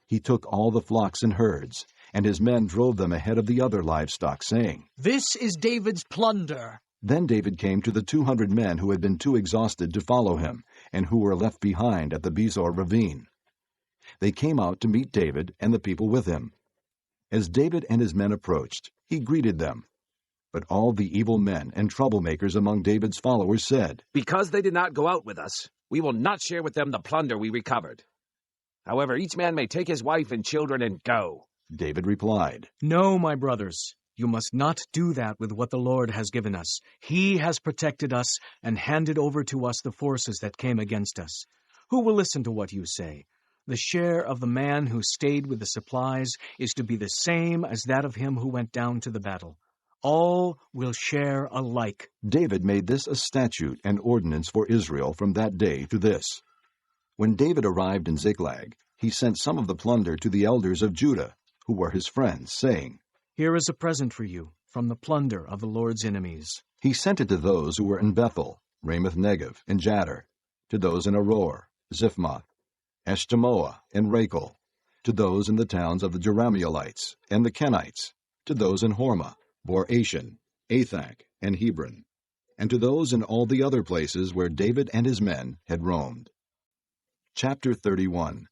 He took all the flocks and herds, and his men drove them ahead of the other livestock, saying, "This is David's plunder." Then David came to the 200 men who had been too exhausted to follow him, and who were left behind at the Besor ravine. They came out to meet David and the people with him. As David and his men approached, he greeted them. But all the evil men and troublemakers among David's followers said, "Because they did not go out with us, we will not share with them the plunder we recovered. However, each man may take his wife and children and go." David replied, "No, my brothers, you must not do that with what the Lord has given us. He has protected us and handed over to us the forces that came against us. Who will listen to what you say? The share of the man who stayed with the supplies is to be the same as that of him who went down to the battle. All will share alike." David made this a statute and ordinance for Israel from that day to this. When David arrived in Ziklag, he sent some of the plunder to the elders of Judah, who were his friends, saying, "Here is a present for you from the plunder of the Lord's enemies." He sent it to those who were in Bethel, Ramoth Negev, and Jadar, to those in Aror, Ziphmoth, Eshtemoa, and Rachel, to those in the towns of the Jerahmeelites and the Kenites, to those in Hormah, Bor-Ashan, Athak, and Hebron, and to those in all the other places where David and his men had roamed. Chapter 31.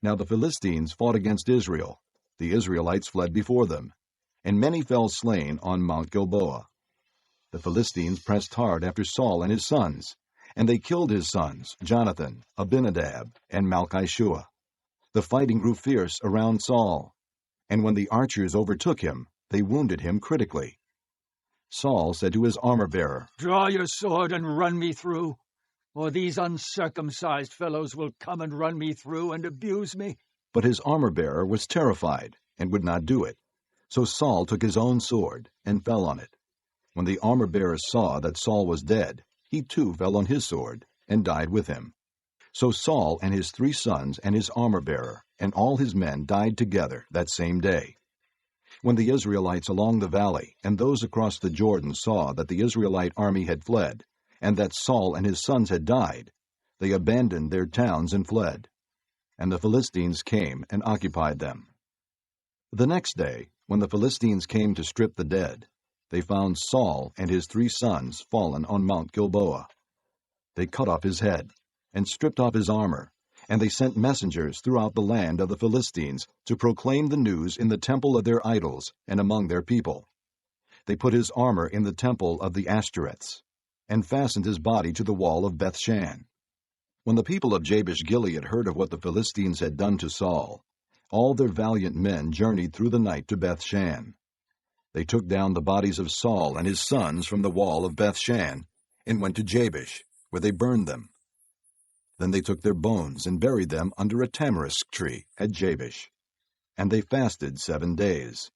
Now the Philistines fought against Israel. The Israelites fled before them, and many fell slain on Mount Gilboa. The Philistines pressed hard after Saul and his sons, and they killed his sons, Jonathan, Abinadab, and Malchishua. The fighting grew fierce around Saul, and when the archers overtook him, they wounded him critically. Saul said to his armor-bearer, "Draw your sword and run me through, or these uncircumcised fellows will come and run me through and abuse me." But his armor-bearer was terrified and would not do it. So Saul took his own sword and fell on it. When the armor-bearer saw that Saul was dead, he too fell on his sword and died with him. So Saul and his 3 sons and his armor-bearer and all his men died together that same day. When the Israelites along the valley and those across the Jordan saw that the Israelite army had fled, and that Saul and his sons had died, they abandoned their towns and fled. And the Philistines came and occupied them. The next day, when the Philistines came to strip the dead, they found Saul and his 3 sons fallen on Mount Gilboa. They cut off his head and stripped off his armor, and they sent messengers throughout the land of the Philistines to proclaim the news in the temple of their idols and among their people. They put his armor in the temple of the Ashtoreths, and fastened his body to the wall of Bethshan. When the people of Jabesh-Gilead heard of what the Philistines had done to Saul, all their valiant men journeyed through the night to Bethshan. They took down the bodies of Saul and his sons from the wall of Bethshan, and went to Jabesh, where they burned them. Then they took their bones and buried them under a tamarisk tree at Jabesh. And they fasted 7 days.